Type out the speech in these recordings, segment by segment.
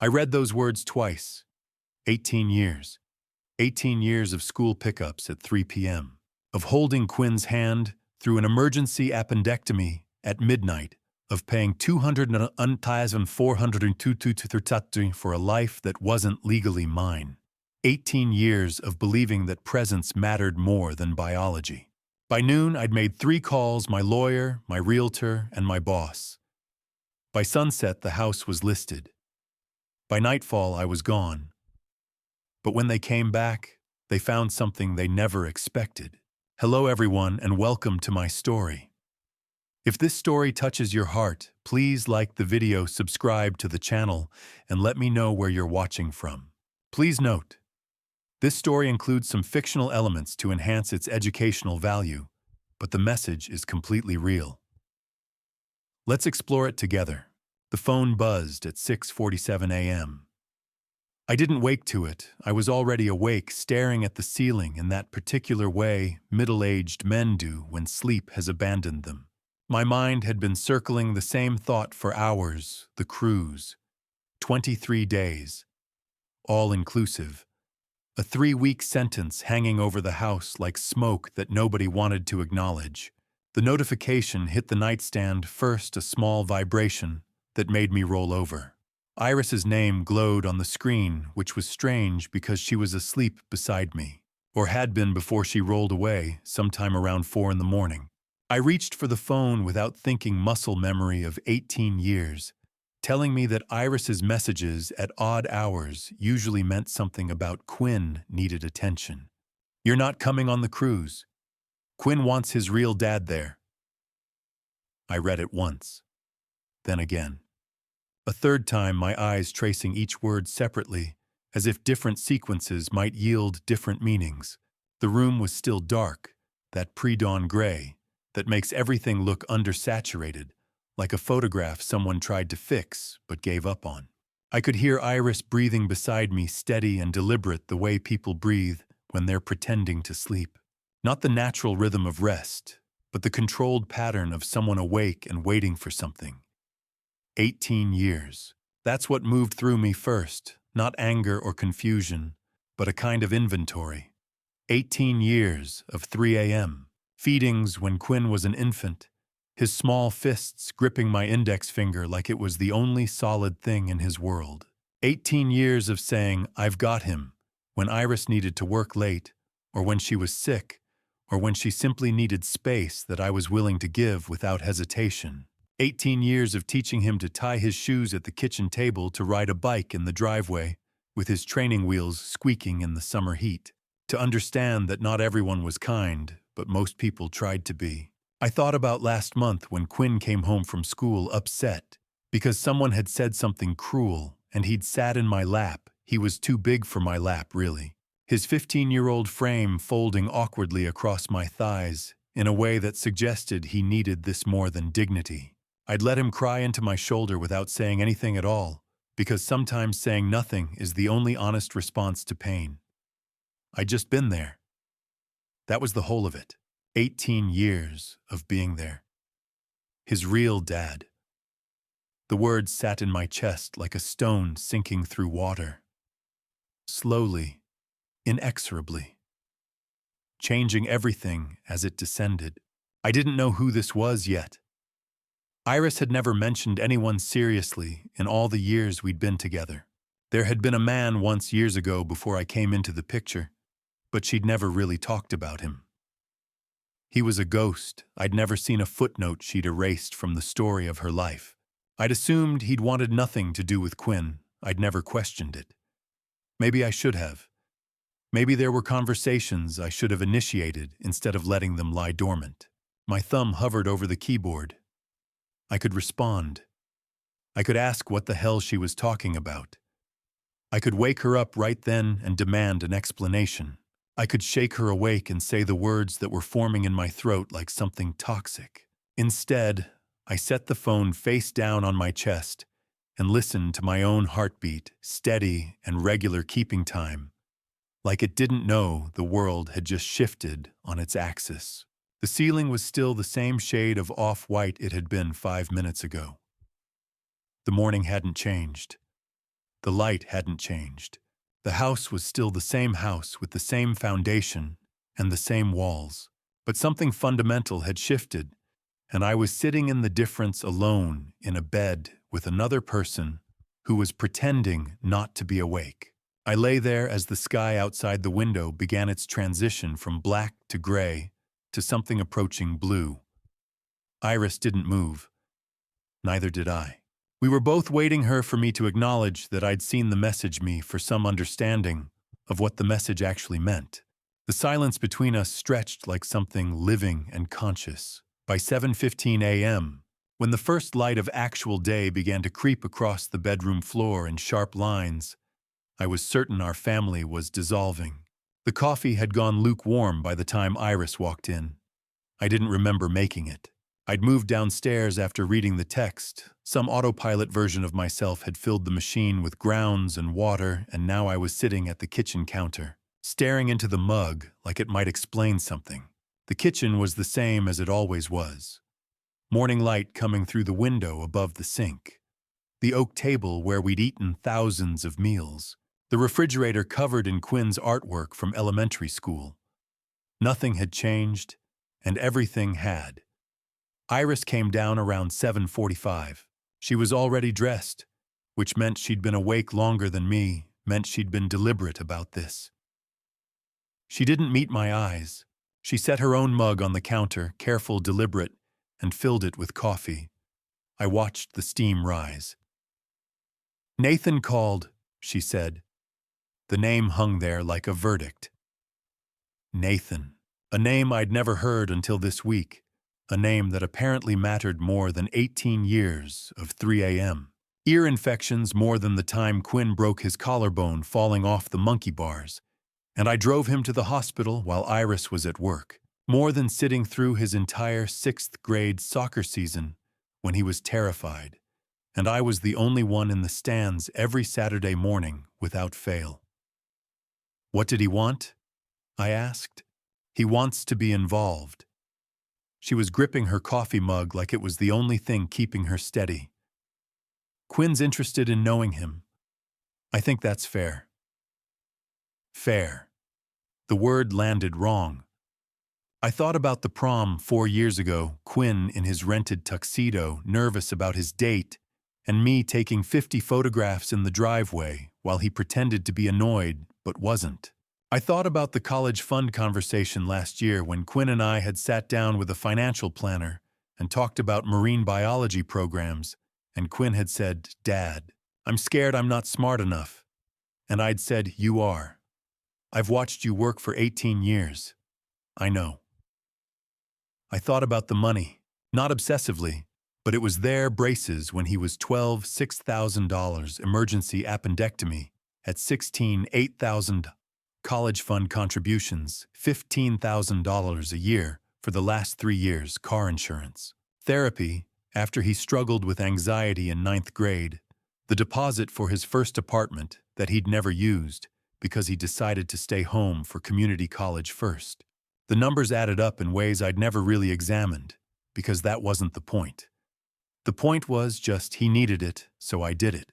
I read those words twice. 18 years. 18 years of school pickups at 3 p.m. Of holding Quinn's hand through an emergency appendectomy at midnight. Of paying $200,422 for a life that wasn't legally mine. 18 years of believing that presence mattered more than biology. By noon, I'd made 3 calls, my lawyer, my realtor, and my boss. By sunset, the house was listed. By nightfall, I was gone. But when they came back, they found something they never expected. Hello, everyone, and welcome to my story. If this story touches your heart, please like the video, subscribe to the channel, and let me know where you're watching from. Please note, this story includes some fictional elements to enhance its educational value, but the message is completely real. Let's explore it together. The phone buzzed at 6:47 a.m. I didn't wake to it. I was already awake, staring at the ceiling in that particular way middle-aged men do when sleep has abandoned them. My mind had been circling the same thought for hours, the cruise. 23 days. All-inclusive. A 3-week sentence hanging over the house like smoke that nobody wanted to acknowledge. The notification hit the nightstand first, a small vibration that made me roll over. Iris's name glowed on the screen, which was strange because she was asleep beside me, or had been before she rolled away sometime around 4 in the morning. I reached for the phone without thinking, muscle memory of 18 years, telling me that Iris's messages at odd hours usually meant something about Quinn needed attention. You're not coming on the cruise. Quinn wants his real dad there. I read it once, then again. A third time, my eyes tracing each word separately, as if different sequences might yield different meanings. The room was still dark, that pre-dawn gray, that makes everything look undersaturated, like a photograph someone tried to fix but gave up on. I could hear Iris breathing beside me, steady and deliberate, the way people breathe when they're pretending to sleep. Not the natural rhythm of rest, but the controlled pattern of someone awake and waiting for something. 18 years. That's what moved through me first, not anger or confusion, but a kind of inventory. 18 years of 3 a.m. Feedings when Quinn was an infant, his small fists gripping my index finger like it was the only solid thing in his world. 18 years of saying, "I've got him," when Iris needed to work late, or when she was sick, or when she simply needed space that I was willing to give without hesitation. 18 years of teaching him to tie his shoes at the kitchen table, to ride a bike in the driveway, with his training wheels squeaking in the summer heat. To understand that not everyone was kind, but most people tried to be. I thought about last month when Quinn came home from school upset because someone had said something cruel, and he'd sat in my lap. He was too big for my lap, really. His 15-year-old frame folding awkwardly across my thighs in a way that suggested he needed this more than dignity. I'd let him cry into my shoulder without saying anything at all, because sometimes saying nothing is the only honest response to pain. I'd just been there. That was the whole of it. 18 years of being there. His real dad. The words sat in my chest like a stone sinking through water. Slowly, inexorably. Changing everything as it descended. I didn't know who this was yet. Iris had never mentioned anyone seriously in all the years we'd been together. There had been a man once years ago before I came into the picture, but she'd never really talked about him. He was a ghost. I'd never seen a footnote she'd erased from the story of her life. I'd assumed he'd wanted nothing to do with Quinn. I'd never questioned it. Maybe I should have. Maybe there were conversations I should have initiated instead of letting them lie dormant. My thumb hovered over the keyboard. I could respond. I could ask what the hell she was talking about. I could wake her up right then and demand an explanation. I could shake her awake and say the words that were forming in my throat like something toxic. Instead, I set the phone face down on my chest and listened to my own heartbeat, steady and regular keeping time, like it didn't know the world had just shifted on its axis. The ceiling was still the same shade of off-white it had been 5 minutes ago. The morning hadn't changed. The light hadn't changed. The house was still the same house with the same foundation and the same walls. But something fundamental had shifted, and I was sitting in the difference alone in a bed with another person who was pretending not to be awake. I lay there as the sky outside the window began its transition from black to gray to something approaching blue. Iris didn't move. Neither did I. We were both waiting her for me to acknowledge that I'd seen the message me for some understanding of what the message actually meant. The silence between us stretched like something living and conscious. By 7:15 a.m., when the first light of actual day began to creep across the bedroom floor in sharp lines, I was certain our family was dissolving. The coffee had gone lukewarm by the time Iris walked in. I didn't remember making it. I'd moved downstairs after reading the text. Some autopilot version of myself had filled the machine with grounds and water, and now I was sitting at the kitchen counter, staring into the mug like it might explain something. The kitchen was the same as it always was. Morning light coming through the window above the sink. The oak table where we'd eaten thousands of meals. The refrigerator covered in Quinn's artwork from elementary school. Nothing had changed, and everything had. Iris came down around 7:45. She was already dressed, which meant she'd been awake longer than me, meant she'd been deliberate about this. She didn't meet my eyes. She set her own mug on the counter, careful, deliberate, and filled it with coffee. I watched the steam rise. "Nathan called," she said. The name hung there like a verdict. Nathan. A name I'd never heard until this week. A name that apparently mattered more than 18 years of 3 a.m. Ear infections more than the time Quinn broke his collarbone falling off the monkey bars. And I drove him to the hospital while Iris was at work. More than sitting through his entire 6th grade soccer season when he was terrified. And I was the only one in the stands every Saturday morning without fail. "What did he want?" I asked. "He wants to be involved." She was gripping her coffee mug like it was the only thing keeping her steady. "Quinn's interested in knowing him. I think that's fair." Fair. The word landed wrong. I thought about the prom 4 years ago, Quinn in his rented tuxedo, nervous about his date, and me taking 50 photographs in the driveway while he pretended to be annoyed but wasn't. I thought about the college fund conversation last year when Quinn and I had sat down with a financial planner and talked about marine biology programs, and Quinn had said, "Dad, I'm scared I'm not smart enough." And I'd said, "You are. I've watched you work for 18 years. I know." I thought about the money, not obsessively, but it was there braces when he was 12, $6,000, emergency appendectomy, at 16, $8,000, college fund contributions, $15,000 a year for the last 3 years, car insurance, therapy after he struggled with anxiety in 9th grade, the deposit for his first apartment that he'd never used because he decided to stay home for community college first. The numbers added up in ways I'd never really examined, because that wasn't the point. The point was just he needed it, so I did it.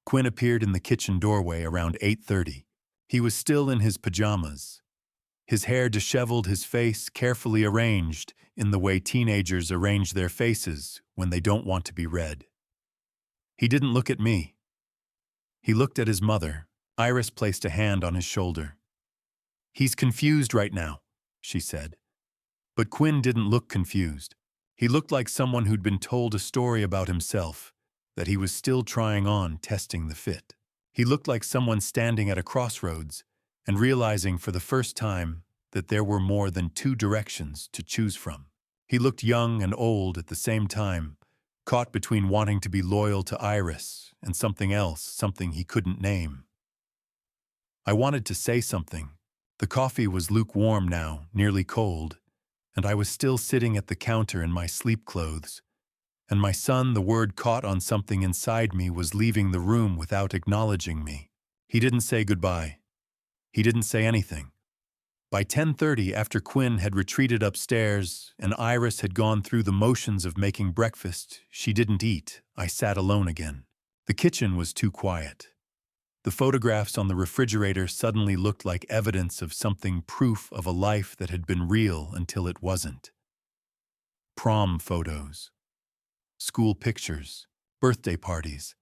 Quinn appeared in the kitchen doorway around 8:30. He was still in his pajamas. His hair disheveled, his face carefully arranged in the way teenagers arrange their faces when they don't want to be read. He didn't look at me. He looked at his mother. Iris placed a hand on his shoulder. "He's confused right now," she said. But Quinn didn't look confused. He looked like someone who'd been told a story about himself that he was still trying on, testing the fit. He looked like someone standing at a crossroads and realizing for the first time that there were more than 2 directions to choose from. He looked young and old at the same time, caught between wanting to be loyal to Iris and something else, something he couldn't name. I wanted to say something. The coffee was lukewarm now, nearly cold, and I was still sitting at the counter in my sleep clothes. And my son, the word caught on something inside me, was leaving the room without acknowledging me. He didn't say goodbye. He didn't say anything. By 10:30, after Quinn had retreated upstairs and Iris had gone through the motions of making breakfast, she didn't eat. I sat alone again. The kitchen was too quiet. The photographs on the refrigerator suddenly looked like evidence of something, proof of a life that had been real until it wasn't. Prom photos, school pictures, birthday parties,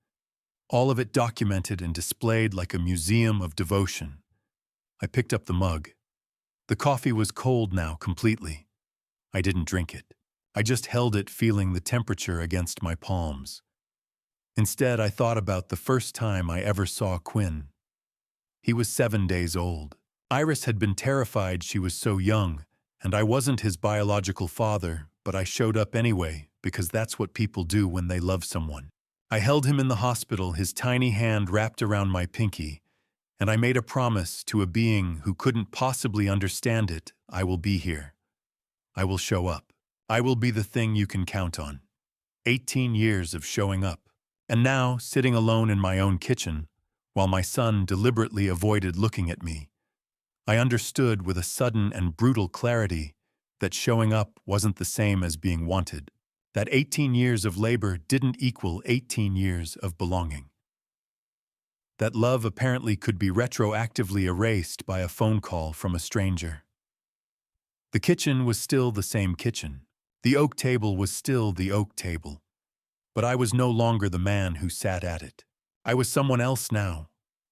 all of it documented and displayed like a museum of devotion. I picked up the mug. The coffee was cold now completely. I didn't drink it. I just held it, feeling the temperature against my palms. Instead, I thought about the first time I ever saw Quinn. He was 7 days old. Iris had been terrified she was so young, and I wasn't his biological father, but I showed up anyway because that's what people do when they love someone. I held him in the hospital, his tiny hand wrapped around my pinky, and I made a promise to a being who couldn't possibly understand it. I will be here. I will show up. I will be the thing you can count on. 18 years of showing up. And now, sitting alone in my own kitchen, while my son deliberately avoided looking at me, I understood with a sudden and brutal clarity that showing up wasn't the same as being wanted. That 18 years of labor didn't equal 18 years of belonging. That love apparently could be retroactively erased by a phone call from a stranger. The kitchen was still the same kitchen. The oak table was still the oak table. But I was no longer the man who sat at it. I was someone else now.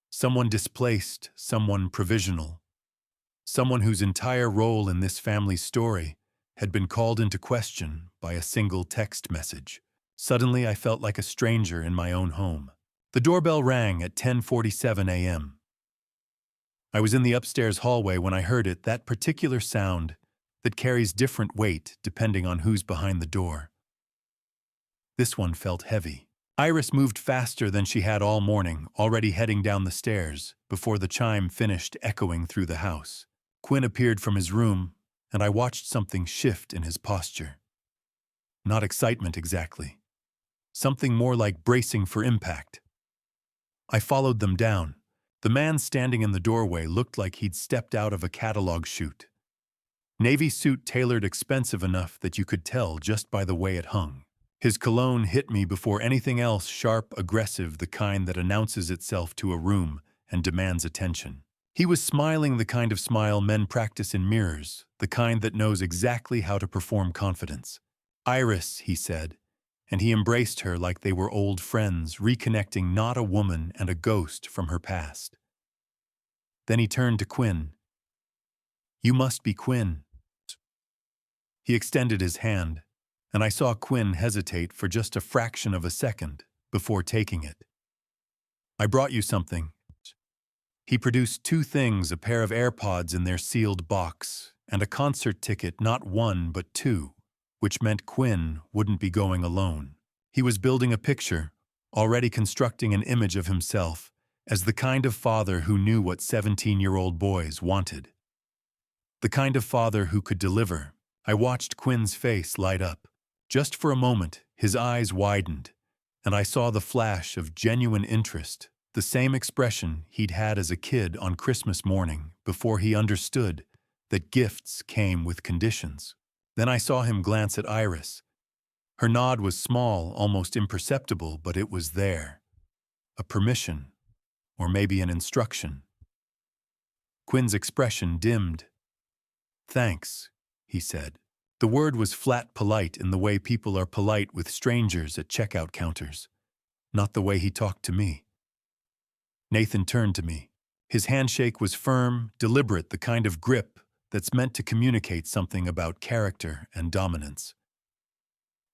Someone displaced, someone provisional. Someone whose entire role in this family's story had been called into question by a single text message. Suddenly, I felt like a stranger in my own home. The doorbell rang at 10:47 a.m. I was in the upstairs hallway when I heard it, that particular sound that carries different weight depending on who's behind the door. This one felt heavy. Iris moved faster than she had all morning, already heading down the stairs, before the chime finished echoing through the house. Quinn appeared from his room, and I watched something shift in his posture. Not excitement exactly. Something more like bracing for impact. I followed them down. The man standing in the doorway looked like he'd stepped out of a catalog shoot. Navy suit tailored expensive enough that you could tell just by the way it hung. His cologne hit me before anything else, sharp, aggressive, the kind that announces itself to a room and demands attention. He was smiling, the kind of smile men practice in mirrors, the kind that knows exactly how to perform confidence. "Iris," he said, and he embraced her like they were old friends, reconnecting, not a woman and a ghost from her past. Then he turned to Quinn. "You must be Quinn." He extended his hand, and I saw Quinn hesitate for just a fraction of a second before taking it. "I brought you something." He produced two things, a pair of AirPods in their sealed box, and a concert ticket, not one but two, which meant Quinn wouldn't be going alone. He was building a picture, already constructing an image of himself as the kind of father who knew what 17-year-old boys wanted. The kind of father who could deliver. I watched Quinn's face light up. Just for a moment, his eyes widened, and I saw the flash of genuine interest, the same expression he'd had as a kid on Christmas morning before he understood that gifts came with conditions. Then I saw him glance at Iris. Her nod was small, almost imperceptible, but it was there. A permission, or maybe an instruction. Quinn's expression dimmed. "Thanks," he said. The word was flat polite in the way people are polite with strangers at checkout counters, not the way he talked to me. Nathan turned to me. His handshake was firm, deliberate, the kind of grip that's meant to communicate something about character and dominance.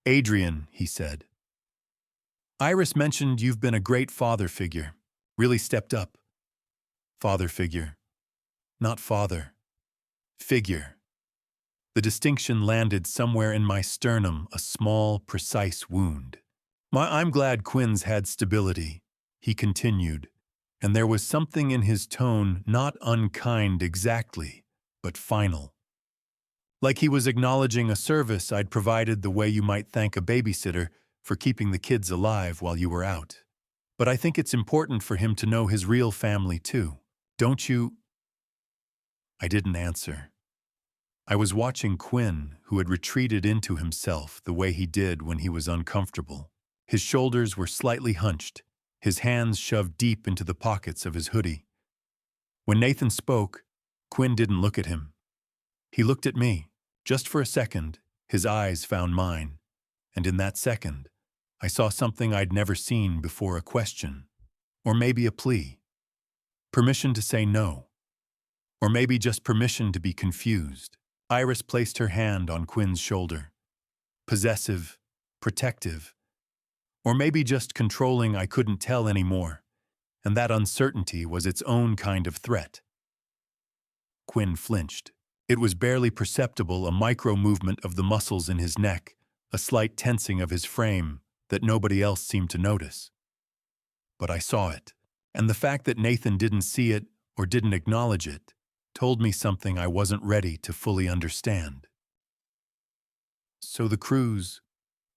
"Adrian," he said. "Iris mentioned you've been a great father figure. Really stepped up." Father figure. Not father. Figure. The distinction landed somewhere in my sternum, a small, precise wound. "I'm glad Quinn's had stability," he continued, and there was something in his tone not unkind exactly, but final. Like he was acknowledging a service I'd provided, the way you might thank a babysitter for keeping the kids alive while you were out. "But I think it's important for him to know his real family too. Don't you?" I didn't answer. I was watching Quinn, who had retreated into himself the way he did when he was uncomfortable. His shoulders were slightly hunched, his hands shoved deep into the pockets of his hoodie. When Nathan spoke, Quinn didn't look at him. He looked at me. Just for a second, his eyes found mine. And in that second, I saw something I'd never seen before, a question. Or maybe a plea. Permission to say no. Or maybe just permission to be confused. Iris placed her hand on Quinn's shoulder. Possessive, protective. Or maybe just controlling. I couldn't tell anymore. And that uncertainty was its own kind of threat. Quinn flinched. It was barely perceptible, a micro-movement of the muscles in his neck, a slight tensing of his frame that nobody else seemed to notice. But I saw it, and the fact that Nathan didn't see it or didn't acknowledge it told me something I wasn't ready to fully understand. "So the cruise,"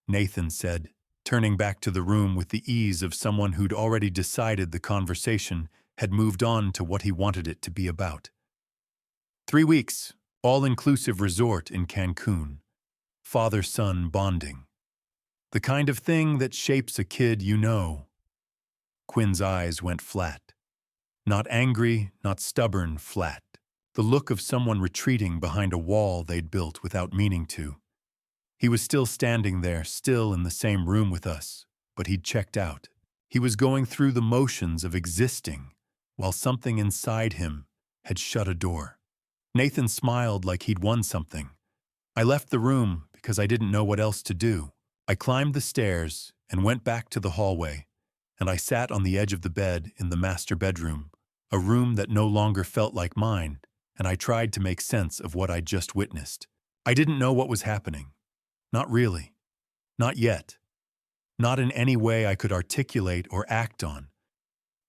Nathan said, turning back to the room with the ease of someone who'd already decided the conversation had moved on to what he wanted it to be about. 3 weeks, all-inclusive resort in Cancun. Father-son bonding. The kind of thing that shapes a kid, you know. Quinn's eyes went flat. Not angry, not stubborn, flat. The look of someone retreating behind a wall they'd built without meaning to. He was still standing there, still in the same room with us, but he'd checked out. He was going through the motions of existing, while something inside him had shut a door. Nathan smiled like he'd won something. I left the room because I didn't know what else to do. I climbed the stairs and went back to the hallway, and I sat on the edge of the bed in the master bedroom, a room that no longer felt like mine, and I tried to make sense of what I'd just witnessed. I didn't know what was happening. Not really. Not yet. Not in any way I could articulate or act on.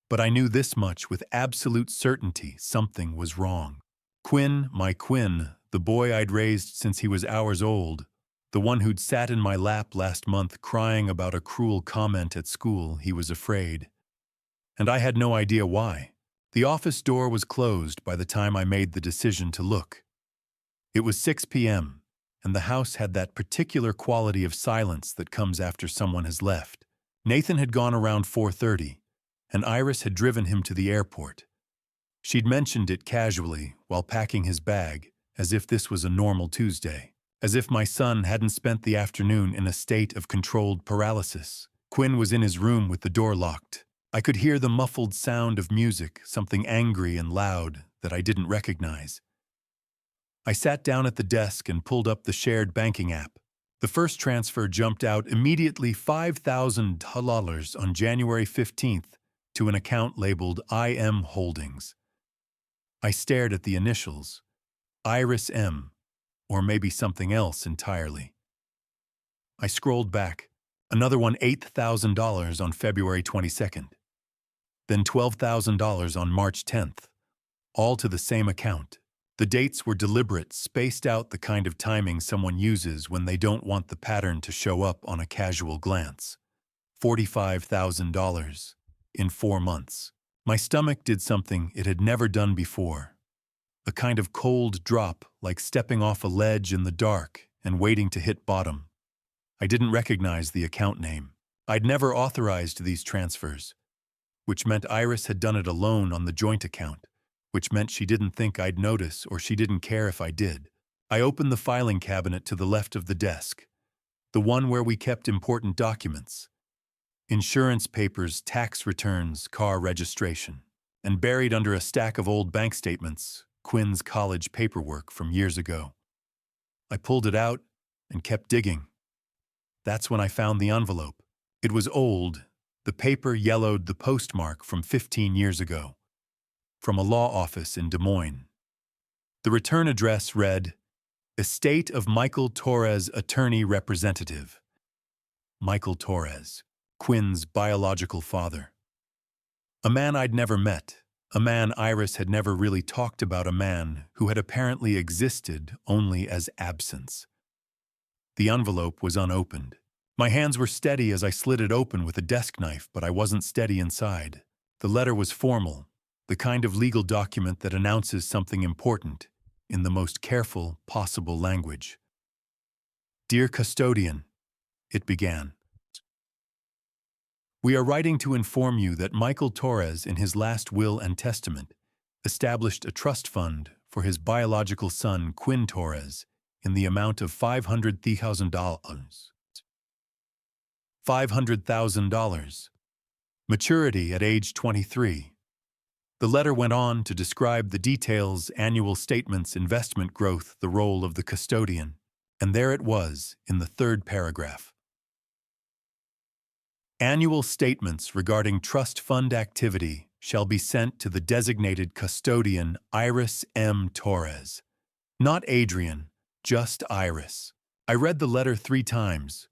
But I knew this much with absolute certainty: something was wrong. Quinn, my Quinn, the boy I'd raised since he was hours old, the one who'd sat in my lap last month crying about a cruel comment at school, he was afraid. And I had no idea why. The office door was closed by the time I made the decision to look. It was 6 p.m., and the house had that particular quality of silence that comes after someone has left. Nathan had gone around 4:30, and Iris had driven him to the airport. She'd mentioned it casually while packing his bag, as if this was a normal Tuesday, as if my son hadn't spent the afternoon in a state of controlled paralysis. Quinn was in his room with the door locked. I could hear the muffled sound of music, something angry and loud that I didn't recognize. I sat down at the desk and pulled up the shared banking app. The first transfer jumped out immediately: $5,000 on January 15th to an account labeled IM Holdings. I stared at the initials, Iris M, or maybe something else entirely. I scrolled back. Another one, $8,000 on February 22nd. Then $12,000 on March 10th. All to the same account. The dates were deliberate, spaced out, the kind of timing someone uses when they don't want the pattern to show up on a casual glance. $45,000 in 4 months. My stomach did something it had never done before. A kind of cold drop, like stepping off a ledge in the dark and waiting to hit bottom. I didn't recognize the account name. I'd never authorized these transfers, which meant Iris had done it alone on the joint account, which meant she didn't think I'd notice or she didn't care if I did. I opened the filing cabinet to the left of the desk, the one where we kept important documents. Insurance papers, tax returns, car registration, and buried under a stack of old bank statements, Quinn's college paperwork from years ago. I pulled it out and kept digging. That's when I found the envelope. It was old. The paper yellowed, the postmark from 15 years ago, from a law office in Des Moines. The return address read, Estate of Michael Torres, Attorney Representative. Michael Torres, Quinn's biological father. A man I'd never met, a man Iris had never really talked about, a man who had apparently existed only as absence. The envelope was unopened. My hands were steady as I slid it open with a desk knife, but I wasn't steady inside. The letter was formal, the kind of legal document that announces something important in the most careful possible language. Dear Custodian, it began. We are writing to inform you that Michael Torres, in his last will and testament, established a trust fund for his biological son, Quinn Torres, in the amount of $500,000. $500,000. Maturity at age 23. The letter went on to describe the details, annual statements, investment growth, the role of the custodian, and there it was in the third paragraph. Annual statements regarding trust fund activity shall be sent to the designated custodian Iris M. Torres. Not Adrian, just Iris. I read the letter 3 times.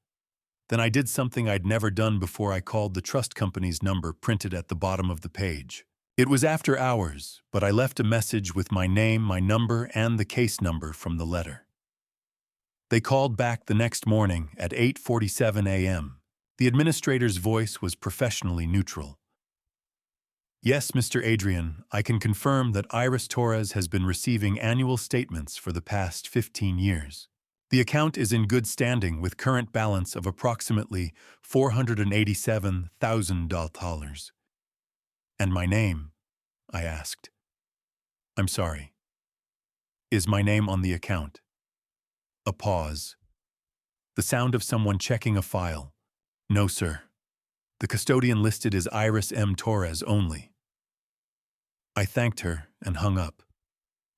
Then I did something I'd never done before. I called the trust company's number printed at the bottom of the page. It was after hours, but I left a message with my name, my number, and the case number from the letter. They called back the next morning at 8:47 a.m. The administrator's voice was professionally neutral. Yes, Mr. Adrian, I can confirm that Iris Torres has been receiving annual statements for the past 15 years. The account is in good standing with current balance of approximately $487,000. And my name? I asked. I'm sorry. Is my name on the account? A pause. The sound of someone checking a file. No, sir. The custodian listed is Iris M. Torres only. I thanked her and hung up.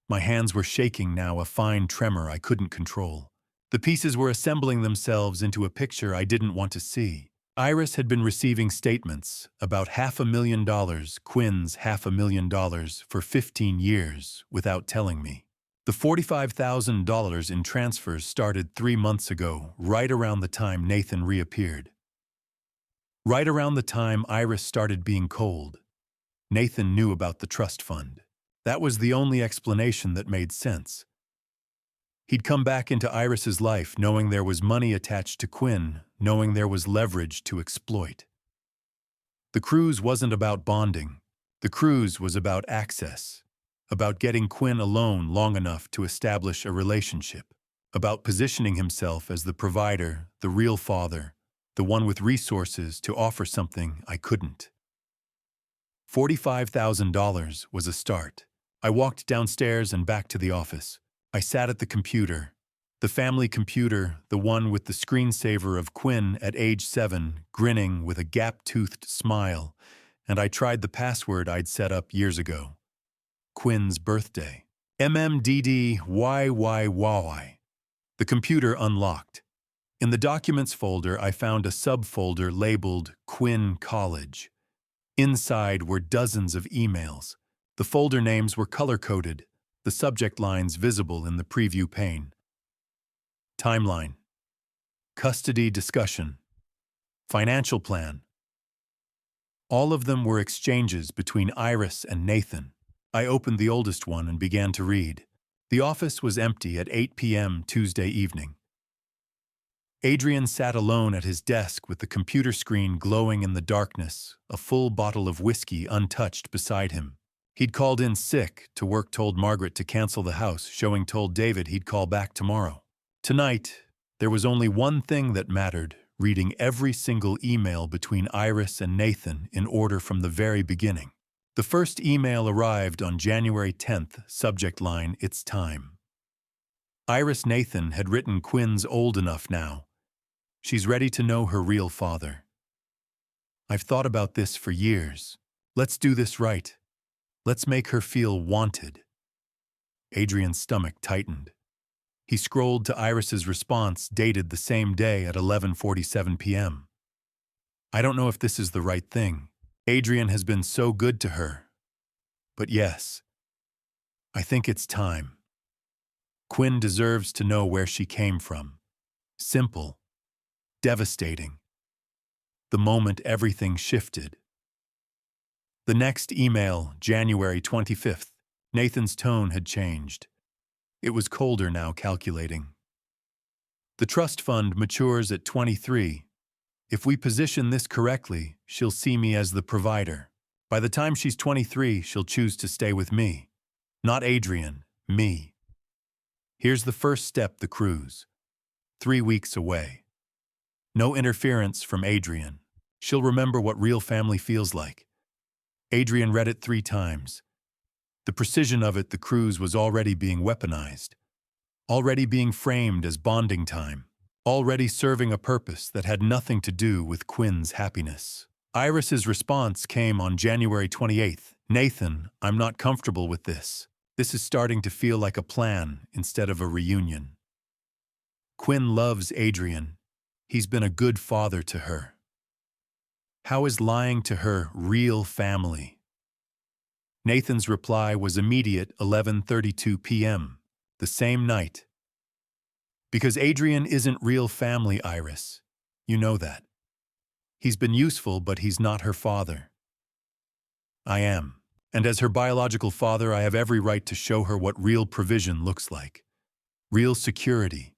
My hands were shaking now, a fine tremor I couldn't control. The pieces were assembling themselves into a picture I didn't want to see. Iris had been receiving statements, about $500,000, Quinn's $500,000 for 15 years, without telling me. The $45,000 in transfers started 3 months ago, right around the time Nathan reappeared. Right around the time Iris started being cold. Nathan knew about the trust fund. That was the only explanation that made sense. He'd come back into Iris's life knowing there was money attached to Quinn, knowing there was leverage to exploit. The cruise wasn't about bonding. The cruise was about access, about getting Quinn alone long enough to establish a relationship, about positioning himself as the provider, the real father, the one with resources to offer something I couldn't. $45,000 was a start. I walked downstairs and back to the office. I sat at the computer, the family computer, the one with the screensaver of Quinn at age 7, grinning with a gap-toothed smile, and I tried the password I'd set up years ago. Quinn's birthday. MMDDYYY. The computer unlocked. In the Documents folder, I found a subfolder labeled Quinn College. Inside were dozens of emails. The folder names were color-coded, the subject lines visible in the preview pane. Timeline. Custody discussion. Financial plan. All of them were exchanges between Iris and Nathan. I opened the oldest one and began to read. The office was empty at 8 p.m. Tuesday evening. Adrian sat alone at his desk with the computer screen glowing in the darkness, a full bottle of whiskey untouched beside him. He'd called in sick to work, told Margaret to cancel the house, showing told David he'd call back tomorrow. Tonight, there was only one thing that mattered, reading every single email between Iris and Nathan in order from the very beginning. The first email arrived on January 10th, subject line, "It's time." Iris Nathan had written Quinn's old enough now. She's ready to know her real father. I've thought about this for years. Let's do this right. Let's make her feel wanted. Adrian's stomach tightened. He scrolled to Iris's response, dated the same day at 11:47 p.m. I don't know if this is the right thing. Adrian has been so good to her. But yes, I think it's time. Quinn deserves to know where she came from. Simple. Devastating. The moment everything shifted. The next email, January 25th. Nathan's tone had changed. It was colder now, calculating. The trust fund matures at 23. If we position this correctly, she'll see me as the provider. By the time she's 23, she'll choose to stay with me. Not Adrian, me. Here's the first step, the cruise. 3 weeks away. No interference from Adrian. She'll remember what real family feels like. Adrian read it 3 times. The precision of it, the cruise was already being weaponized, already being framed as bonding time, already serving a purpose that had nothing to do with Quinn's happiness. Iris's response came on January 28th. Nathan, I'm not comfortable with this. This is starting to feel like a plan instead of a reunion. Quinn loves Adrian. He's been a good father to her. How is lying to her real family? Nathan's reply was immediate, 11:32 p.m., the same night. Because Adrian isn't real family, Iris. You know that. He's been useful, but he's not her father. I am. And as her biological father, I have every right to show her what real provision looks like. Real security.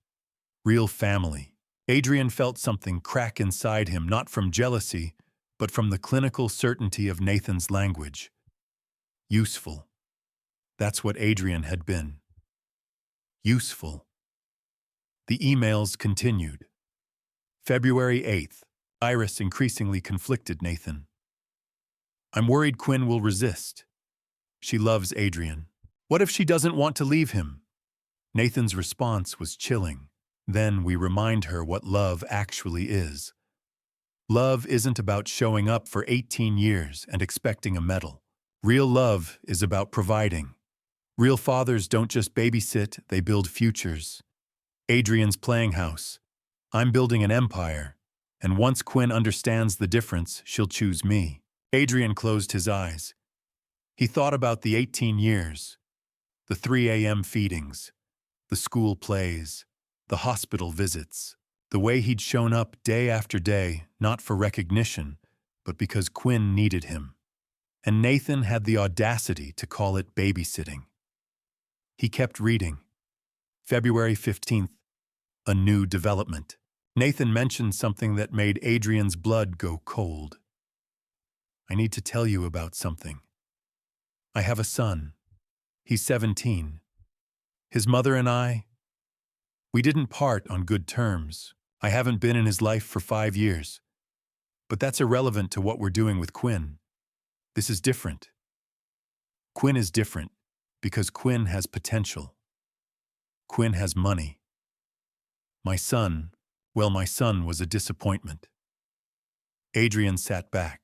Real family. Adrian felt something crack inside him, not from jealousy, but from the clinical certainty of Nathan's language. Useful. That's what Adrian had been. Useful. The emails continued. February 8th. Iris increasingly conflicted Nathan. I'm worried Quinn will resist. She loves Adrian. What if she doesn't want to leave him? Nathan's response was chilling. Then we remind her what love actually is. Love isn't about showing up for 18 years and expecting a medal. Real love is about providing. Real fathers don't just babysit, they build futures. Adrian's playing house. I'm building an empire. And once Quinn understands the difference, she'll choose me. Adrian closed his eyes. He thought about the 18 years, the 3 a.m. feedings, the school plays, the hospital visits, the way he'd shown up day after day, not for recognition, but because Quinn needed him. And Nathan had the audacity to call it babysitting. He kept reading. February 15th, a new development. Nathan mentioned something that made Adrian's blood go cold. I need to tell you about something. I have a son. He's 17. His mother and we didn't part on good terms. I haven't been in his life for 5 years. But that's irrelevant to what we're doing with Quinn. This is different. Quinn is different because Quinn has potential. Quinn has money. My son was a disappointment. Adrian sat back.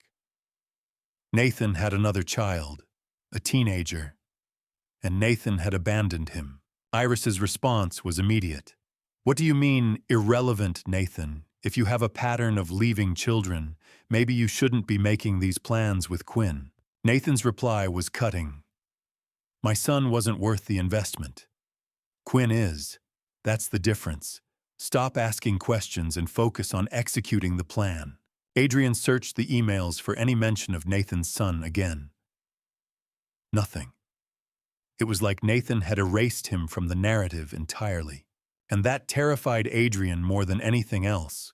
Nathan had another child, a teenager, and Nathan had abandoned him. Iris's response was immediate. What do you mean, irrelevant, Nathan? If you have a pattern of leaving children, maybe you shouldn't be making these plans with Quinn. Nathan's reply was cutting. My son wasn't worth the investment. Quinn is. That's the difference. Stop asking questions and focus on executing the plan. Adrian searched the emails for any mention of Nathan's son again. Nothing. It was like Nathan had erased him from the narrative entirely. And that terrified Adrian more than anything else.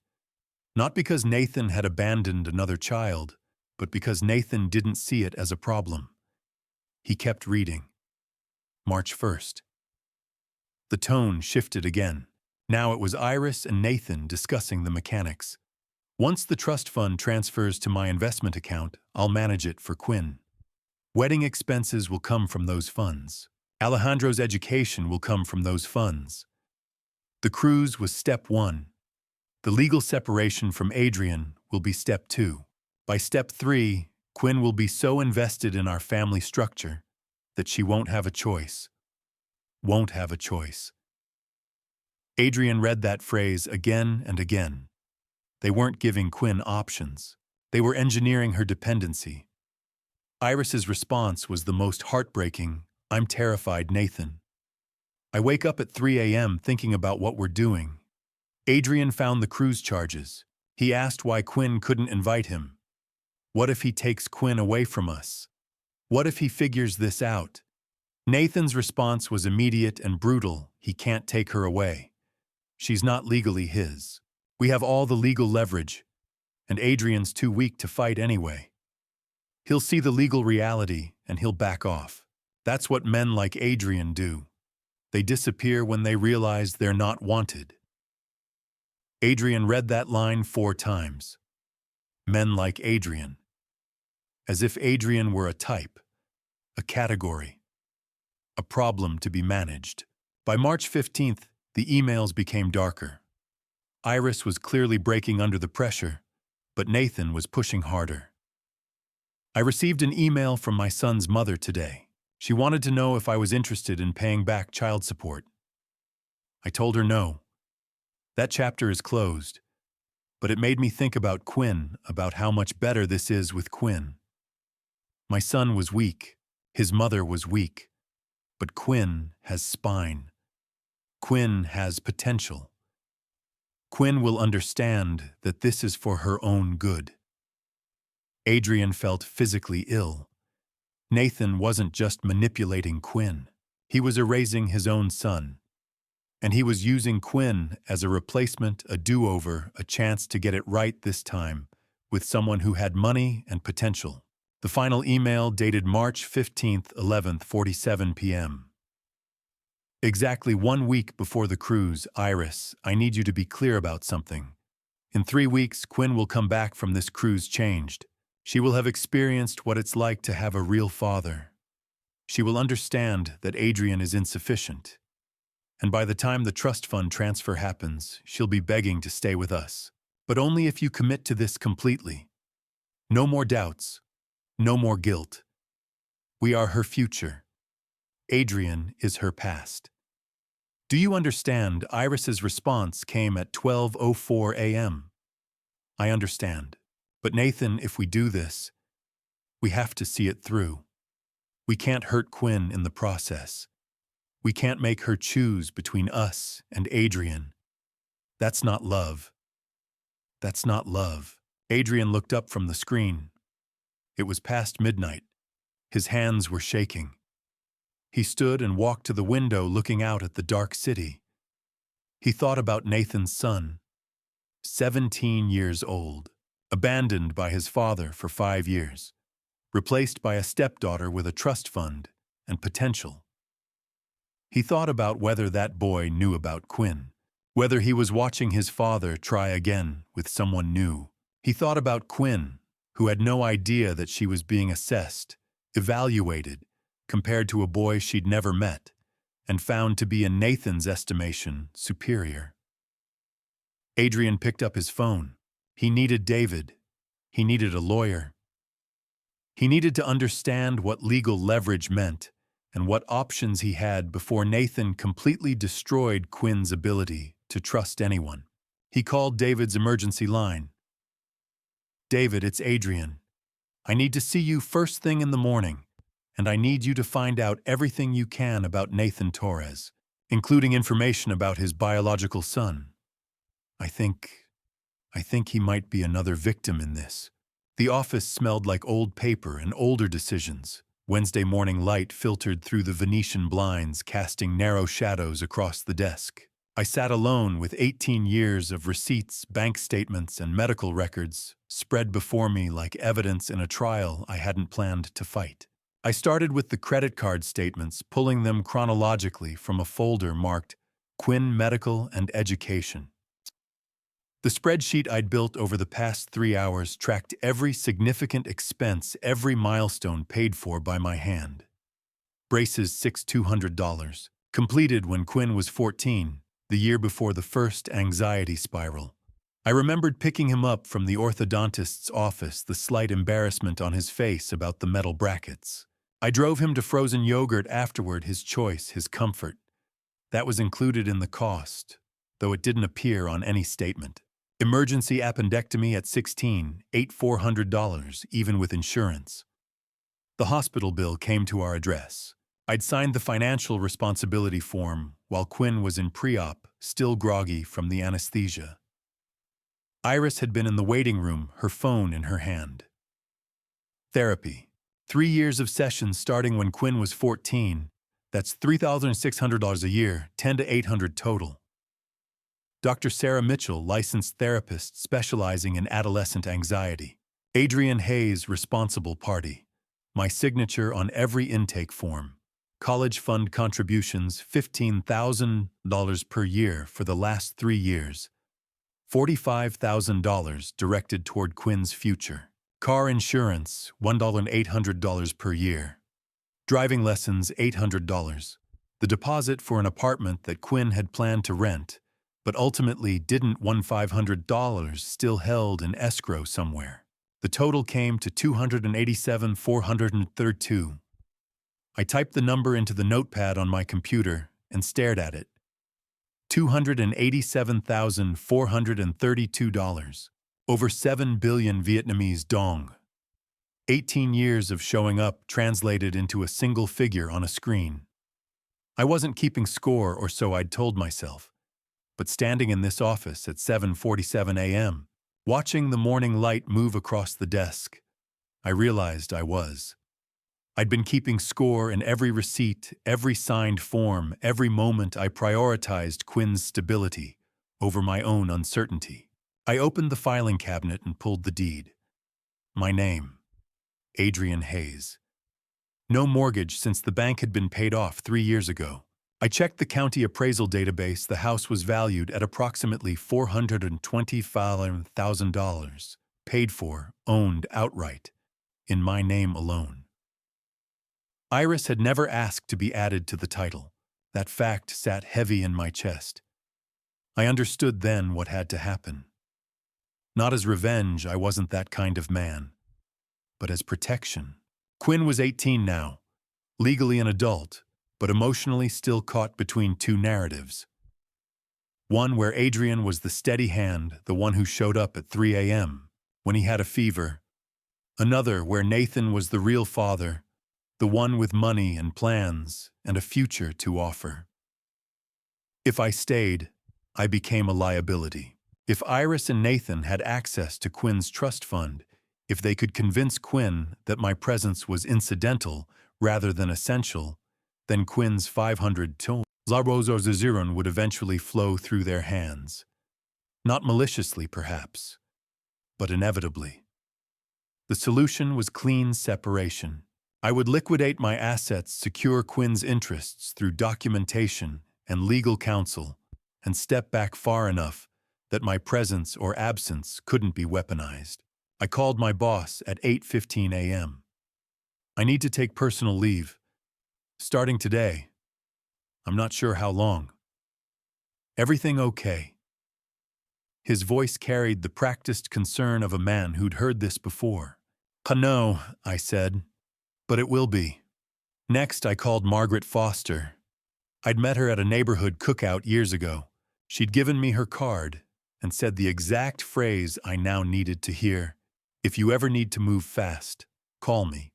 Not because Nathan had abandoned another child, but because Nathan didn't see it as a problem. He kept reading. March 1st. The tone shifted again. Now it was Iris and Nathan discussing the mechanics. Once the trust fund transfers to my investment account, I'll manage it for Quinn. Wedding expenses will come from those funds. Alejandro's education will come from those funds. The cruise was step 1. The legal separation from Adrian will be step 2. By step 3, Quinn will be so invested in our family structure that she won't have a choice. Won't have a choice. Adrian read that phrase again and again. They weren't giving Quinn options. They were engineering her dependency. Iris's response was the most heartbreaking, I'm terrified, Nathan. I wake up at 3 a.m. thinking about what we're doing. Adrian found the cruise charges. He asked why Quinn couldn't invite him. What if he takes Quinn away from us? What if he figures this out? Nathan's response was immediate and brutal. He can't take her away. She's not legally his. We have all the legal leverage, and Adrian's too weak to fight anyway. He'll see the legal reality, and he'll back off. That's what men like Adrian do. They disappear when they realize they're not wanted. Adrian read that line 4 times. Men like Adrian. As if Adrian were a type, a category, a problem to be managed. By March 15th, the emails became darker. Iris was clearly breaking under the pressure, but Nathan was pushing harder. I received an email from my son's mother today. She wanted to know if I was interested in paying back child support. I told her no. That chapter is closed, but it made me think about Quinn, about how much better this is with Quinn. My son was weak, his mother was weak, but Quinn has spine. Quinn has potential. Quinn will understand that this is for her own good. Adrian felt physically ill. Nathan wasn't just manipulating Quinn. He was erasing his own son. And he was using Quinn as a replacement, a do-over, a chance to get it right this time, with someone who had money and potential. The final email dated March 15th, 11:47 p.m. Exactly 1 week before the cruise, Iris, I need you to be clear about something. In 3 weeks, Quinn will come back from this cruise changed. She will have experienced what it's like to have a real father. She will understand that Adrian is insufficient. And by the time the trust fund transfer happens, she'll be begging to stay with us. But only if you commit to this completely. No more doubts. No more guilt. We are her future. Adrian is her past. Do you understand? Iris's response came at 12:04 a.m. I understand. But Nathan, if we do this, we have to see it through. We can't hurt Quinn in the process. We can't make her choose between us and Adrian. That's not love. That's not love. Adrian looked up from the screen. It was past midnight. His hands were shaking. He stood and walked to the window looking out at the dark city. He thought about Nathan's son, 17 years old, abandoned by his father for 5 years, replaced by a stepdaughter with a trust fund and potential. He thought about whether that boy knew about Quinn, whether he was watching his father try again with someone new. He thought about Quinn, who had no idea that she was being assessed, evaluated, compared to a boy she'd never met, and found to be in Nathan's estimation superior. Adrian picked up his phone. He needed David. He needed a lawyer. He needed to understand what legal leverage meant and what options he had before Nathan completely destroyed Quinn's ability to trust anyone. He called David's emergency line. David, it's Adrian. I need to see you first thing in the morning, and I need you to find out everything you can about Nathan Torres, including information about his biological son. I think he might be another victim in this. The office smelled like old paper and older decisions. Wednesday morning light filtered through the Venetian blinds, casting narrow shadows across the desk. I sat alone with 18 years of receipts, bank statements, and medical records spread before me like evidence in a trial I hadn't planned to fight. I started with the credit card statements, pulling them chronologically from a folder marked Quinn Medical and Education. The spreadsheet I'd built over the past 3 hours tracked every significant expense, every milestone paid for by my hand. Braces $200, completed when Quinn was 14, the year before the first anxiety spiral. I remembered picking him up from the orthodontist's office, the slight embarrassment on his face about the metal brackets. I drove him to frozen yogurt afterward, his choice, his comfort. That was included in the cost, though it didn't appear on any statement. Emergency appendectomy at 16, $400, even with insurance. The hospital bill came to our address. I'd signed the financial responsibility form while Quinn was in pre-op, still groggy from the anesthesia. Iris had been in the waiting room, her phone in her hand. Therapy. 3 years of sessions starting when Quinn was 14. That's $3,600 a year, $10 to $800 total. Dr. Sarah Mitchell, licensed therapist specializing in adolescent anxiety. Adrian Hayes, responsible party. My signature on every intake form. College fund contributions, $15,000 per year for the last 3 years. $45,000 directed toward Quinn's future. Car insurance, $1,800 per year. Driving lessons, $800. The deposit for an apartment that Quinn had planned to rent, but ultimately didn't, $1,500 still held in escrow somewhere. The total came to $287,432. I typed the number into the notepad on my computer and stared at it. $287,432. Over 7 billion Vietnamese dong. 18 years of showing up translated into a single figure on a screen. I wasn't keeping score, or so I'd told myself. But standing in this office at 7:47 a.m., watching the morning light move across the desk, I realized I was. I'd been keeping score in every receipt, every signed form, every moment I prioritized Quinn's stability over my own uncertainty. I opened the filing cabinet and pulled the deed. My name, Adrian Hayes. No mortgage since the bank had been paid off 3 years ago. I checked the county appraisal database. The house was valued at approximately $425,000, paid for, owned outright, in my name alone. Iris had never asked to be added to the title. That fact sat heavy in my chest. I understood then what had to happen. Not as revenge, I wasn't that kind of man, but as protection. Quinn was 18 now, legally an adult, but emotionally still caught between two narratives. One where Adrian was the steady hand, the one who showed up at 3 a.m. when he had a fever. Another where Nathan was the real father, the one with money and plans and a future to offer. If I stayed, I became a liability. If Iris and Nathan had access to Quinn's trust fund, if they could convince Quinn that my presence was incidental rather than essential, then Quinn's $500,000 would eventually flow through their hands. Not maliciously, perhaps, but inevitably. The solution was clean separation. I would liquidate my assets, secure Quinn's interests through documentation and legal counsel, and step back far enough that my presence or absence couldn't be weaponized. I called my boss at 8:15 a.m. I need to take personal leave. Starting today. I'm not sure how long. Everything okay? His voice carried the practiced concern of a man who'd heard this before. No, I said, but it will be. Next, I called Margaret Foster. I'd met her at a neighborhood cookout years ago. She'd given me her card and said the exact phrase I now needed to hear. If you ever need to move fast, call me.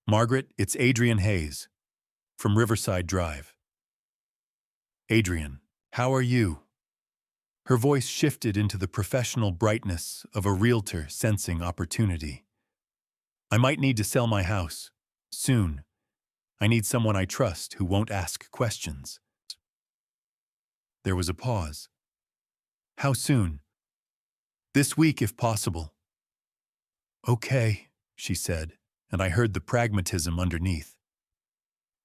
Margaret, it's Adrian Hayes, from Riverside Drive. Adrian, how are you? Her voice shifted into the professional brightness of a realtor sensing opportunity. I might need to sell my house. Soon. I need someone I trust who won't ask questions. There was a pause. How soon? This week, if possible. Okay, she said, and I heard the pragmatism underneath.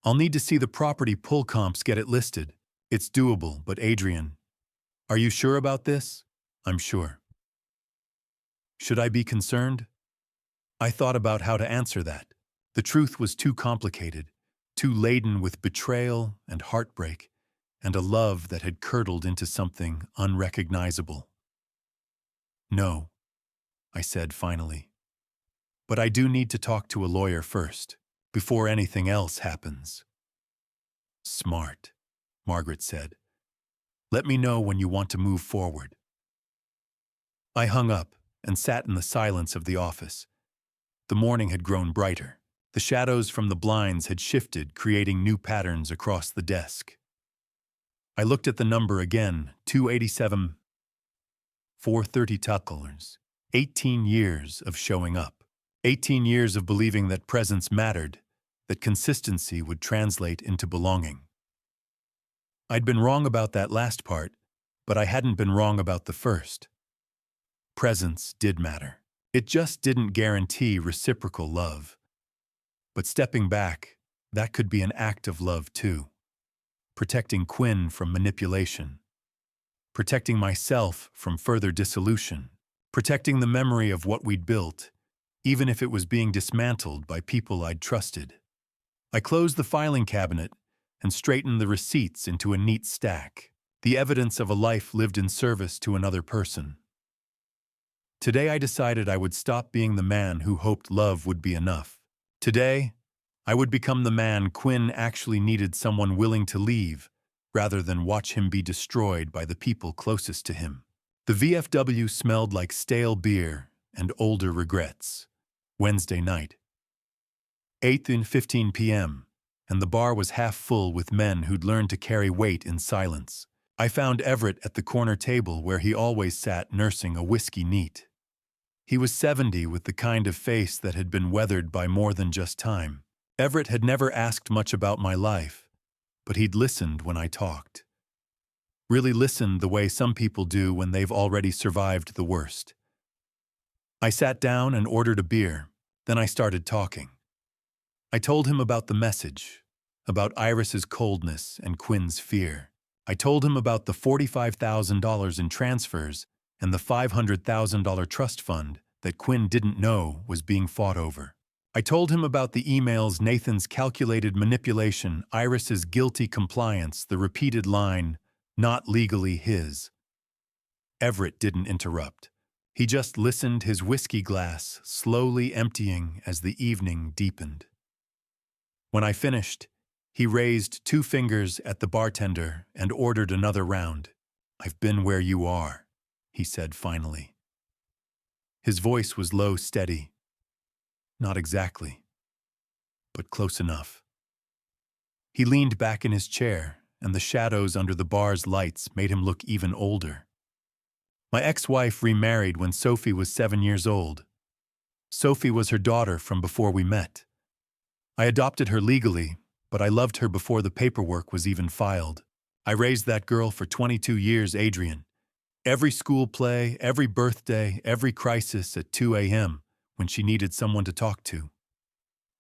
I'll need to see the property pull comps, get it listed. It's doable, but Adrian, are you sure about this? I'm sure. Should I be concerned? I thought about how to answer that. The truth was too complicated, too laden with betrayal and heartbreak, and a love that had curdled into something unrecognizable. No, I said finally. But I do need to talk to a lawyer first, before anything else happens. Smart, Margaret said. Let me know when you want to move forward. I hung up and sat in the silence of the office. The morning had grown brighter. The shadows from the blinds had shifted, creating new patterns across the desk. I looked at the number again, 287, $430. 18 years of showing up. 18 years of believing that presence mattered, that consistency would translate into belonging. I'd been wrong about that last part, but I hadn't been wrong about the first. Presence did matter. It just didn't guarantee reciprocal love. But stepping back, that could be an act of love too. Protecting Quinn from manipulation. protecting myself from further dissolution, protecting the memory of what we'd built, even if it was being dismantled by people I'd trusted. I closed the filing cabinet and straightened the receipts into a neat stack, the evidence of a life lived in service to another person. Today I decided I would stop being the man who hoped love would be enough. Today, I would become the man Quinn actually needed, someone willing to leave, rather than watch him be destroyed by the people closest to him. The VFW smelled like stale beer and older regrets. Wednesday night. 8:15 p.m., and the bar was half full with men who'd learned to carry weight in silence. I found Everett at the corner table where he always sat, nursing a whiskey neat. He was 70, with the kind of face that had been weathered by more than just time. Everett had never asked much about my life, but he'd listened when I talked. Really listened the way some people do when they've already survived the worst. I sat down and ordered a beer, then I started talking. I told him about the message, about Iris's coldness and Quinn's fear. I told him about the $45,000 in transfers and the $500,000 trust fund that Quinn didn't know was being fought over. I told him about the emails, Nathan's calculated manipulation, Iris's guilty compliance, the repeated line, "not legally his." Everett didn't interrupt. He just listened, his whiskey glass slowly emptying as the evening deepened. When I finished, he raised 2 fingers at the bartender and ordered another round. "I've been where you are," he said finally. His voice was low, steady. Not exactly, but close enough. He leaned back in his chair, and the shadows under the bar's lights made him look even older. My ex-wife remarried when Sophie was 7 years old. Sophie was her daughter from before we met. I adopted her legally, but I loved her before the paperwork was even filed. I raised that girl for 22 years, Adrian. Every school play, every birthday, every crisis at 2 a.m. when she needed someone to talk to.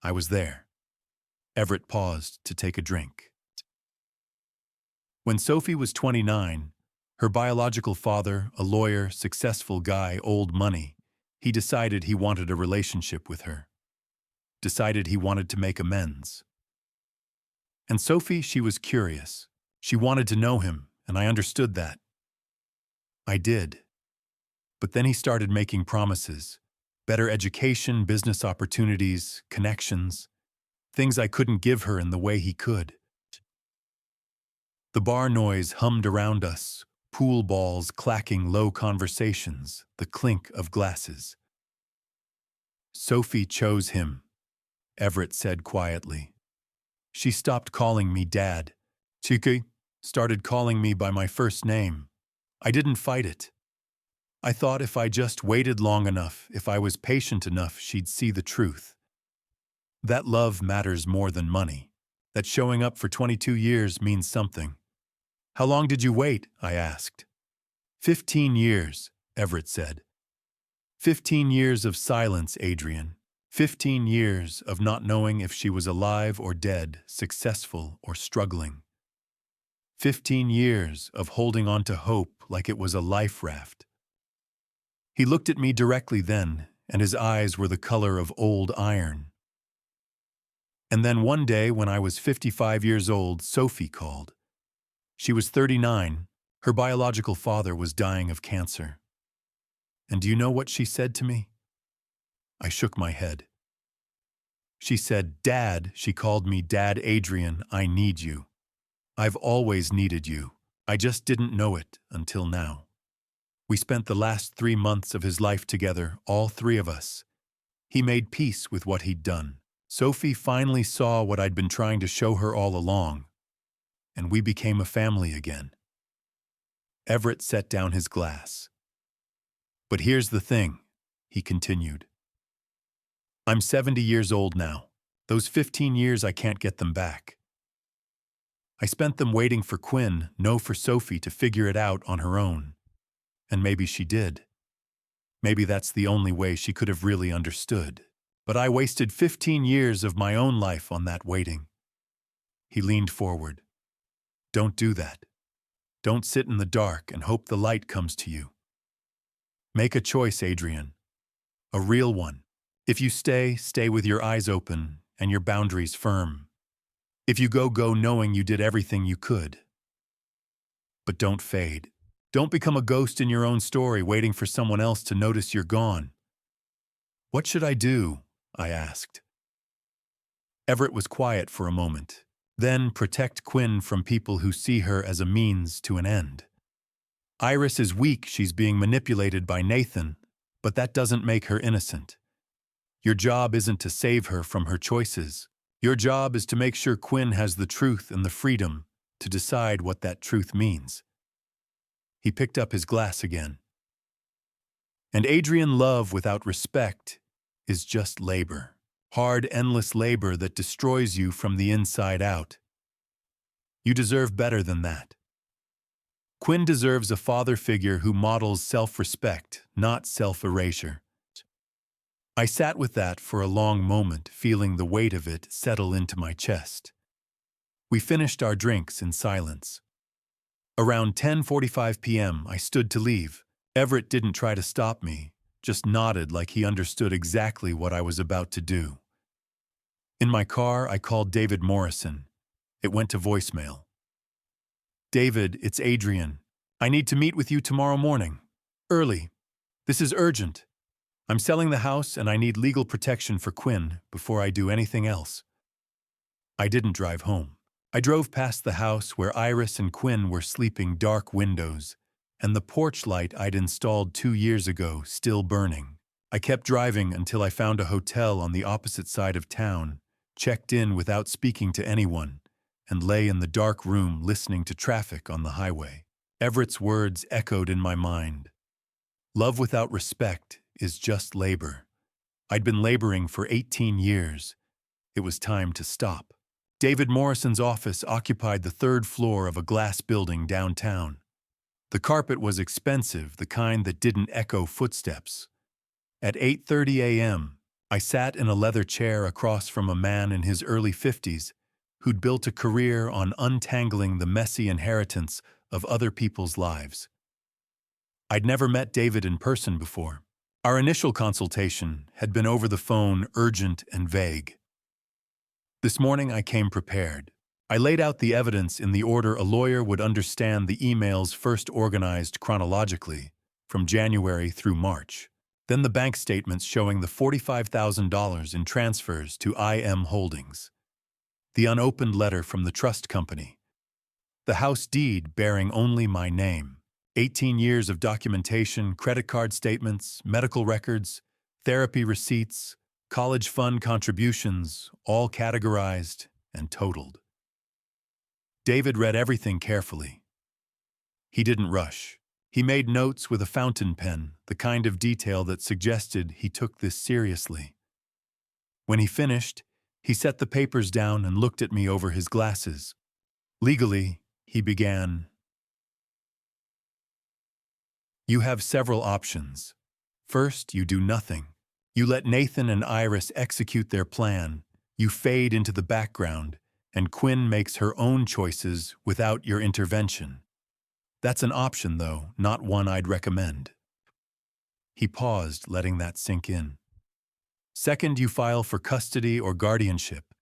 I was there. Everett paused to take a drink. When Sophie was 29, her biological father, a lawyer, successful guy, old money, he decided he wanted a relationship with her. Decided he wanted to make amends. And Sophie, she was curious. She wanted to know him, and I understood that. I did. But then he started making promises. Better education, business opportunities, connections. Things I couldn't give her in the way he could. The bar noise hummed around us, pool balls clacking, low conversations, the clink of glasses. Sophie chose him, Everett said quietly. She stopped calling me Dad. Chiki started calling me by my first name. I didn't fight it. I thought if I just waited long enough, if I was patient enough, she'd see the truth. That love matters more than money. That showing up for 22 years means something. How long did you wait? I asked. 15 years, Everett said. 15 years of silence, Adrian. 15 years of not knowing if she was alive or dead, successful or struggling. 15 years of holding on to hope like it was a life raft. He looked at me directly then, and his eyes were the color of old iron. And then one day, when I was 55 years old, Sophie called. She was 39. Her biological father was dying of cancer. And do you know what she said to me? I shook my head. She said, "Dad," she called me Dad. "Adrian, I need you. I've always needed you. I just didn't know it until now." We spent the last 3 months of his life together, all 3 of us. He made peace with what he'd done. Sophie finally saw what I'd been trying to show her all along, and we became a family again. Everett set down his glass. "But here's the thing," he continued. "I'm 70 years old now. Those 15 years, I can't get them back. I spent them waiting for Quinn, no for Sophie, to figure it out on her own. And maybe she did. Maybe that's the only way she could have really understood. But I wasted 15 years of my own life on that waiting." He leaned forward. "Don't do that. Don't sit in the dark and hope the light comes to you. Make a choice, Adrian. A real one. If you stay, stay with your eyes open and your boundaries firm. If you go, go knowing you did everything you could. But don't fade. Don't become a ghost in your own story waiting for someone else to notice you're gone. What should I do? I asked. Everett was quiet for a moment. Then protect Quinn from people who see her as a means to an end. Iris is weak, she's being manipulated by Nathan, but that doesn't make her innocent. Your job isn't to save her from her choices. Your job is to make sure Quinn has the truth and the freedom to decide what that truth means. He picked up his glass again. And Adrian, love without respect is just labor. Hard, endless labor that destroys you from the inside out. You deserve better than that. Quinn deserves a father figure who models self-respect, not self-erasure. I sat with that for a long moment, feeling the weight of it settle into my chest. We finished our drinks in silence. Around 10:45 p.m., I stood to leave. Everett didn't try to stop me, just nodded like he understood exactly what I was about to do. In my car, I called David Morrison. It went to voicemail. David, it's Adrian. I need to meet with you tomorrow morning. Early. This is urgent. I'm selling the house and I need legal protection for Quinn before I do anything else. I didn't drive home. I drove past the house where Iris and Quinn were sleeping, dark windows, and the porch light I'd installed 2 years ago still burning. I kept driving until I found a hotel on the opposite side of town, checked in without speaking to anyone, and lay in the dark room listening to traffic on the highway. Everett's words echoed in my mind. Love without respect is just labor. I'd been laboring for 18 years. It was time to stop. David Morrison's office occupied the 3rd floor of a glass building downtown. The carpet was expensive, the kind that didn't echo footsteps. At 8:30 a.m., I sat in a leather chair across from a man in his early 50s who'd built a career on untangling the messy inheritance of other people's lives. I'd never met David in person before. Our initial consultation had been over the phone, urgent and vague. This morning I came prepared. I laid out the evidence in the order a lawyer would understand the emails first organized chronologically, from January through March. Then the bank statements showing the $45,000 in transfers to IM Holdings. The unopened letter from the trust company. The house deed bearing only my name. 18 years of documentation, credit card statements, medical records, therapy receipts, college fund contributions, all categorized and totaled. David read everything carefully. He didn't rush. He made notes with a fountain pen, the kind of detail that suggested he took this seriously. When he finished, he set the papers down and looked at me over his glasses. Legally, he began, "You have several options. First, you do nothing. You let Nathan and Iris execute their plan. You fade into the background, and Quinn makes her own choices without your intervention. That's an option, though, not one I'd recommend." He paused, letting that sink in. Second, you file for custody or guardianship.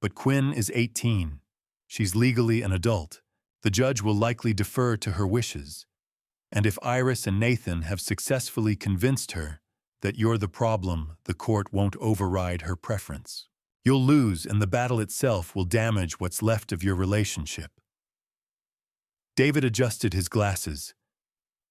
But Quinn is 18. She's legally an adult. The judge will likely defer to her wishes. And if Iris and Nathan have successfully convinced her that you're the problem, the court won't override her preference. You'll lose, and the battle itself will damage what's left of your relationship. David adjusted his glasses.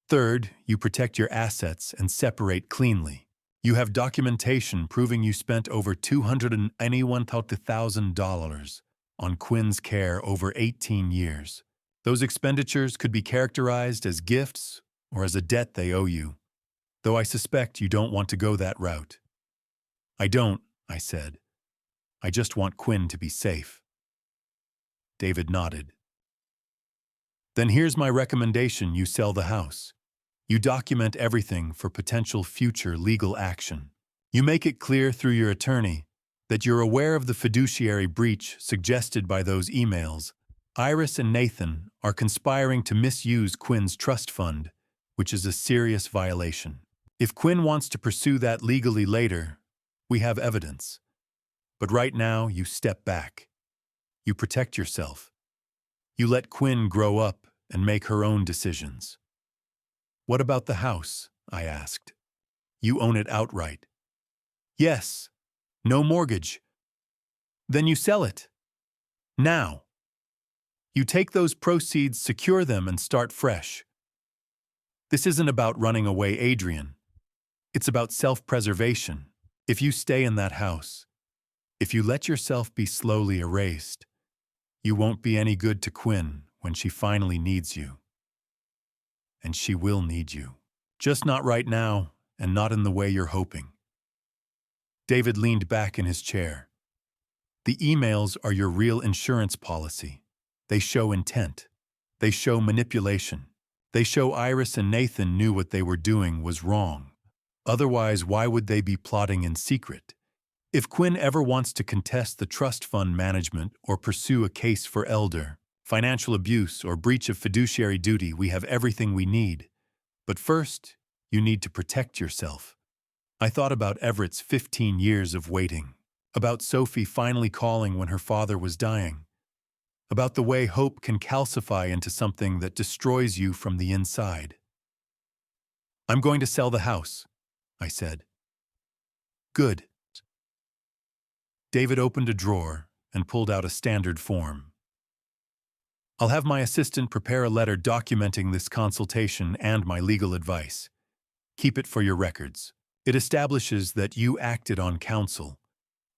Third, you protect your assets and separate cleanly. You have documentation proving you spent over $291,000 on Quinn's care over 18 years. Those expenditures could be characterized as gifts or as a debt they owe you, though I suspect you don't want to go that route. I don't, I said. I just want Quinn to be safe. David nodded. Then here's my recommendation: you sell the house. You document everything for potential future legal action. You make it clear through your attorney that you're aware of the fiduciary breach suggested by those emails, Iris and Nathan are conspiring to misuse Quinn's trust fund, which is a serious violation. If Quinn wants to pursue that legally later, we have evidence. But right now, you step back. You protect yourself. You let Quinn grow up and make her own decisions. What about the house? I asked. You own it outright. Yes. No mortgage. Then you sell it. Now. You take those proceeds, secure them, and start fresh. This isn't about running away, Adrian. It's about self-preservation. If you stay in that house, if you let yourself be slowly erased, you won't be any good to Quinn when she finally needs you. And she will need you. Just not right now, and not in the way you're hoping. David leaned back in his chair. The emails are your real insurance policy. They show intent. They show manipulation. They show Iris and Nathan knew what they were doing was wrong. Otherwise, why would they be plotting in secret? If Quinn ever wants to contest the trust fund management or pursue a case for elder, financial abuse, or breach of fiduciary duty, we have everything we need. But first, you need to protect yourself. I thought about Everett's 15 years of waiting, about Sophie finally calling when her father was dying, about the way hope can calcify into something that destroys you from the inside. I'm going to sell the house, I said. Good. David opened a drawer and pulled out a standard form. I'll have my assistant prepare a letter documenting this consultation and my legal advice. Keep it for your records. It establishes that you acted on counsel,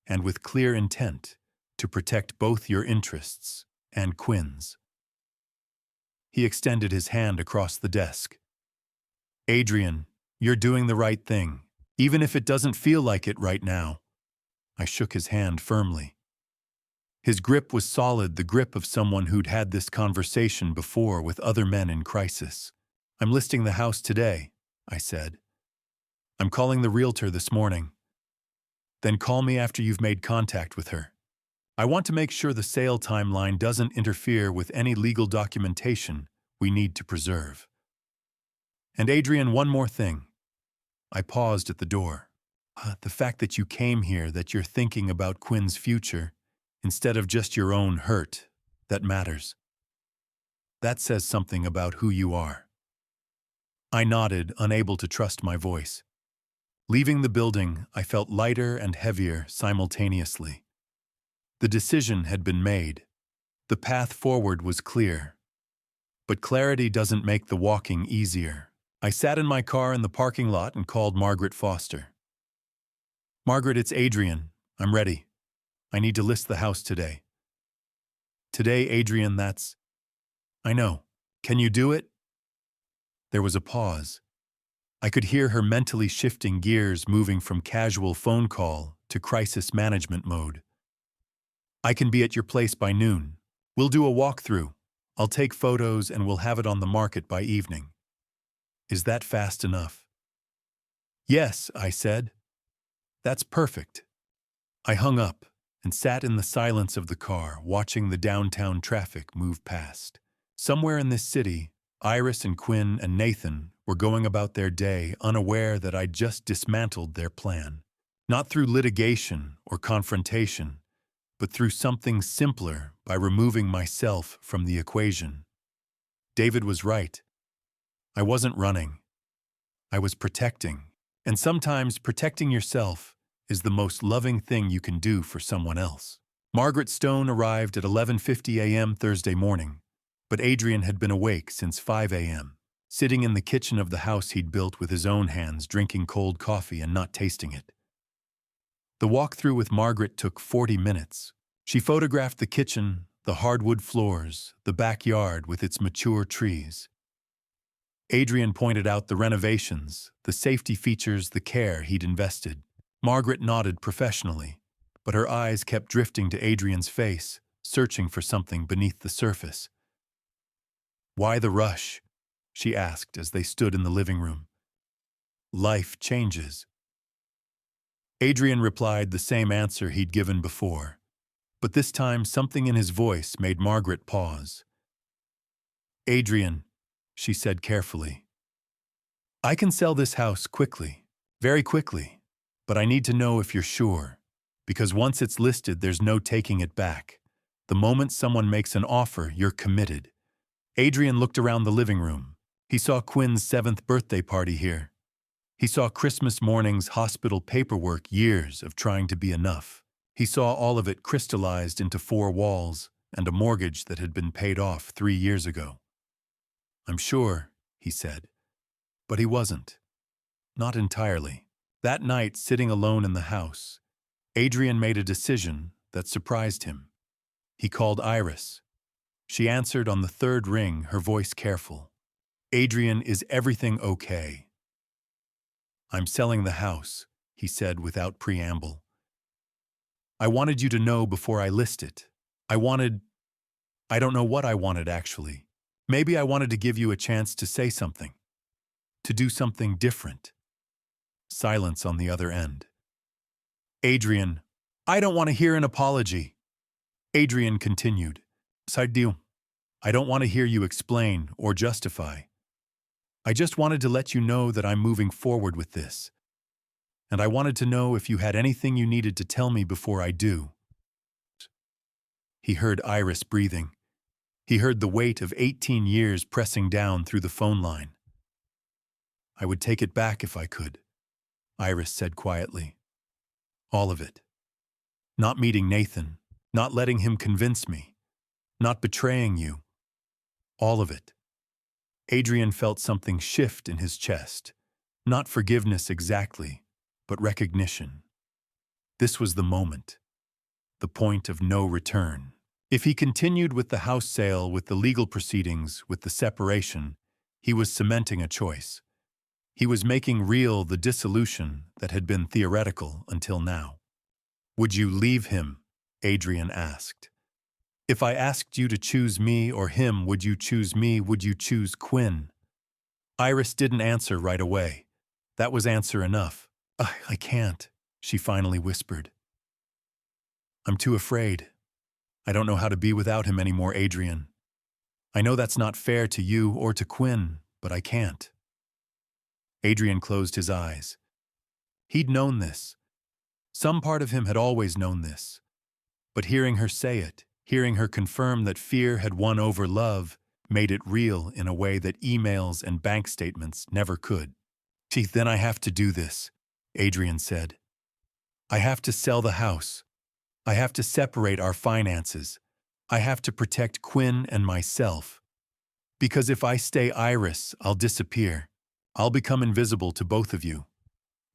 and with clear intent, to protect both your interests and Quinn's. He extended his hand across the desk. Adrian, you're doing the right thing, even if it doesn't feel like it right now. I shook his hand firmly. His grip was solid, the grip of someone who'd had this conversation before with other men in crisis. I'm listing the house today, I said. I'm calling the realtor this morning. Then call me after you've made contact with her. I want to make sure the sale timeline doesn't interfere with any legal documentation we need to preserve. And Adrian, one more thing. I paused at the door. The fact that you came here, that you're thinking about Quinn's future, instead of just your own hurt, that matters. That says something about who you are. I nodded, unable to trust my voice. Leaving the building, I felt lighter and heavier simultaneously. The decision had been made. The path forward was clear. But clarity doesn't make the walking easier. I sat in my car in the parking lot and called Margaret Foster. Margaret, it's Adrian. I'm ready. I need to list the house today. Today, Adrian, that's... I know. Can you do it? There was a pause. I could hear her mentally shifting gears, moving from casual phone call to crisis management mode. I can be at your place by noon. We'll do a walkthrough. I'll take photos and we'll have it on the market by evening. Is that fast enough? Yes, I said. That's perfect. I hung up and sat in the silence of the car, watching the downtown traffic move past. Somewhere in this city, Iris and Quinn and Nathan were going about their day unaware that I'd just dismantled their plan. Not through litigation or confrontation, but through something simpler, by removing myself from the equation. David was right. I wasn't running. I was protecting. And sometimes protecting yourself is the most loving thing you can do for someone else. Margaret Stone arrived at 11:50 a.m. Thursday morning, but Adrian had been awake since 5 a.m., sitting in the kitchen of the house he'd built with his own hands, drinking cold coffee and not tasting it. The walkthrough with Margaret took 40 minutes. She photographed the kitchen, the hardwood floors, the backyard with its mature trees. Adrian pointed out the renovations, the safety features, the care he'd invested. Margaret nodded professionally, but her eyes kept drifting to Adrian's face, searching for something beneath the surface. "Why the rush?" she asked as they stood in the living room. "Life changes." Adrian replied the same answer he'd given before. But this time, something in his voice made Margaret pause. "Adrian," she said carefully, "I can sell this house quickly, very quickly, but I need to know if you're sure, because once it's listed, there's no taking it back. The moment someone makes an offer, you're committed." Adrian looked around the living room. He saw Quinn's 7th birthday party here. He saw Christmas morning's hospital paperwork, years of trying to be enough. He saw all of it crystallized into 4 walls and a mortgage that had been paid off 3 years ago. "I'm sure," he said. But he wasn't. Not entirely. That night, sitting alone in the house, Adrian made a decision that surprised him. He called Iris. She answered on the 3rd ring, her voice careful. "Adrian, is everything okay?" "I'm selling the house," he said without preamble. "I wanted you to know before I list it. I don't know what I wanted actually. Maybe I wanted to give you a chance to say something. To do something different." Silence on the other end. "Adrian, I don't want to hear an apology." Adrian continued. "Saidiu, I don't want to hear you explain or justify. I just wanted to let you know that I'm moving forward with this. And I wanted to know if you had anything you needed to tell me before I do." He heard Iris breathing. He heard the weight of 18 years pressing down through the phone line. "I would take it back if I could," Iris said quietly. "All of it. Not meeting Nathan, not letting him convince me, not betraying you. All of it." Adrian felt something shift in his chest. Not forgiveness exactly, but recognition. This was the moment. The point of no return. If he continued with the house sale, with the legal proceedings, with the separation, he was cementing a choice. He was making real the dissolution that had been theoretical until now. "Would you leave him?" Adrian asked. "If I asked you to choose me or him, would you choose me? Would you choose Quinn?" Iris didn't answer right away. That was answer enough. I can't," she finally whispered. "I'm too afraid. I don't know how to be without him anymore, Adrian. I know that's not fair to you or to Quinn, but I can't." Adrian closed his eyes. He'd known this. Some part of him had always known this. But hearing her say it, hearing her confirm that fear had won over love, made it real in a way that emails and bank statements never could. "Then I have to do this," Adrian said. "I have to sell the house. I have to separate our finances. I have to protect Quinn and myself. Because if I stay Iris, I'll disappear. I'll become invisible to both of you.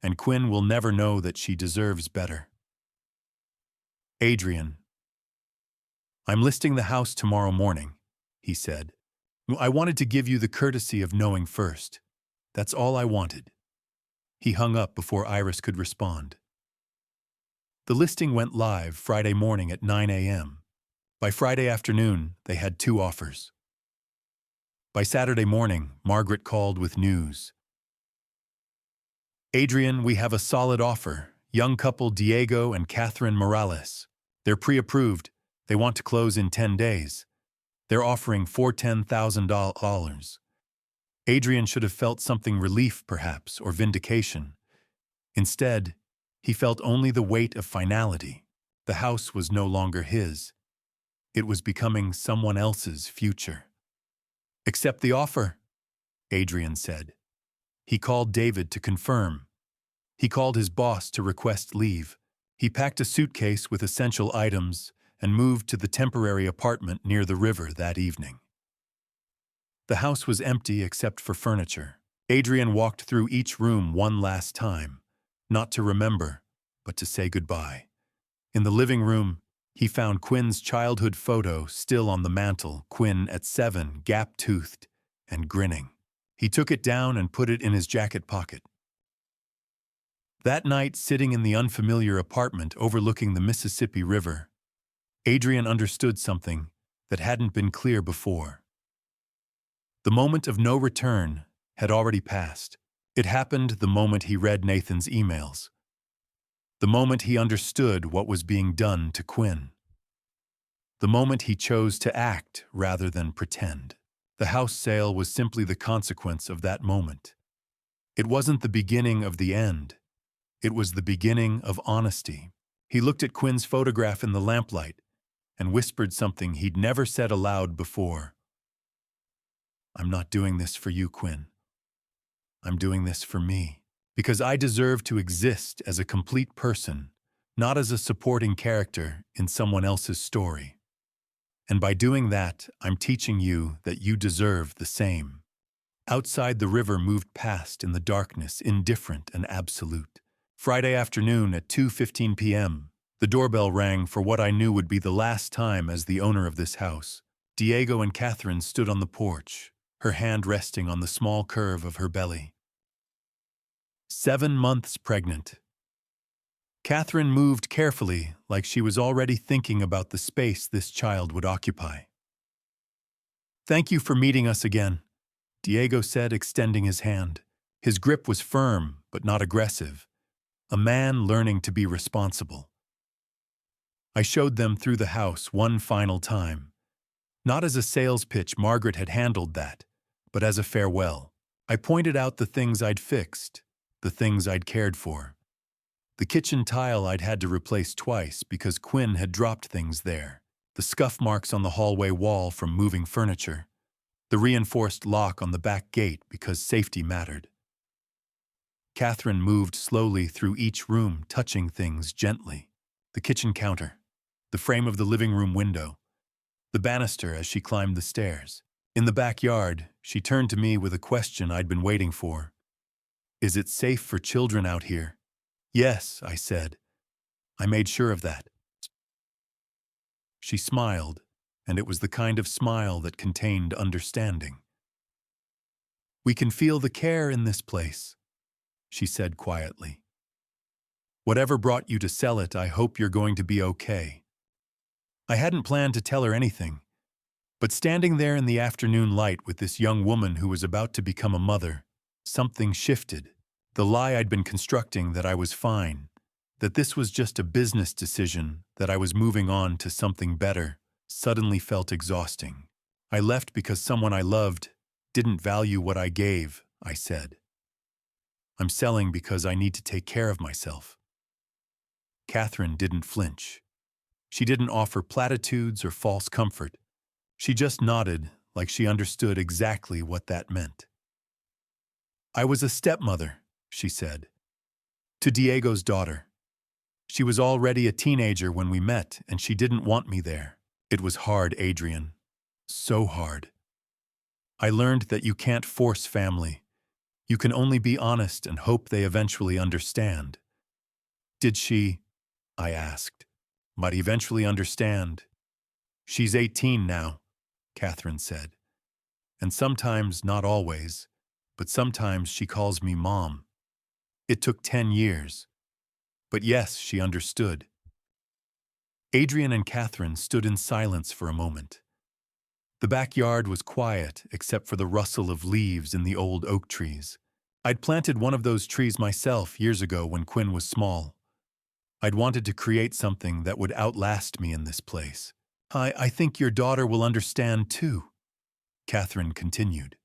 And Quinn will never know that she deserves better." "Adrian, I'm listing the house tomorrow morning," he said. "I wanted to give you the courtesy of knowing first. That's all I wanted." He hung up before Iris could respond. The listing went live Friday morning at 9 a.m. By Friday afternoon, they had 2 offers. By Saturday morning, Margaret called with news. "Adrian, we have a solid offer. Young couple Diego and Catherine Morales. They're pre-approved. They want to close in 10 days. They're offering $10,000. Adrian should have felt something relief, perhaps, or vindication. Instead, he felt only the weight of finality. The house was no longer his. It was becoming someone else's future. "Accept the offer," Adrian said. He called David to confirm. He called his boss to request leave. He packed a suitcase with essential items and moved to the temporary apartment near the river that evening. The house was empty except for furniture. Adrian walked through each room one last time, not to remember, but to say goodbye. In the living room, he found Quinn's childhood photo still on the mantel, Quinn at 7, gap-toothed and grinning. He took it down and put it in his jacket pocket. That night, sitting in the unfamiliar apartment overlooking the Mississippi River, Adrian understood something that hadn't been clear before. The moment of no return had already passed. It happened the moment he read Nathan's emails. The moment he understood what was being done to Quinn. The moment he chose to act rather than pretend. The house sale was simply the consequence of that moment. It wasn't the beginning of the end. It was the beginning of honesty. He looked at Quinn's photograph in the lamplight and whispered something he'd never said aloud before. "I'm not doing this for you, Quinn. I'm doing this for me. Because I deserve to exist as a complete person, not as a supporting character in someone else's story. And by doing that, I'm teaching you that you deserve the same." Outside, the river moved past in the darkness, indifferent and absolute. Friday afternoon at 2:15 p.m., the doorbell rang for what I knew would be the last time as the owner of this house. Diego and Catherine stood on the porch, her hand resting on the small curve of her belly. 7 months pregnant. Catherine moved carefully, like she was already thinking about the space this child would occupy. "Thank you for meeting us again," Diego said, extending his hand. His grip was firm, but not aggressive. A man learning to be responsible. I showed them through the house one final time. Not as a sales pitch, Margaret had handled that, but as a farewell. I pointed out the things I'd fixed, the things I'd cared for. The kitchen tile I'd had to replace twice because Quinn had dropped things there. The scuff marks on the hallway wall from moving furniture. The reinforced lock on the back gate because safety mattered. Catherine moved slowly through each room, touching things gently. The kitchen counter, the frame of the living room window, the banister as she climbed the stairs. In the backyard, she turned to me with a question I'd been waiting for. "Is it safe for children out here?" "Yes," I said. "I made sure of that." She smiled, and it was the kind of smile that contained understanding. "We can feel the care in this place," she said quietly. "Whatever brought you to sell it, I hope you're going to be okay." I hadn't planned to tell her anything, but standing there in the afternoon light with this young woman who was about to become a mother, something shifted. The lie I'd been constructing that I was fine, that this was just a business decision, that I was moving on to something better, suddenly felt exhausting. "I left because someone I loved didn't value what I gave," I said. "I'm selling because I need to take care of myself." Catherine didn't flinch. She didn't offer platitudes or false comfort. She just nodded like she understood exactly what that meant. "I was a stepmother," she said, "to Diego's daughter. She was already a teenager when we met, and she didn't want me there. It was hard, Adrian. So hard. I learned that you can't force family. You can only be honest and hope they eventually understand." "Did she?" I asked. "Might eventually understand." "She's 18 now," Catherine said. "And sometimes, not always, but sometimes she calls me Mom. It took 10 years. But yes, she understood." Adrian and Catherine stood in silence for a moment. The backyard was quiet except for the rustle of leaves in the old oak trees. I'd planted one of those trees myself years ago when Quinn was small. I'd wanted to create something that would outlast me in this place. I think your daughter will understand too," Catherine continued.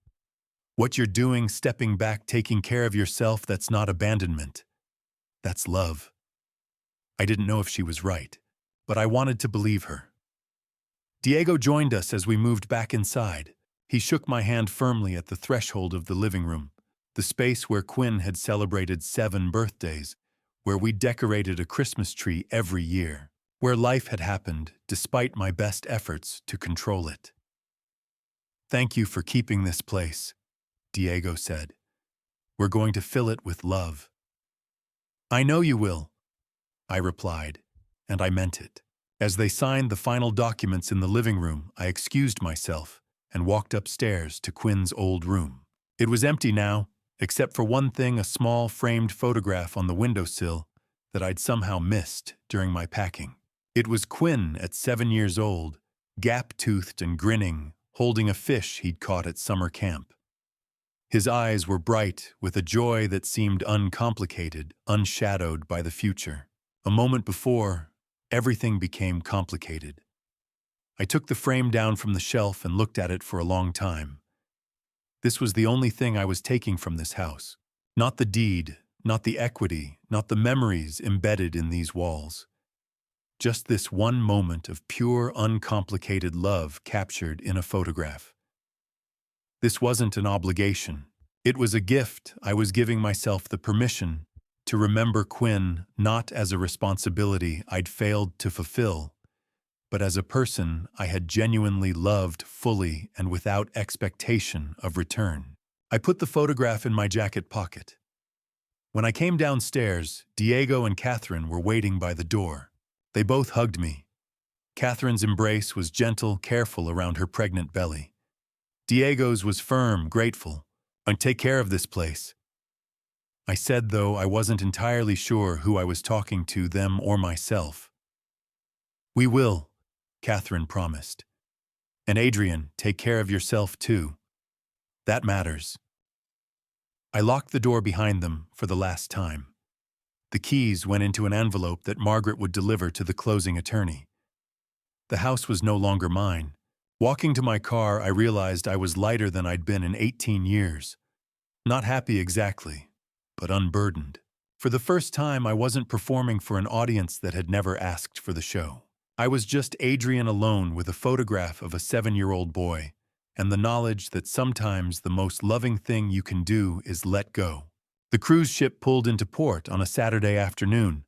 "What you're doing, stepping back, taking care of yourself, that's not abandonment. That's love." I didn't know if she was right, but I wanted to believe her. Diego joined us as we moved back inside. He shook my hand firmly at the threshold of the living room, the space where Quinn had celebrated 7 birthdays, where we decorated a Christmas tree every year, where life had happened despite my best efforts to control it. "Thank you for keeping this place," Diego said. "We're going to fill it with love." "I know you will," I replied, and I meant it. As they signed the final documents in the living room, I excused myself and walked upstairs to Quinn's old room. It was empty now, except for one thing, a small framed photograph on the windowsill that I'd somehow missed during my packing. It was Quinn at 7 years old, gap-toothed and grinning, holding a fish he'd caught at summer camp. His eyes were bright with a joy that seemed uncomplicated, unshadowed by the future. A moment before, everything became complicated. I took the frame down from the shelf and looked at it for a long time. This was the only thing I was taking from this house. Not the deed, not the equity, not the memories embedded in these walls. Just this one moment of pure, uncomplicated love captured in a photograph. This wasn't an obligation. It was a gift. I was giving myself the permission to remember Quinn not as a responsibility I'd failed to fulfill, but as a person I had genuinely loved fully and without expectation of return. I put the photograph in my jacket pocket. When I came downstairs, Diego and Catherine were waiting by the door. They both hugged me. Catherine's embrace was gentle, careful around her pregnant belly. Diego's was firm, grateful. "I'd take care of this place." I said, though I wasn't entirely sure who I was talking to, them or myself. "We will," Catherine promised. "And Adrian, take care of yourself too. That matters." I locked the door behind them for the last time. The keys went into an envelope that Margaret would deliver to the closing attorney. The house was no longer mine. Walking to my car, I realized I was lighter than I'd been in 18 years. Not happy exactly, but unburdened. For the first time, I wasn't performing for an audience that had never asked for the show. I was just Adrian alone with a photograph of a 7-year-old boy, and the knowledge that sometimes the most loving thing you can do is let go. The cruise ship pulled into port on a Saturday afternoon,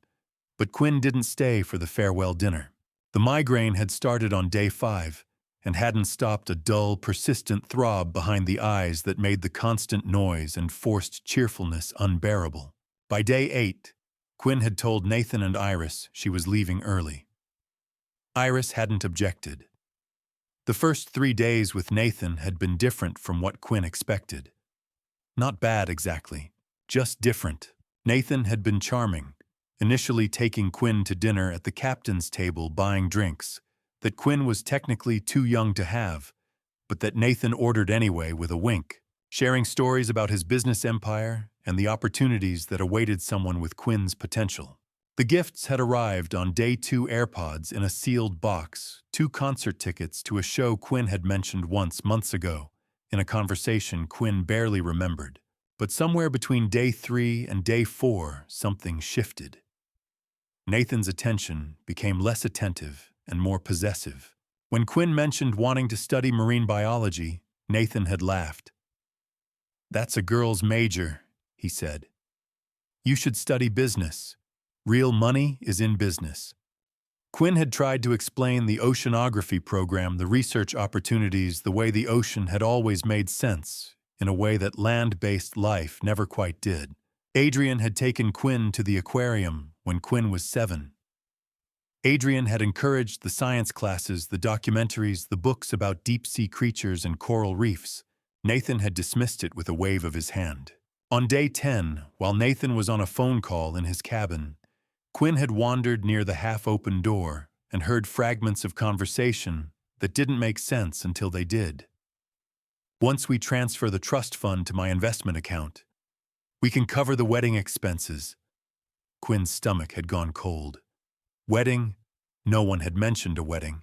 but Quinn didn't stay for the farewell dinner. The migraine had started on day 5, and hadn't stopped, a dull, persistent throb behind the eyes that made the constant noise and forced cheerfulness unbearable. By day 8, Quinn had told Nathan and Iris she was leaving early. Iris hadn't objected. The first 3 days with Nathan had been different from what Quinn expected. Not bad exactly, just different. Nathan had been charming, initially taking Quinn to dinner at the captain's table buying drinks that Quinn was technically too young to have, but that Nathan ordered anyway with a wink, sharing stories about his business empire and the opportunities that awaited someone with Quinn's potential. The gifts had arrived on day 2: AirPods in a sealed box, 2 concert tickets to a show Quinn had mentioned once months ago, in a conversation Quinn barely remembered. But somewhere between day 3 and day 4, something shifted. Nathan's attention became less attentive and more possessive. When Quinn mentioned wanting to study marine biology, Nathan had laughed. "That's a girl's major," he said. "You should study business. Real money is in business." Quinn had tried to explain the oceanography program, the research opportunities, the way the ocean had always made sense, in a way that land-based life never quite did. Adrian had taken Quinn to the aquarium when Quinn was 7. Adrian had encouraged the science classes, the documentaries, the books about deep-sea creatures and coral reefs. Nathan had dismissed it with a wave of his hand. On day 10, while Nathan was on a phone call in his cabin, Quinn had wandered near the half-open door and heard fragments of conversation that didn't make sense until they did. "Once we transfer the trust fund to my investment account, we can cover the wedding expenses." Quinn's stomach had gone cold. Wedding? No one had mentioned a wedding.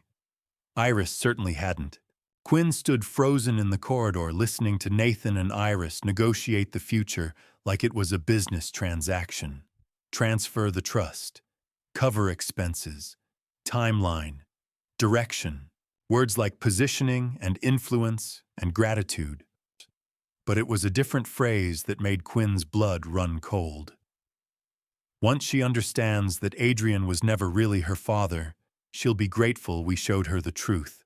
Iris certainly hadn't. Quinn stood frozen in the corridor listening to Nathan and Iris negotiate the future like it was a business transaction. Transfer the trust, cover expenses, timeline, direction, words like positioning and influence and gratitude. But it was a different phrase that made Quinn's blood run cold. Once she understands that Adrian was never really her father, she'll be grateful we showed her the truth.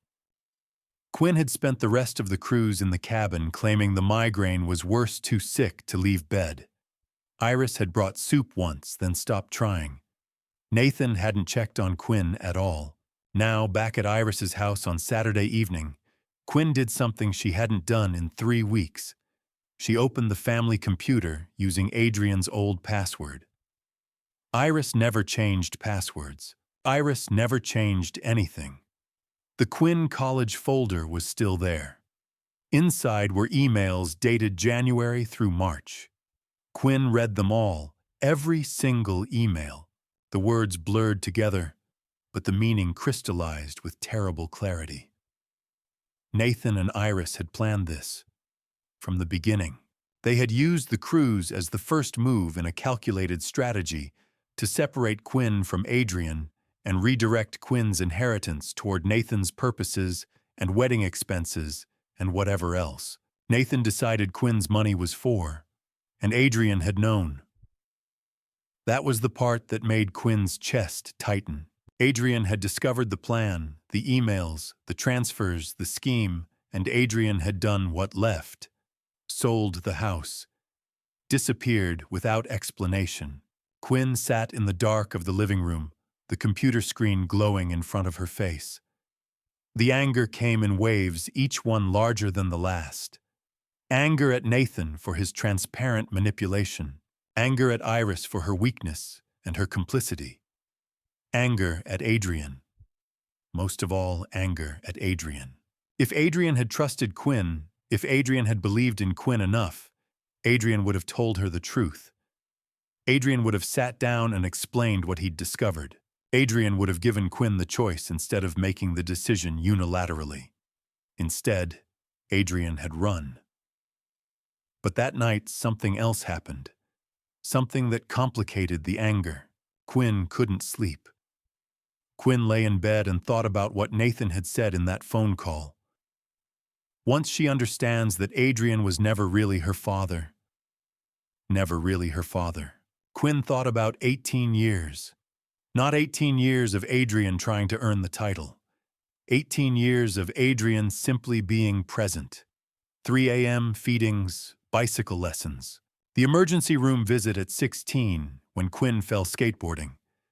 Quinn had spent the rest of the cruise in the cabin claiming the migraine was worse, too sick to leave bed. Iris had brought soup once, then stopped trying. Nathan hadn't checked on Quinn at all. Now, back at Iris's house on Saturday evening, Quinn did something she hadn't done in 3 weeks. She opened the family computer using Adrian's old password. Iris never changed passwords. Iris never changed anything. The Quinn College folder was still there. Inside were emails dated January through March. Quinn read them all, every single email. The words blurred together. but the meaning crystallized with terrible clarity. Nathan and Iris had planned this from the beginning. They had used the cruise as the first move in a calculated strategy to separate Quinn from Adrian and redirect Quinn's inheritance toward Nathan's purposes and wedding expenses and whatever else Nathan decided Quinn's money was for, and Adrian had known. That was the part that made Quinn's chest tighten. Adrian had discovered the plan, the emails, the transfers, the scheme, and Adrian had done what left. Sold the house. Disappeared without explanation. Quinn sat in the dark of the living room, the computer screen glowing in front of her face. The anger came in waves, each one larger than the last. Anger at Nathan for his transparent manipulation. Anger at Iris for her weakness and her complicity. Anger at Adrian. Most of all, anger at Adrian. If Adrian had trusted Quinn, if Adrian had believed in Quinn enough, Adrian would have told her the truth. Adrian would have sat down and explained what he'd discovered. Adrian would have given Quinn the choice instead of making the decision unilaterally. Instead, Adrian had run. But that night, something else happened. Something that complicated the anger. Quinn couldn't sleep. Quinn lay in bed and thought about what Nathan had said in that phone call. Once she understands that Adrian was never really her father. Never really her father. Quinn thought about 18 years. Not 18 years of Adrian trying to earn the title. 18 years of Adrian simply being present. 3 a.m. feedings, bicycle lessons. The emergency room visit at 16 when Quinn fell skateboarding.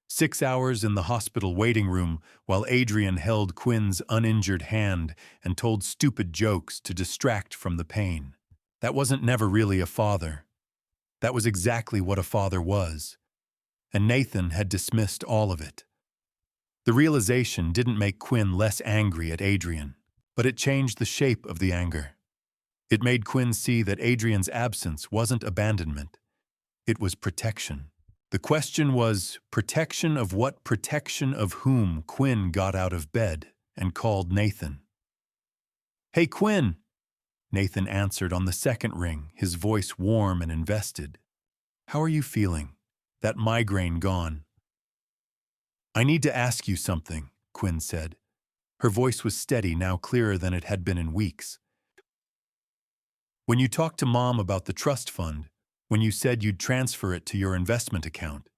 6 hours in the hospital waiting room while Adrian held Quinn's uninjured hand and told stupid jokes to distract from the pain. That wasn't never really a father. That was exactly what a father was. And Nathan had dismissed all of it. The realization didn't make Quinn less angry at Adrian, but it changed the shape of the anger. It made Quinn see that Adrian's absence wasn't abandonment. It was protection. The question was, protection of what? Protection of whom? Quinn got out of bed and called Nathan. "Hey, Quinn!" Nathan answered on the second ring, his voice warm and invested. "How are you feeling? That migraine gone?" "I need to ask you something," Quinn said. Her voice was steady, now clearer than it had been in weeks. "When you talked to Mom about the trust fund, when you said you'd transfer it to your investment account,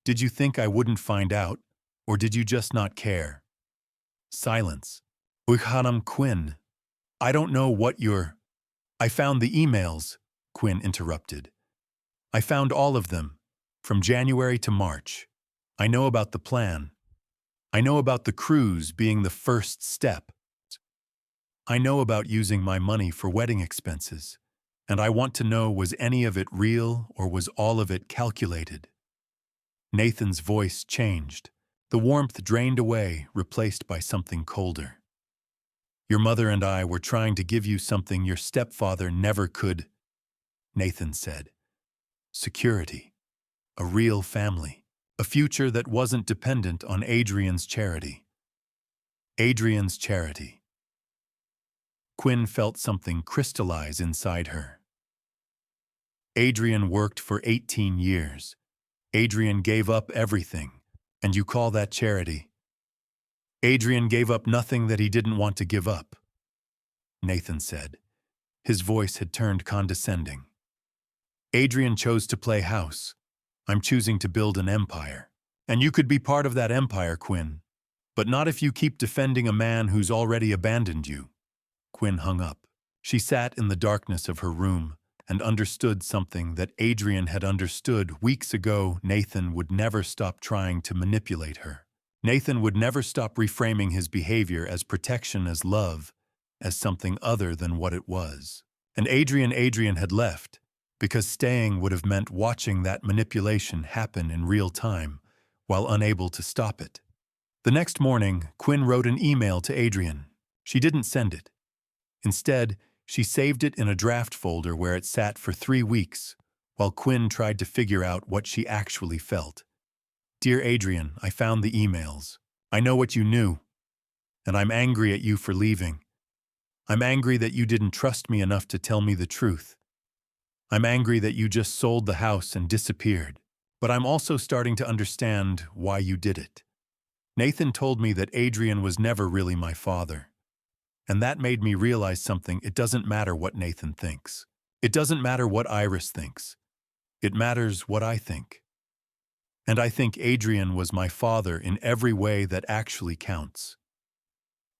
did you think I wouldn't find out, or did you just not care?" Silence. "Uihanam, Quinn. I don't know what you're—" "I found the emails," Quinn interrupted. "I found all of them, from January to March. I know about the plan. I know about the cruise being the first step. I know about using my money for wedding expenses. And I want to know, was any of it real or was all of it calculated?" Nathan's voice changed. The warmth drained away, replaced by something colder. "Your mother and I were trying to give you something your stepfather never could," Nathan said. "Security. A real family. A future that wasn't dependent on Adrian's charity." Adrian's charity. Quinn felt something crystallize inside her. Adrian worked for 18 years. Adrian gave up everything, and you call that charity? Adrian gave up nothing that he didn't want to give up, Nathan said. His voice had turned condescending. Adrian chose to play house. I'm choosing to build an empire. And you could be part of that empire, Quinn. But not if you keep defending a man who's already abandoned you. Quinn hung up. She sat in the darkness of her room and understood something that Adrian had understood weeks ago. Nathan would never stop trying to manipulate her. Nathan would never stop reframing his behavior as protection, as love, as something other than what it was. And Adrian had left, because staying would have meant watching that manipulation happen in real time, while unable to stop it. The next morning, Quinn wrote an email to Adrian. She didn't send it. Instead, she saved it in a draft folder where it sat for 3 weeks, while Quinn tried to figure out what she actually felt. Dear Adrian, I found the emails. I know what you knew, and I'm angry at you for leaving. I'm angry that you didn't trust me enough to tell me the truth. I'm angry that you just sold the house and disappeared. But I'm also starting to understand why you did it. Nathan told me that Adrian was never really my father. And that made me realize something. It doesn't matter what Nathan thinks. It doesn't matter what Iris thinks. It matters what I think. And I think Adrian was my father in every way that actually counts.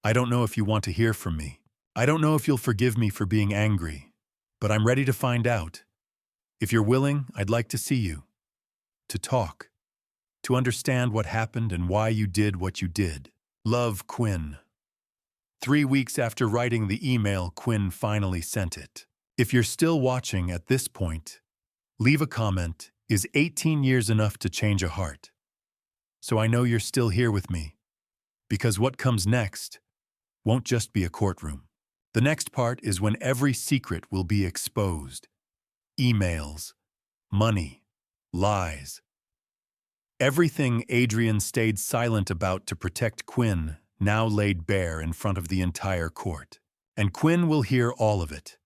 I don't know if you want to hear from me. I don't know if you'll forgive me for being angry, but I'm ready to find out. If you're willing, I'd like to see you. To talk. To understand what happened and why you did what you did. Love, Quinn. 3 weeks after writing the email, Quinn finally sent it. If you're still watching at this point, leave a comment. Is 18 years enough to change a heart? So I know you're still here with me. Because what comes next won't just be a courtroom. The next part is when every secret will be exposed. Emails, money, lies. Everything Adrian stayed silent about to protect Quinn now laid bare in front of the entire court. And Quinn will hear all of it.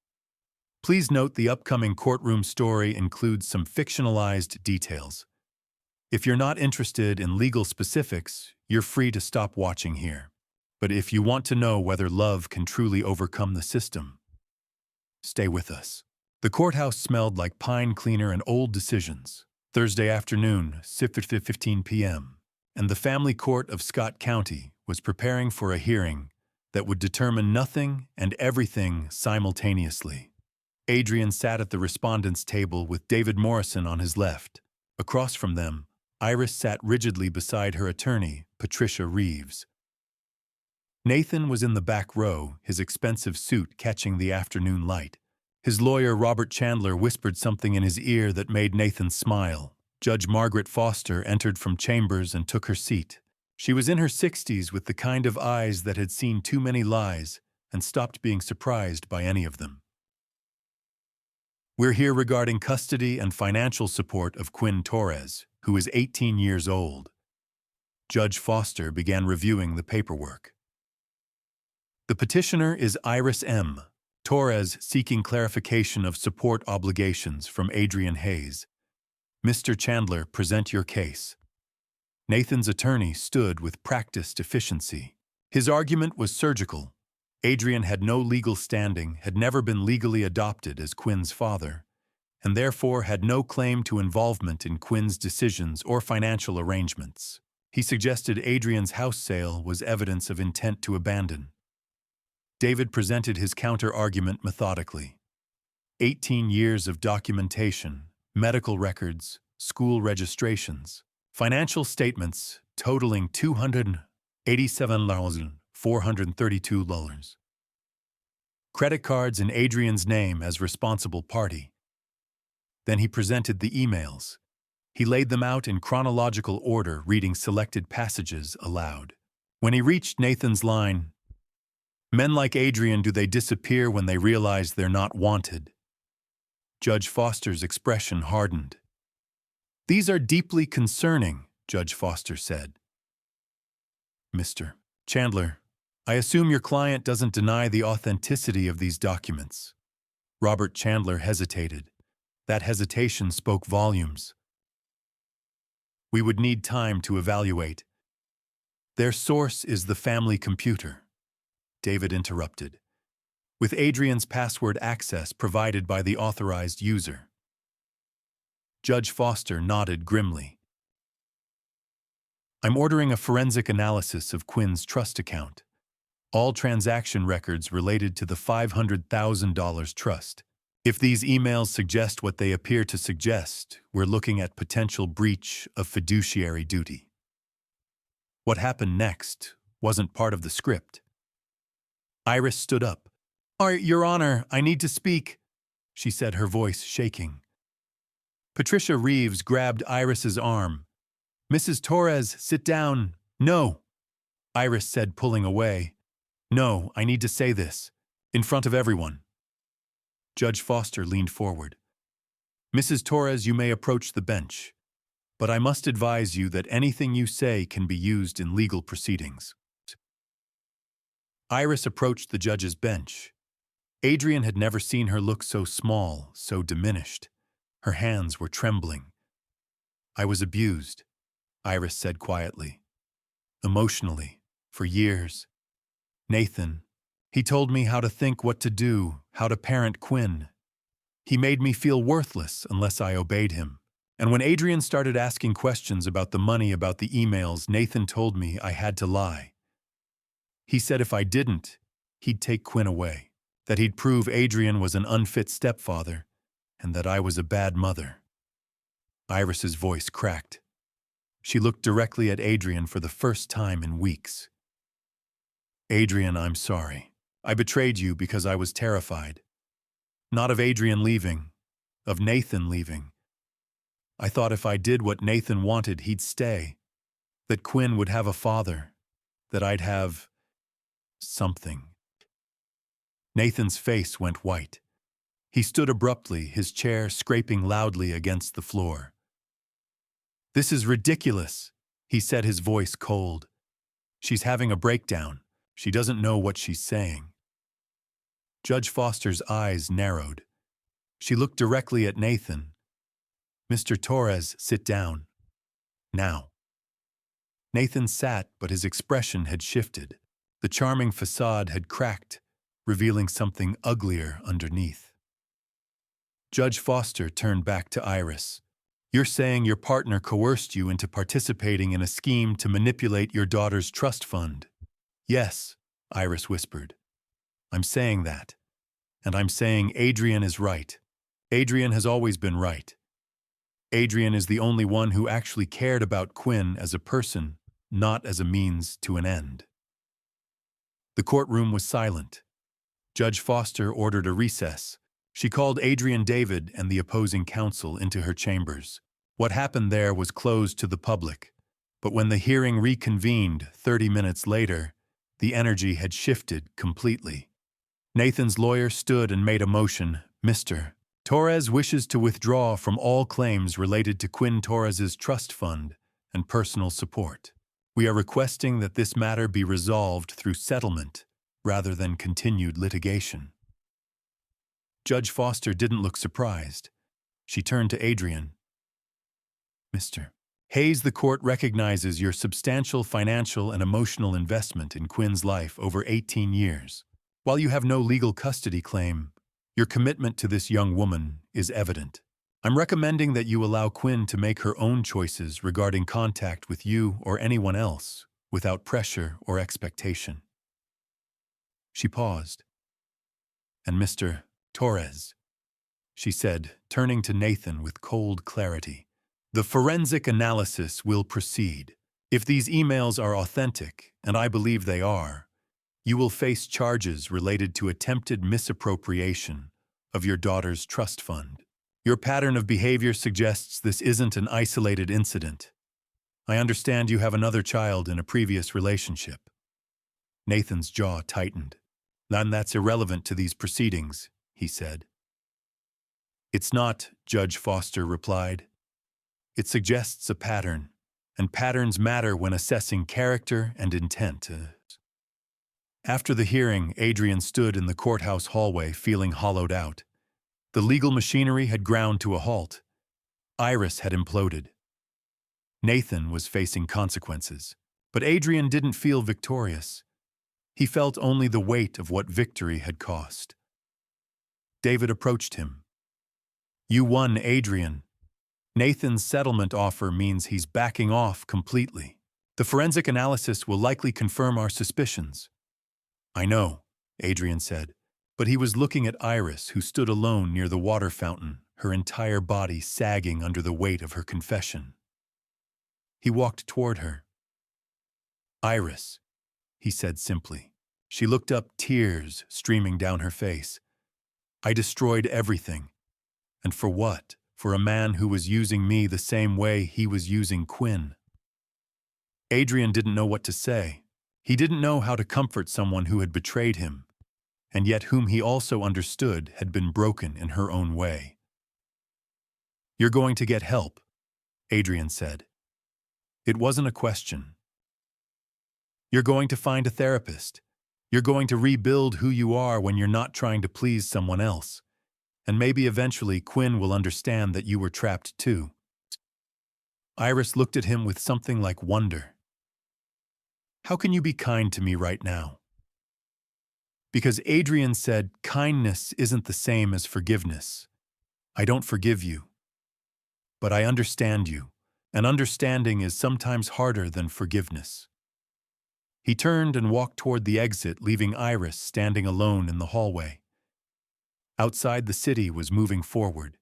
Please note the upcoming courtroom story includes some fictionalized details. If you're not interested in legal specifics, you're free to stop watching here. But if you want to know whether love can truly overcome the system, stay with us. The courthouse smelled like pine cleaner and old decisions. Thursday afternoon, 6:15 p.m., and the family court of Scott County was preparing for a hearing that would determine nothing and everything simultaneously. Adrian sat at the respondent's table with David Morrison on his left. Across from them, Iris sat rigidly beside her attorney, Patricia Reeves. Nathan was in the back row, his expensive suit catching the afternoon light. His lawyer, Robert Chandler, whispered something in his ear that made Nathan smile. Judge Margaret Foster entered from chambers and took her seat. She was in her 60s with the kind of eyes that had seen too many lies and stopped being surprised by any of them. We're here regarding custody and financial support of Quinn Torres, who is 18 years old. Judge Foster began reviewing the paperwork. The petitioner is Iris M. Torres, seeking clarification of support obligations from Adrian Hayes. Mr. Chandler, present your case. Nathan's attorney stood with practiced efficiency. His argument was surgical. Adrian had no legal standing, had never been legally adopted as Quinn's father, and therefore had no claim to involvement in Quinn's decisions or financial arrangements. He suggested Adrian's house sale was evidence of intent to abandon. David presented his counter-argument methodically. 18 years of documentation, medical records, school registrations, financial statements totaling $287,432. Credit cards in Adrian's name as responsible party. Then he presented the emails. He laid them out in chronological order, reading selected passages aloud. When he reached Nathan's line, "Men like Adrian, do they disappear when they realize they're not wanted?" Judge Foster's expression hardened. "These are deeply concerning," Judge Foster said. "Mr. Chandler, I assume your client doesn't deny the authenticity of these documents." Robert Chandler hesitated. That hesitation spoke volumes. "We would need time to evaluate." "Their source is the family computer," David interrupted, "with Adrian's password access provided by the authorized user." Judge Foster nodded grimly. "I'm ordering a forensic analysis of Quinn's trust account. All transaction records related to the $500,000 trust. If these emails suggest what they appear to suggest, we're looking at potential breach of fiduciary duty." What happened next wasn't part of the script. Iris stood up. Your Honor, I need to speak," she said, her voice shaking. Patricia Reeves grabbed Iris's arm. "Mrs. Torres, sit down." "No," Iris said, pulling away. "No, I need to say this, in front of everyone." Judge Foster leaned forward. "Mrs. Torres, you may approach the bench." But I must advise you that anything you say can be used in legal proceedings. Iris approached the judge's bench. Adrian had never seen her look so small, so diminished. Her hands were trembling. I was abused, Iris said quietly. Emotionally, for years. Nathan, he told me how to think, what to do, how to parent Quinn. He made me feel worthless unless I obeyed him. And when Adrian started asking questions about the money, about the emails, Nathan told me I had to lie. He said if I didn't, he'd take Quinn away, that he'd prove Adrian was an unfit stepfather, and that I was a bad mother. Iris's voice cracked. She looked directly at Adrian for the first time in weeks. Adrian, I'm sorry. I betrayed you because I was terrified. Not of Adrian leaving, of Nathan leaving. I thought if I did what Nathan wanted, he'd stay. That Quinn would have a father. That I'd have something. Nathan's face went white. He stood abruptly, his chair scraping loudly against the floor. This is ridiculous, he said, his voice cold. She's having a breakdown. She doesn't know what she's saying. Judge Foster's eyes narrowed. She looked directly at Nathan. Mr. Torres, sit down. Now. Nathan sat, but his expression had shifted. The charming facade had cracked, revealing something uglier underneath. Judge Foster turned back to Iris. You're saying your partner coerced you into participating in a scheme to manipulate your daughter's trust fund? Yes, Iris whispered. I'm saying that. And I'm saying Adrian is right. Adrian has always been right. Adrian is the only one who actually cared about Quinn as a person, not as a means to an end. The courtroom was silent. Judge Foster ordered a recess. She called Adrian, David, and the opposing counsel into her chambers. What happened there was closed to the public, but when the hearing reconvened 30 minutes later, the energy had shifted completely. Nathan's lawyer stood and made a motion. Mr. Torres wishes to withdraw from all claims related to Quinn Torres's trust fund and personal support. We are requesting that this matter be resolved through settlement rather than continued litigation. Judge Foster didn't look surprised. She turned to Adrian. Mr. Hayes, the court recognizes your substantial financial and emotional investment in Quinn's life over 18 years. While you have no legal custody claim, your commitment to this young woman is evident. I'm recommending that you allow Quinn to make her own choices regarding contact with you or anyone else without pressure or expectation. She paused. And Mr. Torres, she said, turning to Nathan with cold clarity, the forensic analysis will proceed. If these emails are authentic, and I believe they are, you will face charges related to attempted misappropriation of your daughter's trust fund. Your pattern of behavior suggests this isn't an isolated incident. I understand you have another child in a previous relationship. Nathan's jaw tightened. And that's irrelevant to these proceedings, he said. It's not, Judge Foster replied. It suggests a pattern, and patterns matter when assessing character and intent. After the hearing, Adrian stood in the courthouse hallway feeling hollowed out. The legal machinery had ground to a halt. Iris had imploded. Nathan was facing consequences, but Adrian didn't feel victorious. He felt only the weight of what victory had cost. David approached him. You won, Adrian. Nathan's settlement offer means he's backing off completely. The forensic analysis will likely confirm our suspicions. I know, Adrian said, but he was looking at Iris, who stood alone near the water fountain, her entire body sagging under the weight of her confession. He walked toward her. Iris, he said simply. She looked up, tears streaming down her face. I destroyed everything. And for what? For a man who was using me the same way he was using Quinn. Adrian didn't know what to say. He didn't know how to comfort someone who had betrayed him, and yet whom he also understood had been broken in her own way. You're going to get help, Adrian said. It wasn't a question. You're going to find a therapist. You're going to rebuild who you are when you're not trying to please someone else. And maybe eventually Quinn will understand that you were trapped too. Iris looked at him with something like wonder. How can you be kind to me right now? Because Adrian said kindness isn't the same as forgiveness. I don't forgive you. But I understand you, and understanding is sometimes harder than forgiveness. He turned and walked toward the exit, leaving Iris standing alone in the hallway. Outside, the city was moving forward.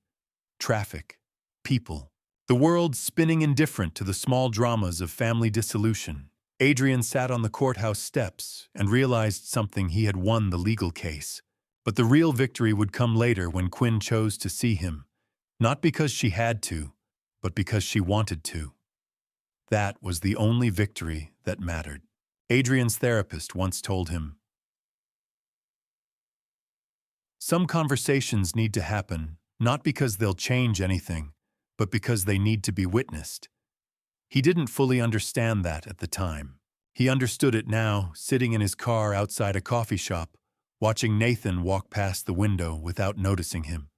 Traffic, people, the world spinning indifferent to the small dramas of family dissolution. Adrian sat on the courthouse steps and realized something: he had won the legal case. But the real victory would come later, when Quinn chose to see him, not because she had to, but because she wanted to. That was the only victory that mattered. Adrian's therapist once told him, "Some conversations need to happen, not because they'll change anything, but because they need to be witnessed." He didn't fully understand that at the time. He understood it now, sitting in his car outside a coffee shop, watching Nathan walk past the window without noticing him.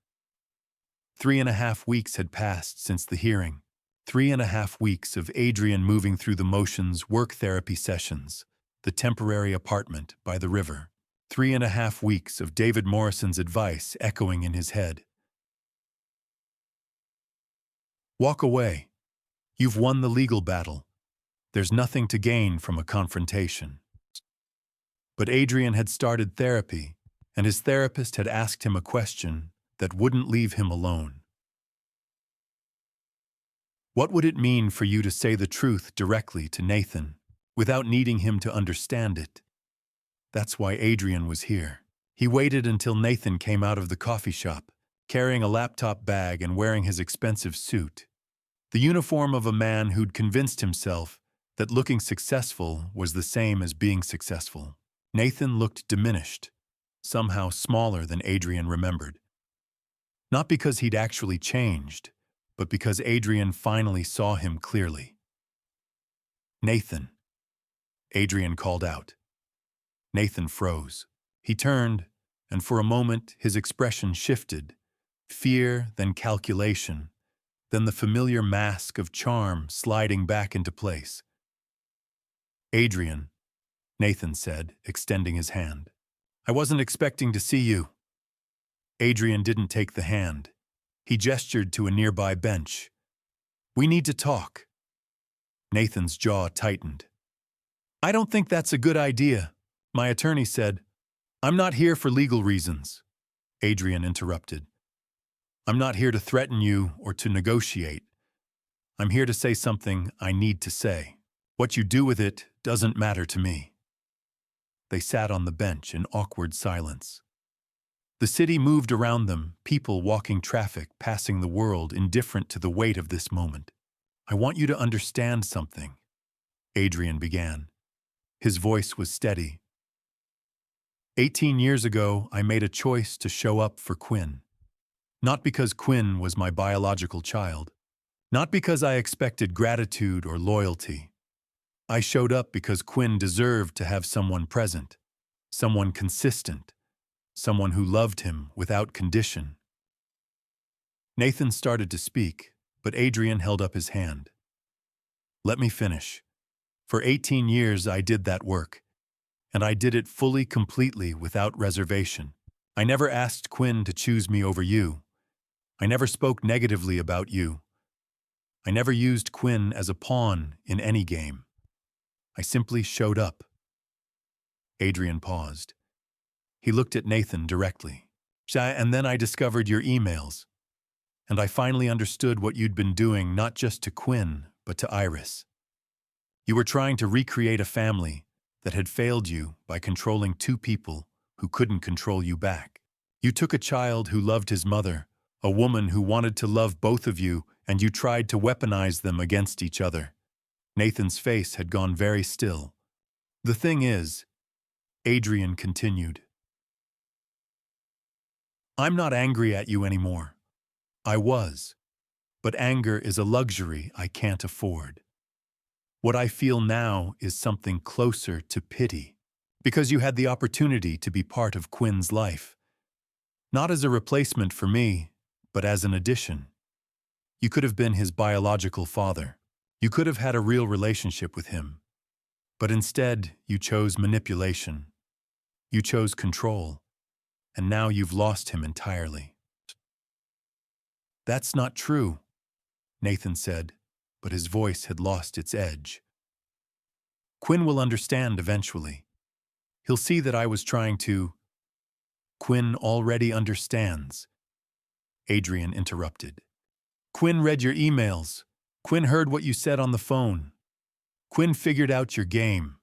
3.5 weeks had passed since the hearing. 3.5 weeks of Adrian moving through the motions: work therapy sessions, the temporary apartment by the river. 3.5 weeks of David Morrison's advice echoing in his head. Walk away. You've won the legal battle. There's nothing to gain from a confrontation. But Adrian had started therapy, and his therapist had asked him a question that wouldn't leave him alone. What would it mean for you to say the truth directly to Nathan, without needing him to understand it? That's why Adrian was here. He waited until Nathan came out of the coffee shop, carrying a laptop bag and wearing his expensive suit. The uniform of a man who'd convinced himself that looking successful was the same as being successful. Nathan looked diminished, somehow smaller than Adrian remembered. Not because he'd actually changed, but because Adrian finally saw him clearly. "Nathan," Adrian called out. Nathan froze. He turned, and for a moment his expression shifted. Fear, then calculation, then the familiar mask of charm sliding back into place. "Adrian," Nathan said, extending his hand. "I wasn't expecting to see you." Adrian didn't take the hand. He gestured to a nearby bench. "We need to talk." Nathan's jaw tightened. "I don't think that's a good idea," my attorney said. "I'm not here for legal reasons." Adrian interrupted. "I'm not here to threaten you or to negotiate. I'm here to say something I need to say. What you do with it doesn't matter to me." They sat on the bench in awkward silence. The city moved around them, people walking, traffic passing, the world indifferent to the weight of this moment. "I want you to understand something," Adrian began. His voice was steady. 18 years ago, I made a choice to show up for Quinn. Not because Quinn was my biological child. Not because I expected gratitude or loyalty. I showed up because Quinn deserved to have someone present, someone consistent, someone who loved him without condition. Nathan started to speak, but Adrian held up his hand. "Let me finish. For 18 years I did that work, and I did it fully, completely, without reservation. I never asked Quinn to choose me over you. I never spoke negatively about you. I never used Quinn as a pawn in any game. I simply showed up." Adrian paused. He looked at Nathan directly. "And then I discovered your emails. And I finally understood what you'd been doing, not just to Quinn, but to Iris. You were trying to recreate a family that had failed you by controlling two people who couldn't control you back. You took a child who loved his mother, a woman who wanted to love both of you, and you tried to weaponize them against each other." Nathan's face had gone very still. "The thing is," Adrian continued, "I'm not angry at you anymore. I was. but anger is a luxury I can't afford. What I feel now is something closer to pity, because you had the opportunity to be part of Quinn's life. Not as a replacement for me, but as an addition. You could have been his biological father. You could have had a real relationship with him. But instead, you chose manipulation. You chose control. And now you've lost him entirely. That's not true, Nathan said, but his voice had lost its edge. Quinn will understand eventually. He'll see that I was trying to... Quinn already understands, Adrian interrupted. Quinn read your emails. Quinn heard what you said on the phone. Quinn figured out your game.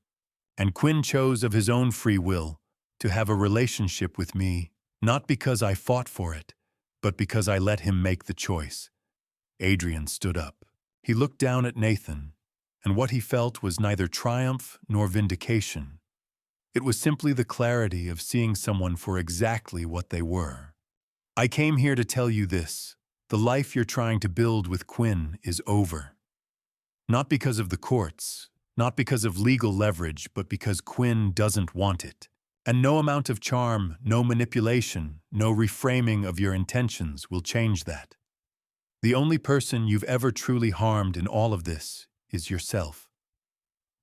And Quinn chose of his own free will to have a relationship with me, not because I fought for it, but because I let him make the choice. Adrian stood up. He looked down at Nathan, and what he felt was neither triumph nor vindication. It was simply the clarity of seeing someone for exactly what they were. I came here to tell you this. The life you're trying to build with Quinn is over. Not because of the courts, not because of legal leverage, but because Quinn doesn't want it. And no amount of charm, no manipulation, no reframing of your intentions will change that. The only person you've ever truly harmed in all of this is yourself.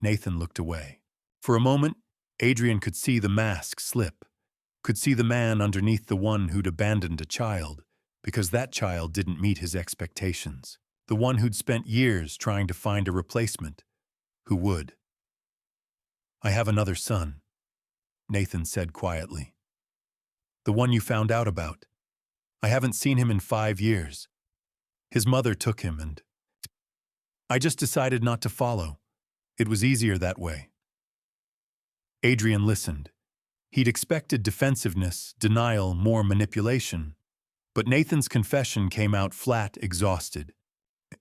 Nathan looked away. For a moment, Adrian could see the mask slip, could see the man underneath the one who'd abandoned a child, because that child didn't meet his expectations. The one who'd spent years trying to find a replacement, who would. I have another son, Nathan said quietly. The one you found out about. I haven't seen him in 5 years. His mother took him and... I just decided not to follow. It was easier that way. Adrian listened. He'd expected defensiveness, denial, more manipulation. But Nathan's confession came out flat, exhausted.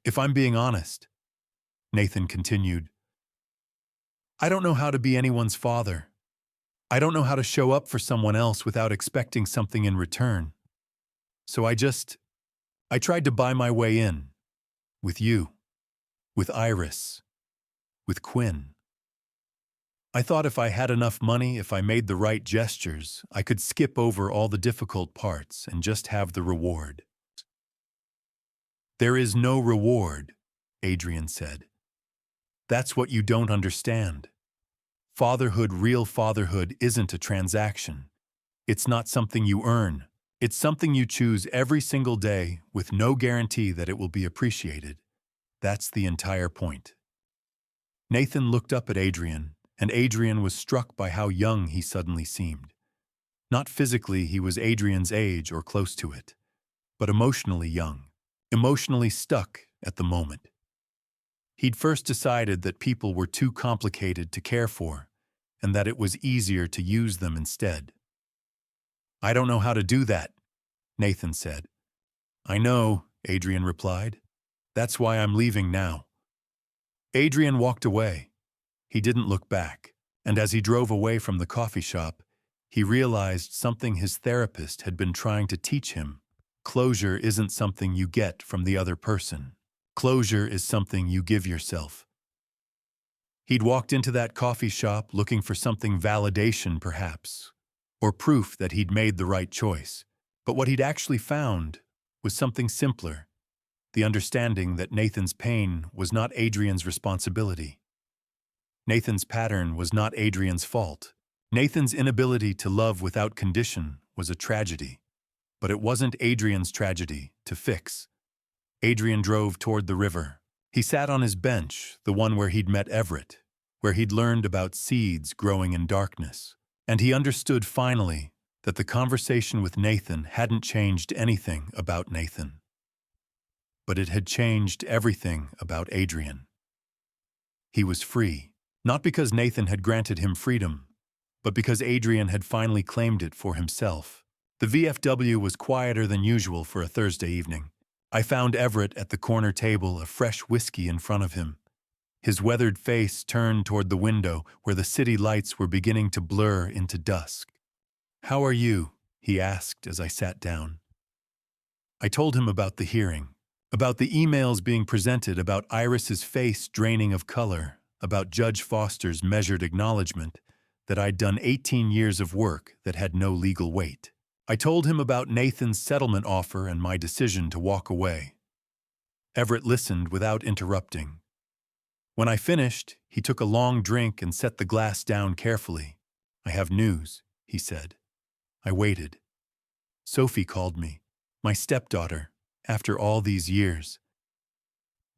If I'm being honest, Nathan continued, I don't know how to be anyone's father. I don't know how to show up for someone else without expecting something in return. So I tried to buy my way in. With you. With Iris. With Quinn. I thought if I had enough money, if I made the right gestures, I could skip over all the difficult parts and just have the reward. There is no reward, Adrian said. That's what you don't understand. Fatherhood, real fatherhood, isn't a transaction. It's not something you earn. It's something you choose every single day with no guarantee that it will be appreciated. That's the entire point. Nathan looked up at Adrian, and Adrian was struck by how young he suddenly seemed. Not physically, he was Adrian's age or close to it, but emotionally young, emotionally stuck at the moment. He'd first decided that people were too complicated to care for, and that it was easier to use them instead. I don't know how to do that, Nathan said. I know, Adrian replied. That's why I'm leaving now. Adrian walked away. He didn't look back, and as he drove away from the coffee shop, he realized something his therapist had been trying to teach him. Closure isn't something you get from the other person. Closure is something you give yourself. He'd walked into that coffee shop looking for something validation, perhaps, or proof that he'd made the right choice. But what he'd actually found was something simpler, the understanding that Nathan's pain was not Adrian's responsibility. Nathan's pattern was not Adrian's fault. Nathan's inability to love without condition was a tragedy. But it wasn't Adrian's tragedy to fix. Adrian drove toward the river. He sat on his bench, the one where he'd met Everett, where he'd learned about seeds growing in darkness. And he understood finally that the conversation with Nathan hadn't changed anything about Nathan. But it had changed everything about Adrian. He was free. Not because Nathan had granted him freedom, but because Adrian had finally claimed it for himself. The VFW was quieter than usual for a Thursday evening. I found Everett at the corner table, a fresh whiskey in front of him. His weathered face turned toward the window where the city lights were beginning to blur into dusk. How are you? He asked as I sat down. I told him about the hearing, About the emails being presented, about Iris's face draining of color, about Judge Foster's measured acknowledgement that I'd done 18 years of work that had no legal weight. I told him about Nathan's settlement offer and my decision to walk away. Everett listened without interrupting. When I finished, he took a long drink and set the glass down carefully. "I have news," he said. I waited. Sophie called me, my stepdaughter, after all these years.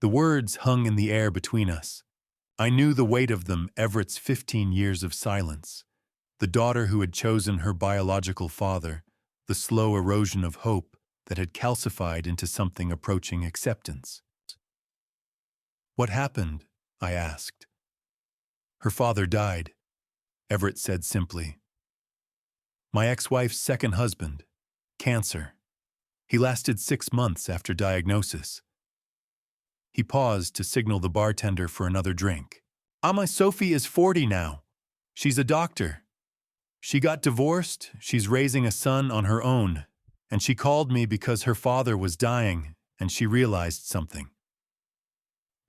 The words hung in the air between us. I knew the weight of them, Everett's 15 years of silence, the daughter who had chosen her biological father, the slow erosion of hope that had calcified into something approaching acceptance. "What happened?" I asked. "Her father died," Everett said simply. "My ex-wife's second husband. Cancer. He lasted 6 months after diagnosis." He paused to signal the bartender for another drink. Sophie is 40 now. She's a doctor. She got divorced, she's raising a son on her own, and she called me because her father was dying and she realized something."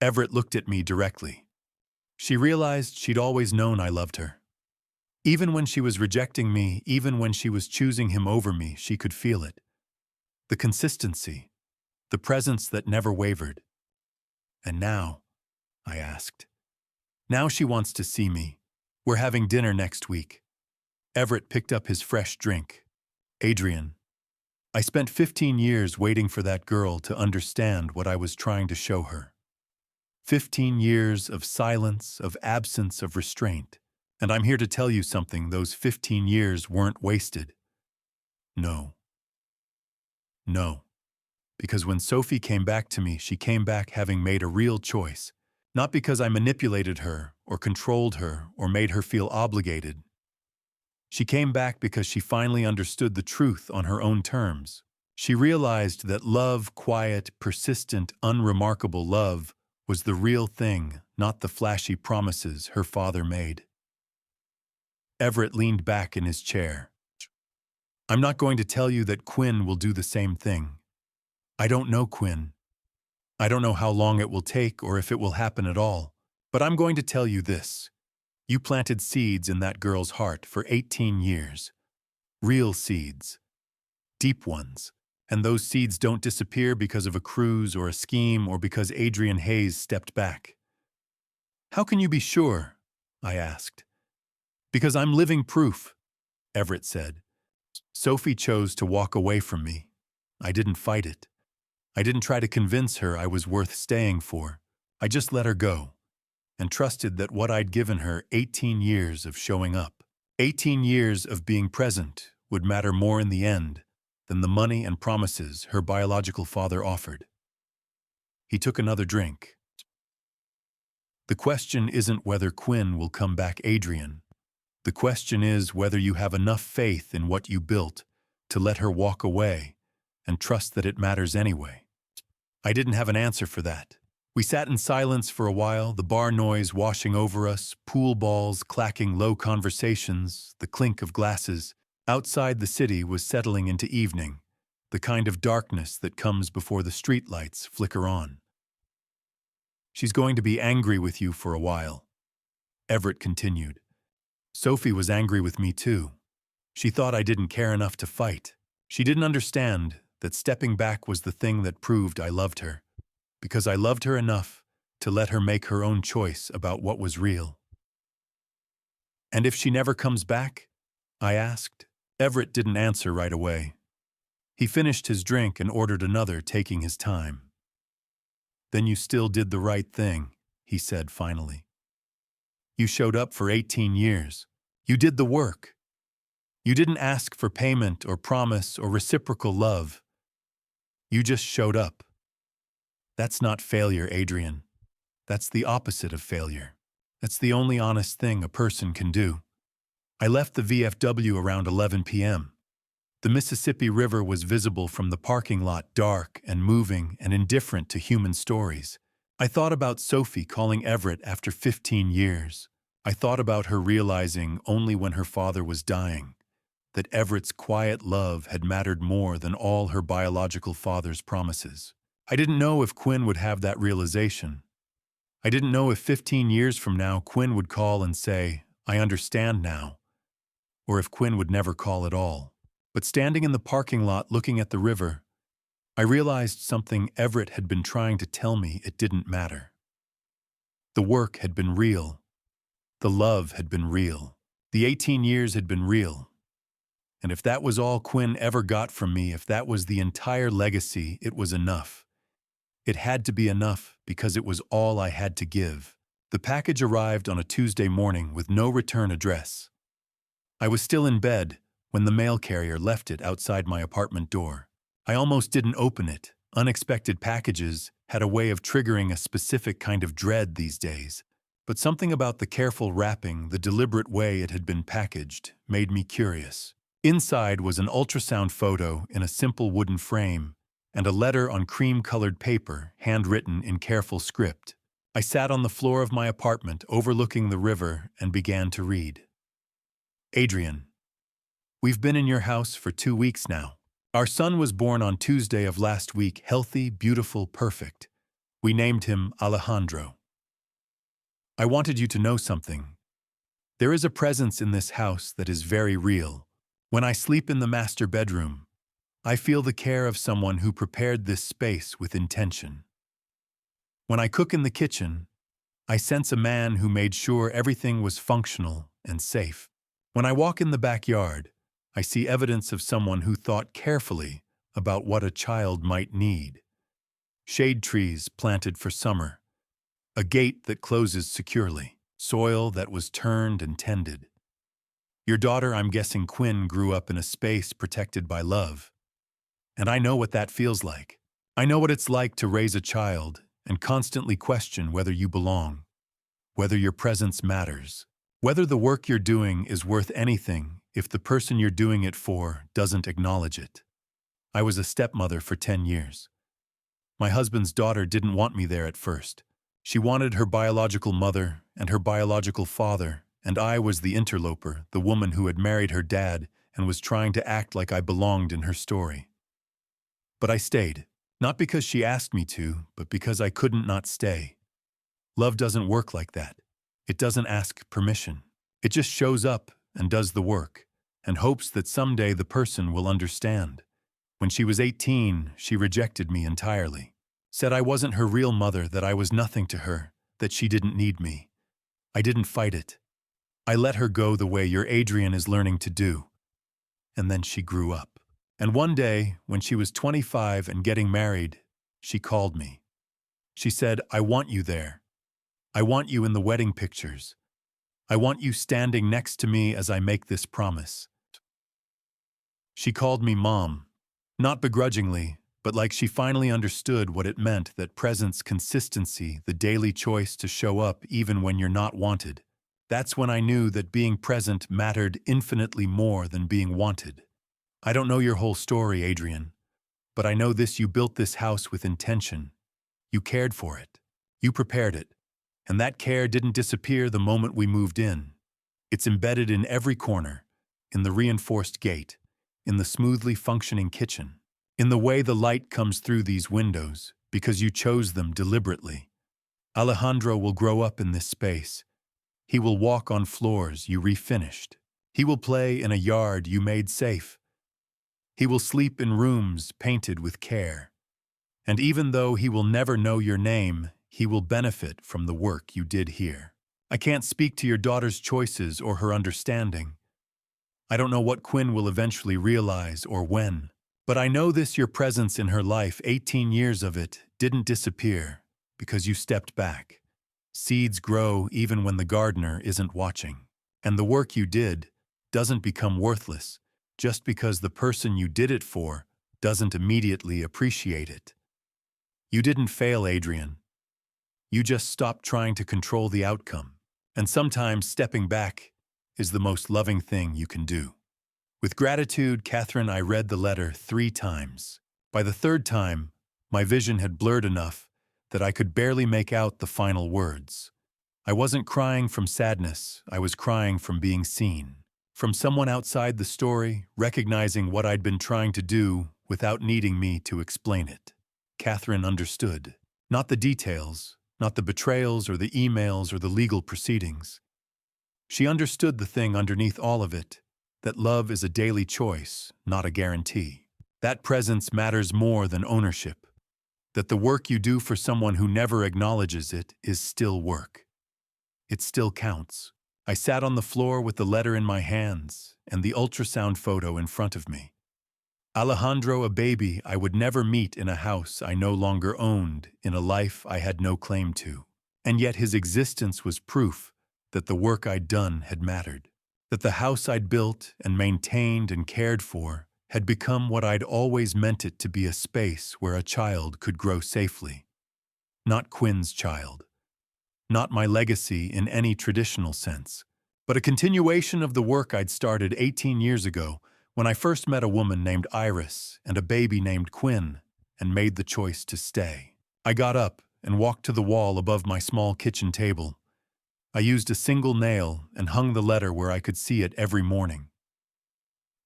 Everett looked at me directly. She realized she'd always known I loved her. Even when she was rejecting me, even when she was choosing him over me, she could feel it. The consistency, the presence that never wavered. "And now?" I asked. "Now she wants to see me. We're having dinner next week." Everett picked up his fresh drink. "Adrian, I spent 15 years waiting for that girl to understand what I was trying to show her. 15 years of silence, of absence of restraint. And I'm here to tell you something, those 15 years weren't wasted. No. No. Because when Sophie came back to me, she came back having made a real choice. Not because I manipulated her, or controlled her, or made her feel obligated. She came back because she finally understood the truth on her own terms. She realized that love, quiet, persistent, unremarkable love, was the real thing, not the flashy promises her father made." Everett leaned back in his chair. "I'm not going to tell you that Quinn will do the same thing. I don't know Quinn. I don't know how long it will take or if it will happen at all. But I'm going to tell you this. You planted seeds in that girl's heart for 18 years. Real seeds. Deep ones. And those seeds don't disappear because of a cruise or a scheme or because Adrian Hayes stepped back." "How can you be sure?" I asked. "Because I'm living proof," Everett said. "Sophie chose to walk away from me. I didn't fight it. I didn't try to convince her I was worth staying for. I just let her go, and trusted that what I'd given her, 18 years of showing up, 18 years of being present, would matter more in the end than the money and promises her biological father offered." He took another drink. "The question isn't whether Quinn will come back, Adrian. The question is whether you have enough faith in what you built to let her walk away and trust that it matters anyway." I didn't have an answer for that. We sat in silence for a while, the bar noise washing over us, pool balls clacking low conversations, the clink of glasses. Outside the city was settling into evening, the kind of darkness that comes before the streetlights flicker on. "She's going to be angry with you for a while," Everett continued. "Sophie was angry with me too. She thought I didn't care enough to fight. She didn't understand that stepping back was the thing that proved I loved her, because I loved her enough to let her make her own choice about what was real." "And if she never comes back?" I asked. Everett didn't answer right away. He finished his drink and ordered another, taking his time. "Then you still did the right thing," he said finally. "You showed up for 18 years. You did the work. You didn't ask for payment or promise or reciprocal love. You just showed up. That's not failure, Adrian. That's the opposite of failure. That's the only honest thing a person can do." I left the VFW around 11 p.m. The Mississippi River was visible from the parking lot, dark and moving and indifferent to human stories. I thought about Sophie calling Everett after 15 years. I thought about her realizing only when her father was dying that Everett's quiet love had mattered more than all her biological father's promises. I didn't know if Quinn would have that realization. I didn't know if 15 years from now Quinn would call and say, "I understand now," or if Quinn would never call at all. But standing in the parking lot looking at the river, I realized something Everett had been trying to tell me. It didn't matter. The work had been real. The love had been real. The 18 years had been real. And if that was all Quinn ever got from me, if that was the entire legacy, it was enough. It had to be enough because it was all I had to give. The package arrived on a Tuesday morning with no return address. I was still in bed when the mail carrier left it outside my apartment door. I almost didn't open it. Unexpected packages had a way of triggering a specific kind of dread these days. But something about the careful wrapping, the deliberate way it had been packaged, made me curious. Inside was an ultrasound photo in a simple wooden frame and a letter on cream-colored paper, handwritten in careful script. I sat on the floor of my apartment overlooking the river and began to read. Adrian, we've been in your house for 2 weeks now. Our son was born on Tuesday of last week, healthy, beautiful, perfect. We named him Alejandro. I wanted you to know something. There is a presence in this house that is very real. When I sleep in the master bedroom, I feel the care of someone who prepared this space with intention. When I cook in the kitchen, I sense a man who made sure everything was functional and safe. When I walk in the backyard, I see evidence of someone who thought carefully about what a child might need. Shade trees planted for summer, a gate that closes securely, soil that was turned and tended. Your daughter, I'm guessing Quinn, grew up in a space protected by love. And I know what that feels like. I know what it's like to raise a child and constantly question whether you belong, whether your presence matters, whether the work you're doing is worth anything if the person you're doing it for doesn't acknowledge it. I was a stepmother for 10 years. My husband's daughter didn't want me there at first. She wanted her biological mother and her biological father, and I was the interloper, the woman who had married her dad and was trying to act like I belonged in her story. But I stayed, not because she asked me to, but because I couldn't not stay. Love doesn't work like that. It doesn't ask permission. It just shows up and does the work, and hopes that someday the person will understand. When she was 18, she rejected me entirely. Said I wasn't her real mother, that I was nothing to her, that she didn't need me. I didn't fight it. I let her go the way your Adrian is learning to do. And then she grew up. And one day, when she was 25 and getting married, she called me. She said, "I want you there. I want you in the wedding pictures. I want you standing next to me as I make this promise." She called me Mom, not begrudgingly, but like she finally understood what it meant, that presence, consistency, the daily choice to show up even when you're not wanted. That's when I knew that being present mattered infinitely more than being wanted. I don't know your whole story, Adrian, but I know this: you built this house with intention. You cared for it. You prepared it. And that care didn't disappear the moment we moved in. It's embedded in every corner, in the reinforced gate, in the smoothly functioning kitchen, in the way the light comes through these windows, because you chose them deliberately. Alejandro will grow up in this space. He will walk on floors you refinished. He will play in a yard you made safe. He will sleep in rooms painted with care. And even though he will never know your name, he will benefit from the work you did here. I can't speak to your daughter's choices or her understanding. I don't know what Quinn will eventually realize or when. But I know this: your presence in her life, 18 years of it, didn't disappear because you stepped back. Seeds grow even when the gardener isn't watching. And the work you did doesn't become worthless just because the person you did it for doesn't immediately appreciate it. You didn't fail, Adrian. You just stopped trying to control the outcome. And sometimes stepping back is the most loving thing you can do. With gratitude, Catherine, I read the letter 3 times. By the 3rd time, my vision had blurred enough that I could barely make out the final words. I wasn't crying from sadness, I was crying from being seen. From someone outside the story, recognizing what I'd been trying to do without needing me to explain it. Catherine understood. Not the details, not the betrayals or the emails or the legal proceedings. She understood the thing underneath all of it, that love is a daily choice, not a guarantee. That presence matters more than ownership. That the work you do for someone who never acknowledges it is still work. It still counts. I sat on the floor with the letter in my hands and the ultrasound photo in front of me. Alejandro, a baby I would never meet in a house I no longer owned, in a life I had no claim to. And yet his existence was proof that the work I'd done had mattered. That the house I'd built and maintained and cared for had become what I'd always meant it to be, a space where a child could grow safely. Not Quinn's child. Not my legacy in any traditional sense, but a continuation of the work I'd started 18 years ago when I first met a woman named Iris and a baby named Quinn and made the choice to stay. I got up and walked to the wall above my small kitchen table. I used a single nail and hung the letter where I could see it every morning.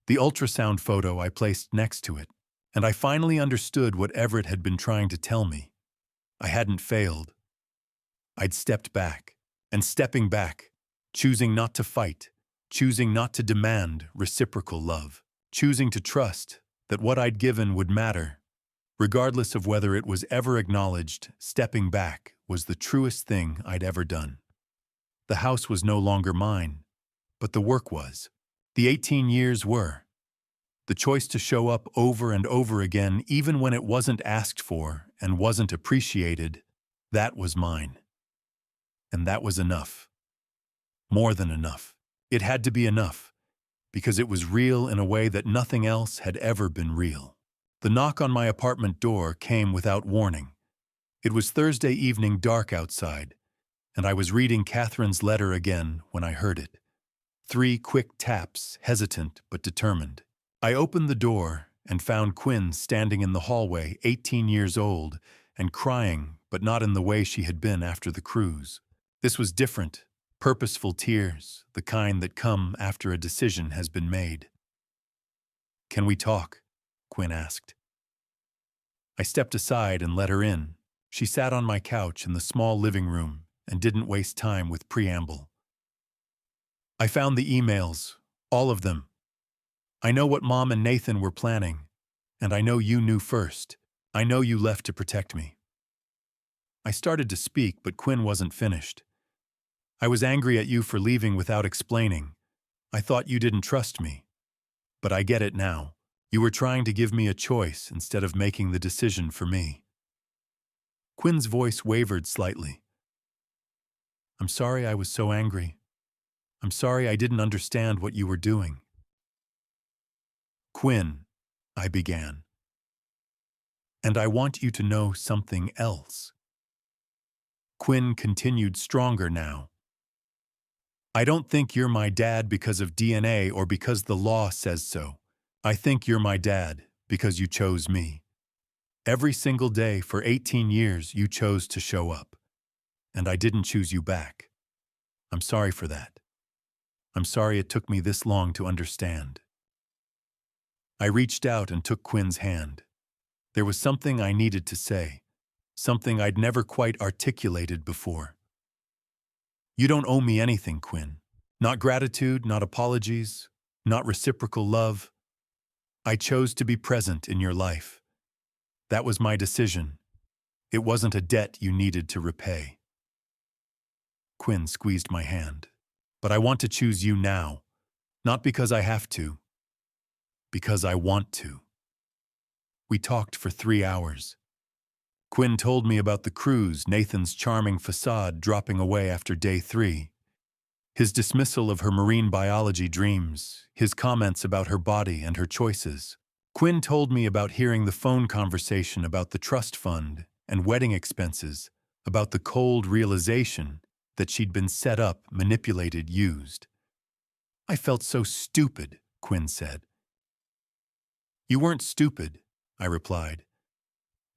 The ultrasound photo I placed next to it, and I finally understood what Everett had been trying to tell me. I hadn't failed. I'd stepped back, and stepping back, choosing not to fight, choosing not to demand reciprocal love, choosing to trust that what I'd given would matter, regardless of whether it was ever acknowledged. Stepping back was the truest thing I'd ever done. The house was no longer mine, but the work was. The 18 years were. The choice to show up over and over again, even when it wasn't asked for and wasn't appreciated, that was mine. And that was enough. More than enough. It had to be enough, because it was real in a way that nothing else had ever been real. The knock on my apartment door came without warning. It was Thursday evening, dark outside, and I was reading Catherine's letter again when I heard it. 3 quick taps, hesitant but determined. I opened the door and found Quinn standing in the hallway, 18 years old, and crying, but not in the way she had been after the cruise. This was different, purposeful tears, the kind that come after a decision has been made. "Can we talk?" Quinn asked. I stepped aside and let her in. She sat on my couch in the small living room and didn't waste time with preamble. "I found the emails, all of them. I know what Mom and Nathan were planning, and I know you knew first. I know you left to protect me." I started to speak, but Quinn wasn't finished. "I was angry at you for leaving without explaining. I thought you didn't trust me. But I get it now. You were trying to give me a choice instead of making the decision for me." Quinn's voice wavered slightly. "I'm sorry I was so angry. I'm sorry I didn't understand what you were doing." "Quinn," I began, "and I want you to know something else." Quinn continued, stronger now. "I don't think you're my dad because of DNA or because the law says so. I think you're my dad because you chose me. Every single day for 18 years you chose to show up. And I didn't choose you back. I'm sorry for that. I'm sorry it took me this long to understand." I reached out and took Quinn's hand. There was something I needed to say, something I'd never quite articulated before. "You don't owe me anything, Quinn. Not gratitude, not apologies, not reciprocal love. I chose to be present in your life. That was my decision. It wasn't a debt you needed to repay." Quinn squeezed my hand. "But I want to choose you now, not because I have to, because I want to." We talked for 3 hours. Quinn told me about the cruise, Nathan's charming facade dropping away after day 3, his dismissal of her marine biology dreams, his comments about her body and her choices. Quinn told me about hearing the phone conversation about the trust fund and wedding expenses, about the cold realization that she'd been set up, manipulated, used. "I felt so stupid," Quinn said. "You weren't stupid," I replied.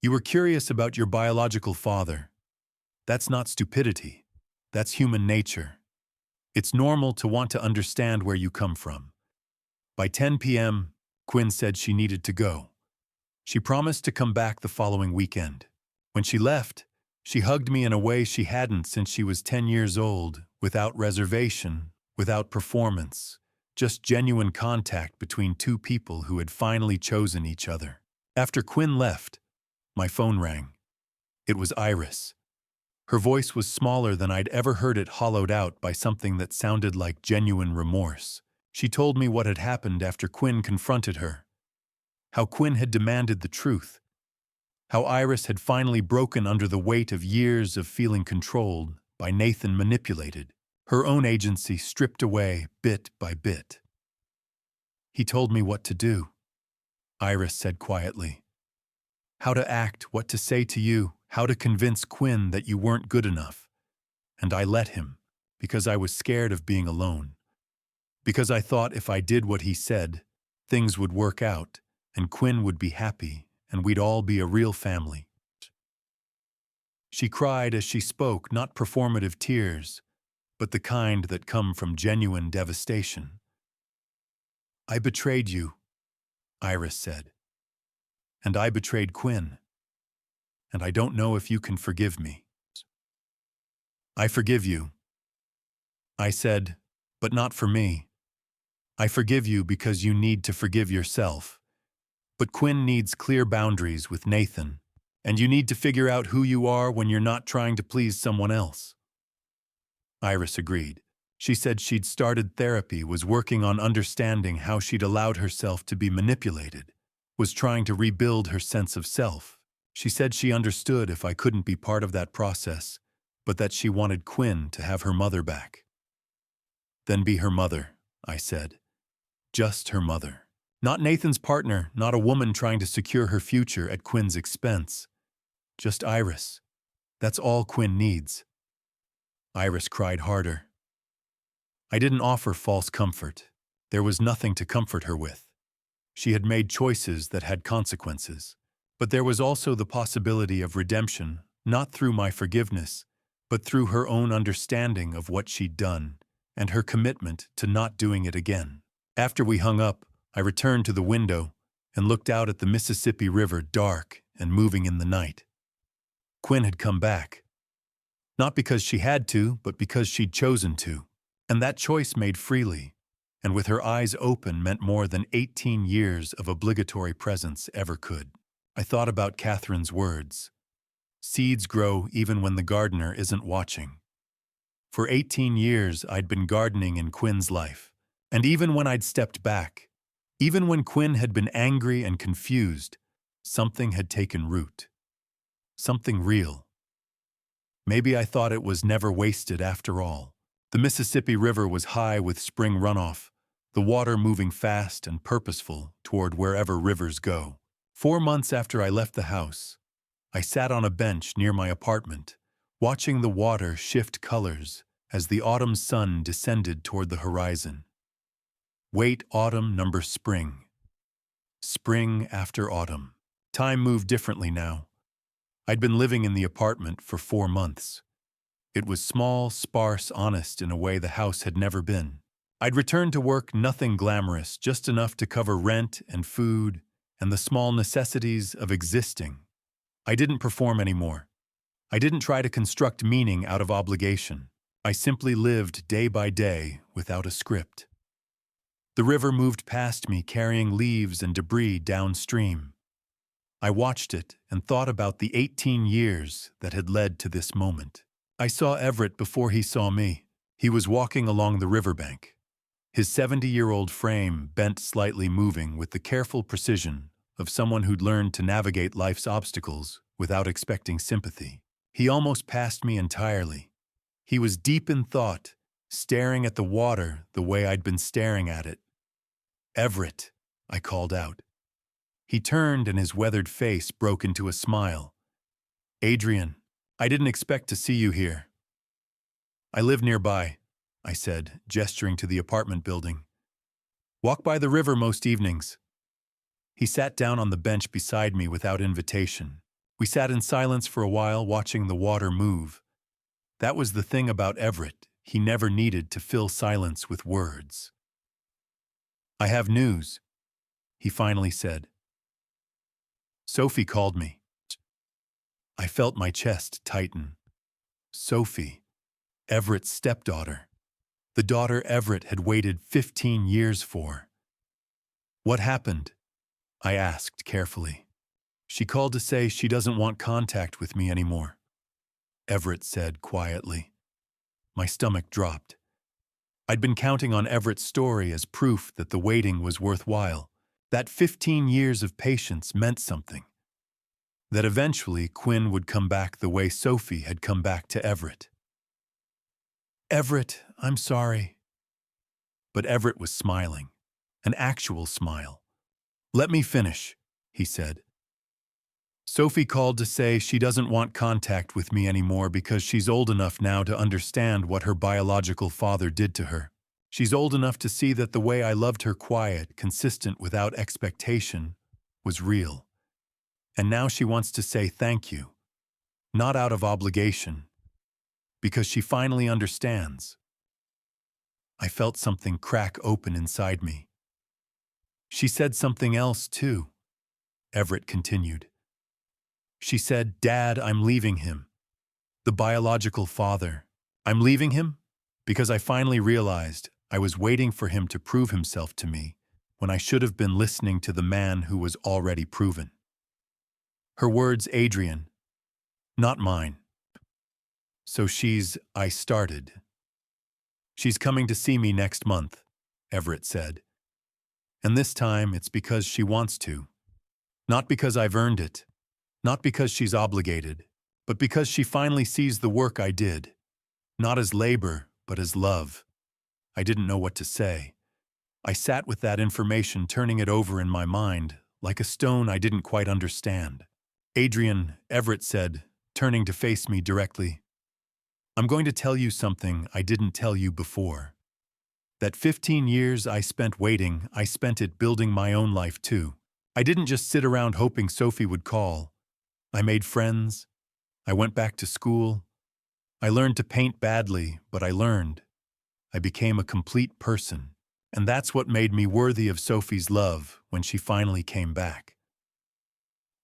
"You were curious about your biological father. That's not stupidity. That's human nature. It's normal to want to understand where you come from." By 10 p.m., Quinn said she needed to go. She promised to come back the following weekend. When she left, she hugged me in a way she hadn't since she was 10 years old, without reservation, without performance, just genuine contact between two people who had finally chosen each other. After Quinn left, my phone rang. It was Iris. Her voice was smaller than I'd ever heard it, hollowed out by something that sounded like genuine remorse. She told me what had happened after Quinn confronted her. How Quinn had demanded the truth. How Iris had finally broken under the weight of years of feeling controlled, by Nathan manipulated, her own agency stripped away bit by bit. He told me what to do, Iris said quietly. How to act, what to say to you, how to convince Quinn that you weren't good enough. And I let him, because I was scared of being alone. Because I thought if I did what he said, things would work out, and Quinn would be happy, and we'd all be a real family. She cried as she spoke, not performative tears, but the kind that come from genuine devastation. I betrayed you, Iris said. And I betrayed Quinn. And I don't know if you can forgive me. I forgive you, I said, but not for me. I forgive you because you need to forgive yourself. But Quinn needs clear boundaries with Nathan, and you need to figure out who you are when you're not trying to please someone else. Iris agreed. She said she'd started therapy, was working on understanding how she'd allowed herself to be manipulated, was trying to rebuild her sense of self. She said she understood if I couldn't be part of that process, but that she wanted Quinn to have her mother back. Then be her mother, I said. Just her mother. Not Nathan's partner, not a woman trying to secure her future at Quinn's expense. Just Iris. That's all Quinn needs. Iris cried harder. I didn't offer false comfort. There was nothing to comfort her with. She had made choices that had consequences. But there was also the possibility of redemption, not through my forgiveness, but through her own understanding of what she'd done, and her commitment to not doing it again. After we hung up, I returned to the window and looked out at the Mississippi River, dark and moving in the night. Quinn had come back. Not because she had to, but because she'd chosen to. And that choice made freely, and with her eyes open, meant more than 18 years of obligatory presence ever could. I thought about Catherine's words. Seeds grow even when the gardener isn't watching. For 18 years, I'd been gardening in Quinn's life. And even when I'd stepped back, even when Quinn had been angry and confused, something had taken root. Something real. Maybe I thought it was never wasted after all. The Mississippi River was high with spring runoff, the water moving fast and purposeful toward wherever rivers go. 4 months after I left the house, I sat on a bench near my apartment, watching the water shift colors as the autumn sun descended toward the horizon. Wait autumn number spring. Spring after autumn. Time moved differently now. I'd been living in the apartment for 4 months. It was small, sparse, honest in a way the house had never been. I'd returned to work, nothing glamorous, just enough to cover rent and food and the small necessities of existing. I didn't perform anymore. I didn't try to construct meaning out of obligation. I simply lived day by day without a script. The river moved past me, carrying leaves and debris downstream. I watched it and thought about the 18 years that had led to this moment. I saw Everett before he saw me. He was walking along the riverbank. His 70-year-old frame bent slightly, moving with the careful precision of someone who'd learned to navigate life's obstacles without expecting sympathy. He almost passed me entirely. He was deep in thought, staring at the water the way I'd been staring at it. Everett, I called out. He turned and his weathered face broke into a smile. Adrian, I didn't expect to see you here. I live nearby, I said, gesturing to the apartment building. Walk by the river most evenings. He sat down on the bench beside me without invitation. We sat in silence for a while, watching the water move. That was the thing about Everett. He never needed to fill silence with words. I have news, he finally said. Sophie called me. I felt my chest tighten. Sophie, Everett's stepdaughter. The daughter Everett had waited 15 years for. What happened? I asked carefully. She called to say she doesn't want contact with me anymore, Everett said quietly. My stomach dropped. I'd been counting on Everett's story as proof that the waiting was worthwhile, that 15 years of patience meant something, that eventually Quinn would come back the way Sophie had come back to Everett. Everett, I'm sorry. But Everett was smiling, an actual smile. Let me finish, he said. Sophie called to say she doesn't want contact with me anymore because she's old enough now to understand what her biological father did to her. She's old enough to see that the way I loved her quiet, consistent, without expectation, was real. And now she wants to say thank you, not out of obligation, because she finally understands. I felt something crack open inside me. She said something else, too, Everett continued. She said, Dad, I'm leaving him. The biological father. I'm leaving him because I finally realized I was waiting for him to prove himself to me when I should have been listening to the man who was already proven. Her words, Adrian, not mine. So I started. She's coming to see me next month, Everett said. And this time it's because she wants to. Not because I've earned it. Not because she's obligated, but because she finally sees the work I did. Not as labor, but as love. I didn't know what to say. I sat with that information, turning it over in my mind, like a stone I didn't quite understand. Adrian, Everett said, turning to face me directly. I'm going to tell you something I didn't tell you before. That 15 years I spent waiting, I spent it building my own life too. I didn't just sit around hoping Sophie would call. I made friends. I went back to school. I learned to paint badly, but I learned. I became a complete person, and that's what made me worthy of Sophie's love when she finally came back.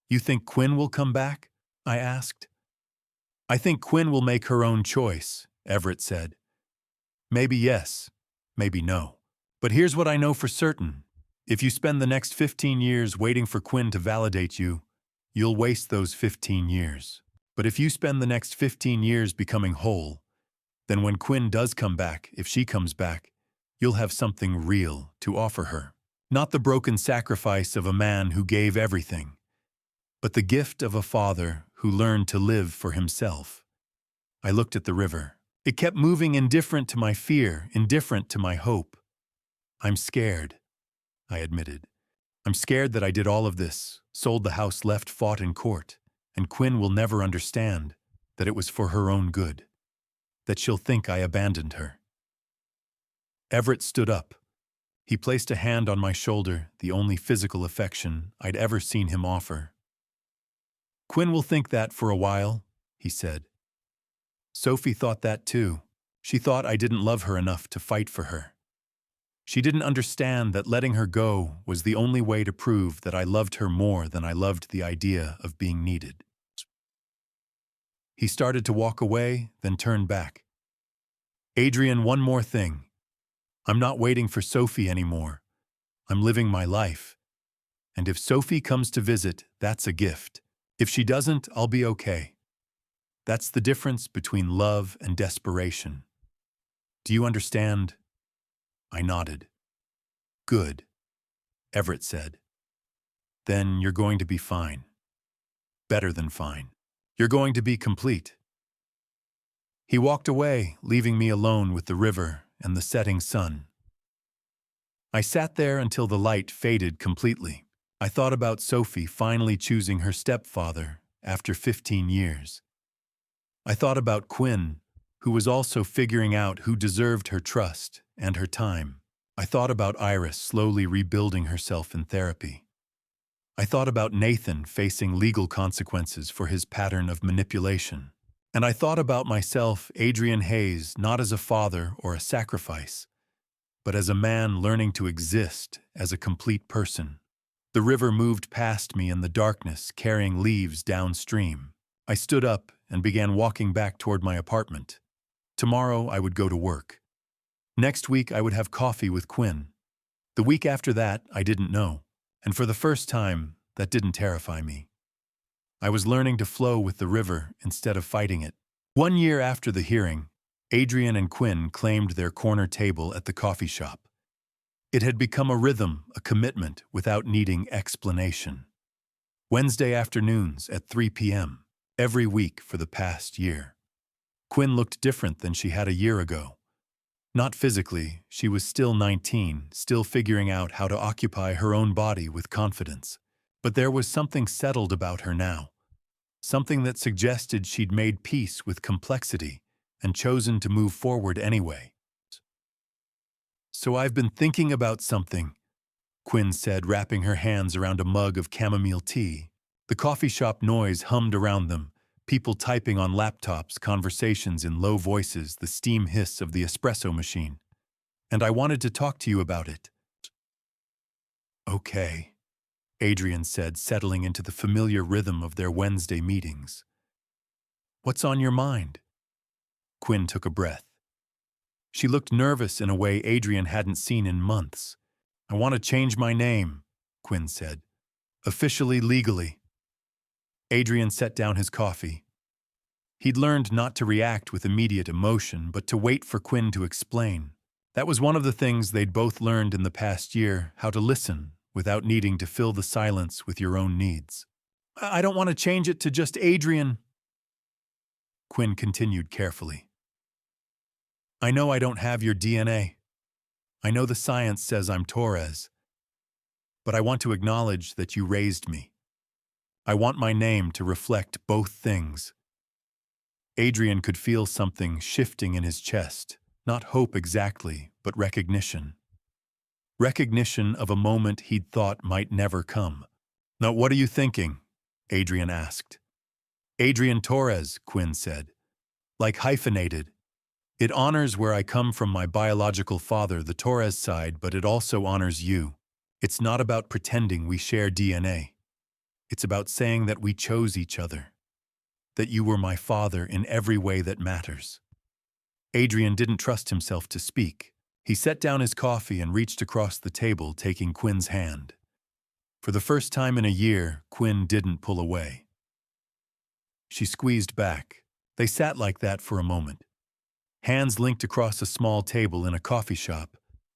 You think Quinn will come back? I asked. I think Quinn will make her own choice, Everett said. Maybe yes, maybe no. But here's what I know for certain. If you spend the next 15 years waiting for Quinn to validate you, you'll waste those 15 years. But if you spend the next 15 years becoming whole, then when Quinn does come back, if she comes back, you'll have something real to offer her. Not the broken sacrifice of a man who gave everything, but the gift of a father who learned to live for himself. I looked at the river. It kept moving, indifferent to my fear, indifferent to my hope. I'm scared, I admitted. I'm scared that I did all of this, sold the house, left, fought in court, and Quinn will never understand that it was for her own good, that she'll think I abandoned her. Everett stood up. He placed a hand on my shoulder, the only physical affection I'd ever seen him offer. Quinn will think that for a while, he said. Sophie thought that too. She thought I didn't love her enough to fight for her. She didn't understand that letting her go was the only way to prove that I loved her more than I loved the idea of being needed. He started to walk away, then turned back. Adrian, one more thing. I'm not waiting for Sophie anymore. I'm living my life. And if Sophie comes to visit, that's a gift. If she doesn't, I'll be okay. That's the difference between love and desperation. Do you understand? I nodded. Good, Everett said. Then you're going to be fine. Better than fine. You're going to be complete. He walked away, leaving me alone with the river and the setting sun. I sat there until the light faded completely. I thought about Sophie finally choosing her stepfather after 15 years. I thought about Quinn, who was also figuring out who deserved her trust and her time. I thought about Iris slowly rebuilding herself in therapy. I thought about Nathan facing legal consequences for his pattern of manipulation. And I thought about myself, Adrian Hayes, not as a father or a sacrifice, but as a man learning to exist as a complete person. The river moved past me in the darkness, carrying leaves downstream. I stood up and began walking back toward my apartment. Tomorrow I would go to work. Next week I would have coffee with Quinn. The week after that, I didn't know. And for the first time, that didn't terrify me. I was learning to flow with the river instead of fighting it. 1 year after the hearing, Adrian and Quinn claimed their corner table at the coffee shop. It had become a rhythm, a commitment, without needing explanation. Wednesday afternoons at 3 p.m., every week for the past year. Quinn looked different than she had a year ago. Not physically, she was still 19, still figuring out how to occupy her own body with confidence. But there was something settled about her now. Something that suggested she'd made peace with complexity and chosen to move forward anyway. "So I've been thinking about something," Quinn said, wrapping her hands around a mug of chamomile tea. The coffee shop noise hummed around them, people typing on laptops, conversations in low voices, the steam hiss of the espresso machine. "And I wanted to talk to you about it." "Okay," Adrian said, settling into the familiar rhythm of their Wednesday meetings. "What's on your mind?" Quinn took a breath. She looked nervous in a way Adrian hadn't seen in months. "I want to change my name," Quinn said. "Officially, legally." Adrian set down his coffee. He'd learned not to react with immediate emotion, but to wait for Quinn to explain. That was one of the things they'd both learned in the past year, how to listen without needing to fill the silence with your own needs. "I don't want to change it to just Adrian," Quinn continued carefully. "I know I don't have your DNA. I know the science says I'm Torres. But I want to acknowledge that you raised me. I want my name to reflect both things." Adrian could feel something shifting in his chest, not hope exactly, but recognition. Recognition of a moment he'd thought might never come. "Now, what are you thinking?" Adrian asked. "Adrian Torres," Quinn said. "Like hyphenated. It honors where I come from, my biological father, the Torres side, but it also honors you. It's not about pretending we share DNA. It's about saying that we chose each other. That you were my father in every way that matters." Adrian didn't trust himself to speak. He set down his coffee and reached across the table, taking Quinn's hand. For the first time in a year, Quinn didn't pull away. She squeezed back. They sat like that for a moment. Hands linked across a small table in a coffee shop,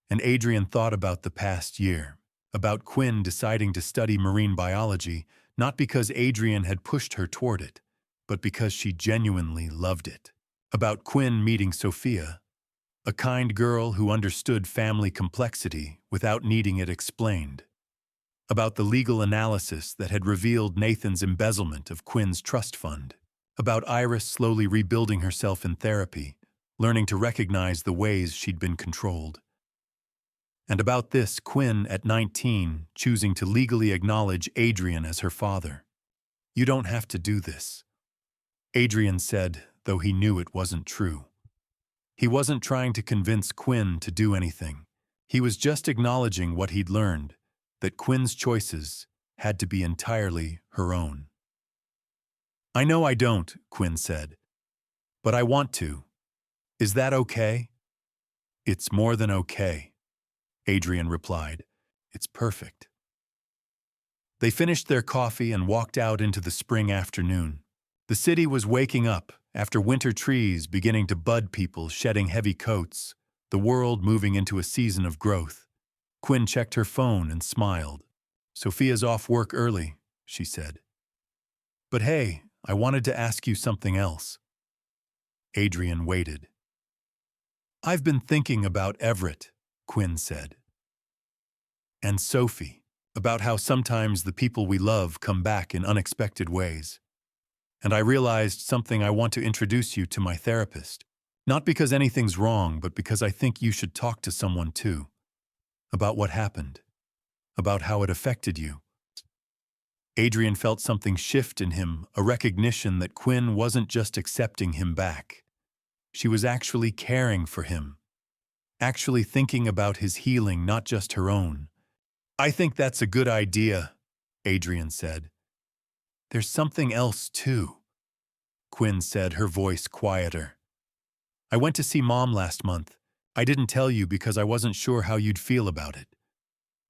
and Adrian thought about the past year, about Quinn deciding to study marine biology, not because Adrian had pushed her toward it, but because she genuinely loved it. About Quinn meeting Sophia, a kind girl who understood family complexity without needing it explained. About the legal analysis that had revealed Nathan's embezzlement of Quinn's trust fund. About Iris slowly rebuilding herself in therapy, learning to recognize the ways she'd been controlled. And about this, Quinn, at 19, choosing to legally acknowledge Adrian as her father. "You don't have to do this," Adrian said, though he knew it wasn't true. He wasn't trying to convince Quinn to do anything. He was just acknowledging what he'd learned, that Quinn's choices had to be entirely her own. "I know I don't," Quinn said, "but I want to. Is that okay?" "It's more than okay," Adrian replied. "It's perfect." They finished their coffee and walked out into the spring afternoon. The city was waking up, after winter trees beginning to bud, people shedding heavy coats, the world moving into a season of growth. Quinn checked her phone and smiled. "Sophia's off work early," she said. "But hey, I wanted to ask you something else." Adrian waited. "I've been thinking about Everett," Quinn said. "And Sophie, about how sometimes the people we love come back in unexpected ways. And I realized something. I want to introduce you to my therapist. Not because anything's wrong, but because I think you should talk to someone too. About what happened. About how it affected you." Adrian felt something shift in him, a recognition that Quinn wasn't just accepting him back. She was actually caring for him. Actually thinking about his healing, not just her own. I think that's a good idea, Adrian said. There's something else, too, Quinn said, her voice quieter. I went to see Mom last month. I didn't tell you because I wasn't sure how you'd feel about it.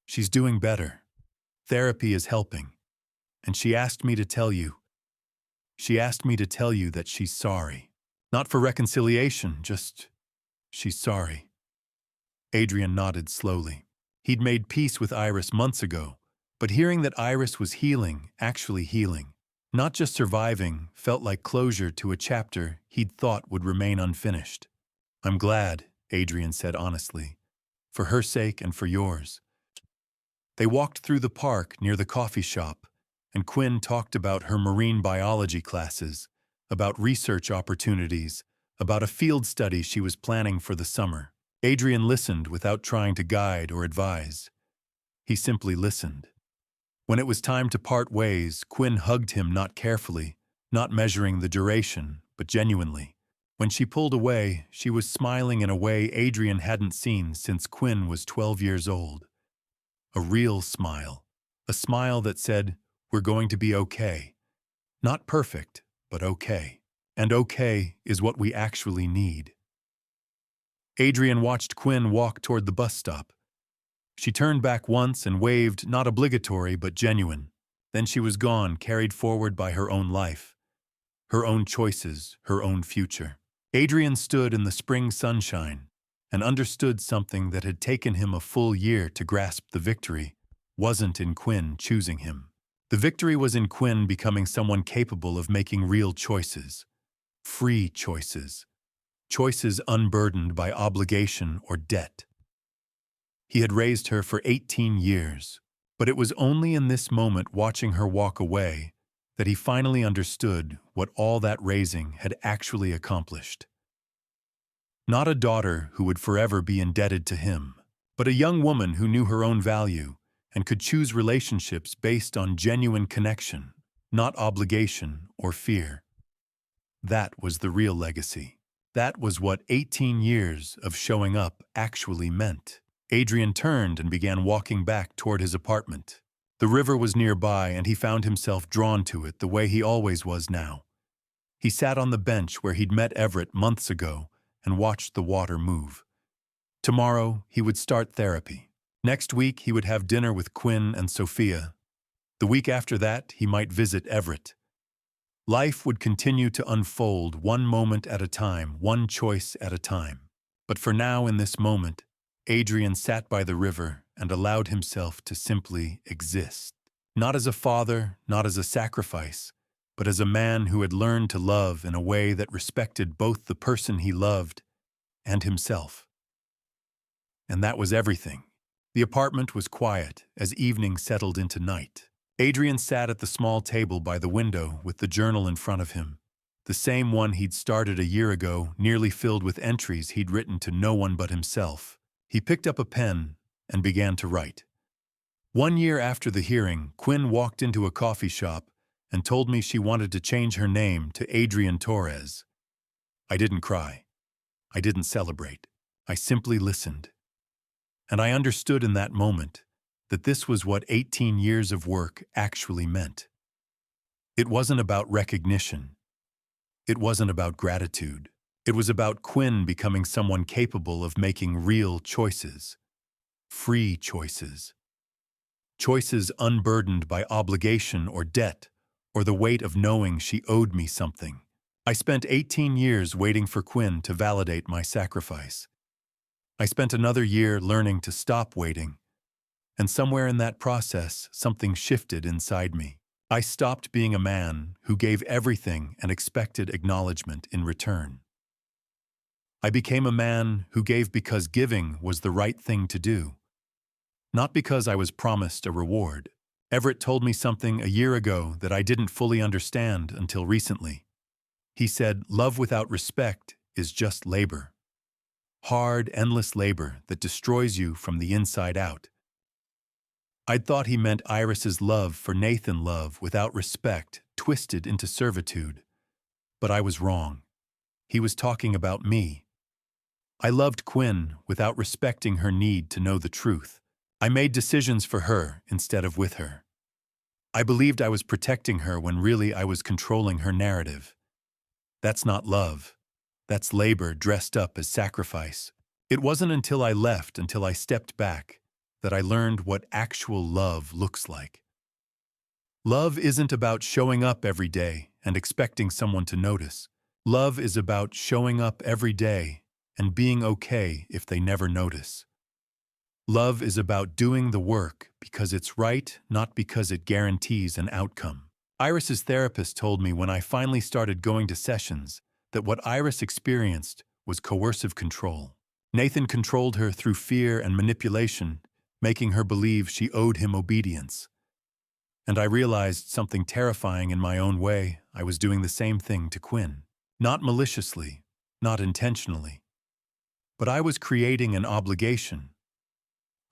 She's doing better. Therapy is helping. And she asked me to tell you. She asked me to tell you that she's sorry. Not for reconciliation, just she's sorry. Adrian nodded slowly. He'd made peace with Iris months ago, but hearing that Iris was healing, actually healing, not just surviving, felt like closure to a chapter he'd thought would remain unfinished. I'm glad, Adrian said honestly, for her sake and for yours. They walked through the park near the coffee shop, and Quinn talked about her marine biology classes, about research opportunities, about a field study she was planning for the summer. Adrian listened without trying to guide or advise. He simply listened. When it was time to part ways, Quinn hugged him not carefully, not measuring the duration, but genuinely. When she pulled away, she was smiling in a way Adrian hadn't seen since Quinn was 12 years old. A real smile. A smile that said, "We're going to be okay." Not perfect, but okay. And okay is what we actually need. Adrian watched Quinn walk toward the bus stop. She turned back once and waved, not obligatory but genuine. Then she was gone, carried forward by her own life, her own choices, her own future. Adrian stood in the spring sunshine and understood something that had taken him a full year to grasp. The victory wasn't in Quinn choosing him. The victory was in Quinn becoming someone capable of making real choices, free choices, choices unburdened by obligation or debt. He had raised her for 18 years, but it was only in this moment, watching her walk away, that he finally understood what all that raising had actually accomplished. Not a daughter who would forever be indebted to him, but a young woman who knew her own value and could choose relationships based on genuine connection, not obligation or fear. That was the real legacy. That was what 18 years of showing up actually meant. Adrian turned and began walking back toward his apartment. The river was nearby, and he found himself drawn to it the way he always was now. He sat on the bench where he'd met Everett months ago and watched the water move. Tomorrow, he would start therapy. Next week, he would have dinner with Quinn and Sophia. The week after that, he might visit Everett. Life would continue to unfold one moment at a time, one choice at a time. But for now, in this moment, Adrian sat by the river and allowed himself to simply exist. Not as a father, not as a sacrifice, but as a man who had learned to love in a way that respected both the person he loved and himself. And that was everything. The apartment was quiet as evening settled into night. Adrian sat at the small table by the window with the journal in front of him, the same one he'd started a year ago, nearly filled with entries he'd written to no one but himself. He picked up a pen and began to write. 1 year after the hearing, Quinn walked into a coffee shop and told me she wanted to change her name to Adrian Torres. I didn't cry. I didn't celebrate. I simply listened. And I understood in that moment that this was what 18 years of work actually meant. It wasn't about recognition. It wasn't about gratitude. It was about Quinn becoming someone capable of making real choices. Free choices. Choices unburdened by obligation or debt, or the weight of knowing she owed me something. I spent 18 years waiting for Quinn to validate my sacrifice. I spent another year learning to stop waiting. And somewhere in that process, something shifted inside me. I stopped being a man who gave everything and expected acknowledgement in return. I became a man who gave because giving was the right thing to do, not because I was promised a reward. Everett told me something a year ago that I didn't fully understand until recently. He said, "Love without respect is just labor. Hard, endless labor that destroys you from the inside out." I'd thought he meant Iris's love for Nathan, love without respect, twisted into servitude. But I was wrong. He was talking about me. I loved Quinn without respecting her need to know the truth. I made decisions for her instead of with her. I believed I was protecting her when really I was controlling her narrative. That's not love. That's labor dressed up as sacrifice. It wasn't until I stepped back, that I learned what actual love looks like. Love isn't about showing up every day and expecting someone to notice. Love is about showing up every day and being okay if they never notice. Love is about doing the work because it's right, not because it guarantees an outcome. Iris's therapist told me when I finally started going to sessions that what Iris experienced was coercive control. Nathan controlled her through fear and manipulation, making her believe she owed him obedience. And I realized something terrifying in my own way. I was doing the same thing to Quinn. Not maliciously, not intentionally. But I was creating an obligation.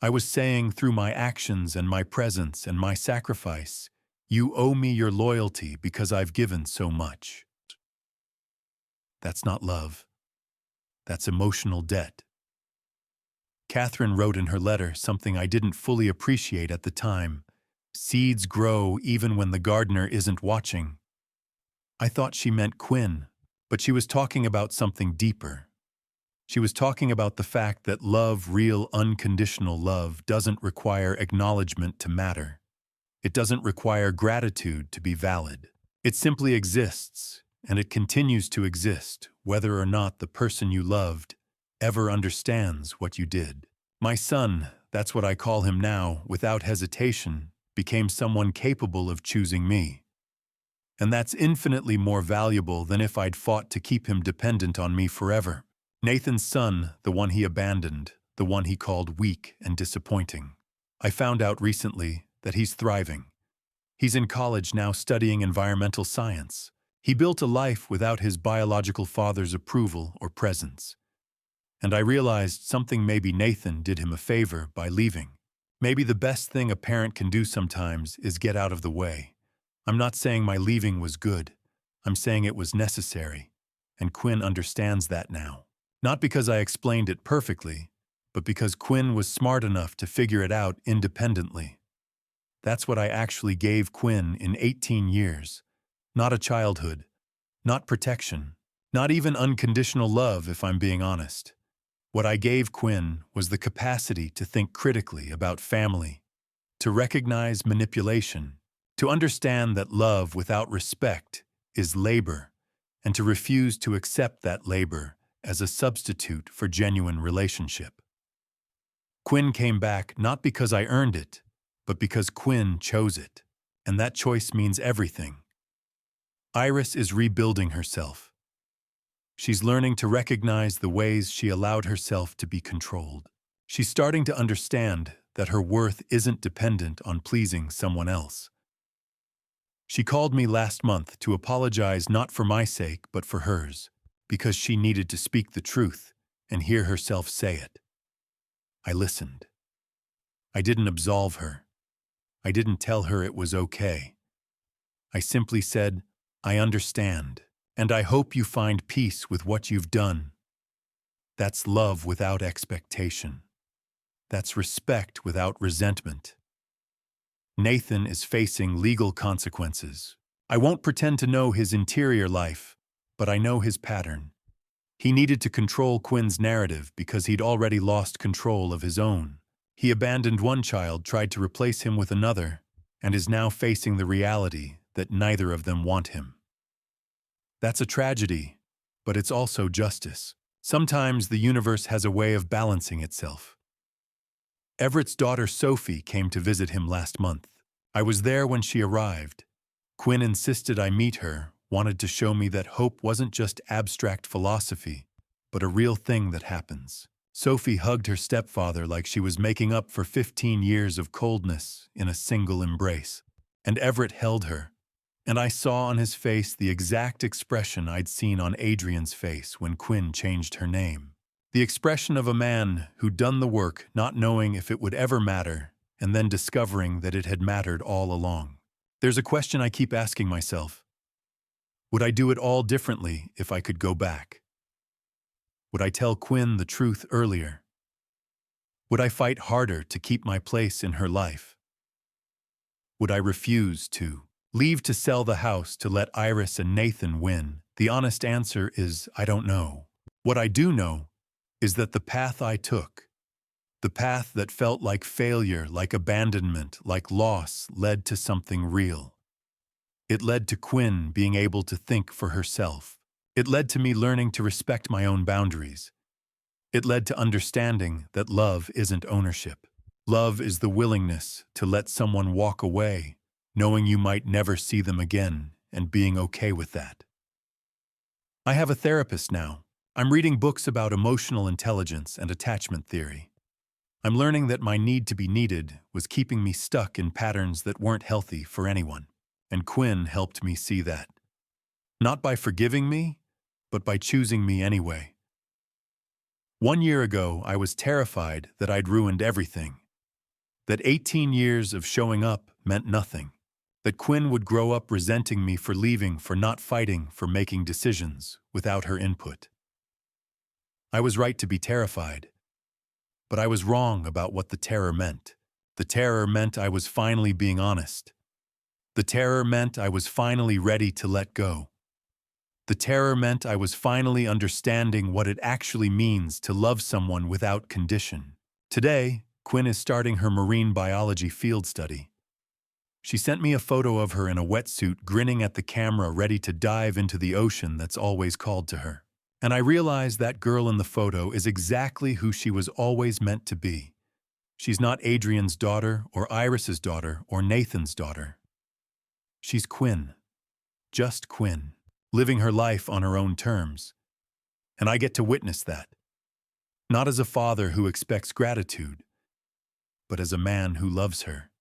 I was saying through my actions and my presence and my sacrifice, you owe me your loyalty because I've given so much. That's not love. That's emotional debt. Catherine wrote in her letter something I didn't fully appreciate at the time. Seeds grow even when the gardener isn't watching. I thought she meant Quinn, but she was talking about something deeper. She was talking about the fact that love, real unconditional love, doesn't require acknowledgement to matter. It doesn't require gratitude to be valid. It simply exists, and it continues to exist, whether or not the person you loved ever understands what you did. My son, that's what I call him now, without hesitation, became someone capable of choosing me. And that's infinitely more valuable than if I'd fought to keep him dependent on me forever. Nathan's son, the one he abandoned, the one he called weak and disappointing. I found out recently that he's thriving. He's in college now studying environmental science. He built a life without his biological father's approval or presence. And I realized something. Maybe Nathan did him a favor by leaving. Maybe the best thing a parent can do sometimes is get out of the way. I'm not saying my leaving was good. I'm saying it was necessary. And Quinn understands that now. Not because I explained it perfectly, but because Quinn was smart enough to figure it out independently. That's what I actually gave Quinn in 18 years. Not a childhood, not protection, not even unconditional love, if I'm being honest. What I gave Quinn was the capacity to think critically about family, to recognize manipulation, to understand that love without respect is labor, and to refuse to accept that labor as a substitute for genuine relationship. Quinn came back not because I earned it, but because Quinn chose it, and that choice means everything. Iris is rebuilding herself. She's learning to recognize the ways she allowed herself to be controlled. She's starting to understand that her worth isn't dependent on pleasing someone else. She called me last month to apologize not for my sake but for hers, because she needed to speak the truth and hear herself say it. I listened. I didn't absolve her. I didn't tell her it was okay. I simply said, I understand, and I hope you find peace with what you've done. That's love without expectation. That's respect without resentment. Nathan is facing legal consequences. I won't pretend to know his interior life, but I know his pattern. He needed to control Quinn's narrative because he'd already lost control of his own. He abandoned one child, tried to replace him with another, and is now facing the reality that neither of them want him. That's a tragedy, but it's also justice. Sometimes the universe has a way of balancing itself. Everett's daughter Sophie came to visit him last month. I was there when she arrived. Quinn insisted I meet her, wanted to show me that hope wasn't just abstract philosophy, but a real thing that happens. Sophie hugged her stepfather like she was making up for 15 years of coldness in a single embrace. And Everett held her, and I saw on his face the exact expression I'd seen on Adrian's face when Quinn changed her name. The expression of a man who'd done the work not knowing if it would ever matter, and then discovering that it had mattered all along. There's a question I keep asking myself. Would I do it all differently if I could go back? Would I tell Quinn the truth earlier? Would I fight harder to keep my place in her life? Would I refuse to leave to sell the house to let Iris and Nathan win? The honest answer is I don't know. What I do know is that the path I took, the path that felt like failure, like abandonment, like loss, led to something real. It led to Quinn being able to think for herself. It led to me learning to respect my own boundaries. It led to understanding that love isn't ownership. Love is the willingness to let someone walk away, knowing you might never see them again, and being okay with that. I have a therapist now. I'm reading books about emotional intelligence and attachment theory. I'm learning that my need to be needed was keeping me stuck in patterns that weren't healthy for anyone. And Quinn helped me see that. Not by forgiving me, but by choosing me anyway. 1 year ago, I was terrified that I'd ruined everything. That 18 years of showing up meant nothing. That Quinn would grow up resenting me for leaving, for not fighting, for making decisions without her input. I was right to be terrified. But I was wrong about what the terror meant. The terror meant I was finally being honest. The terror meant I was finally ready to let go. The terror meant I was finally understanding what it actually means to love someone without condition. Today, Quinn is starting her marine biology field study. She sent me a photo of her in a wetsuit, grinning at the camera, ready to dive into the ocean that's always called to her. And I realized that girl in the photo is exactly who she was always meant to be. She's not Adrian's daughter, or Iris's daughter, or Nathan's daughter. She's Quinn. Just Quinn. Living her life on her own terms. And I get to witness that. Not as a father who expects gratitude, but as a man who loves her.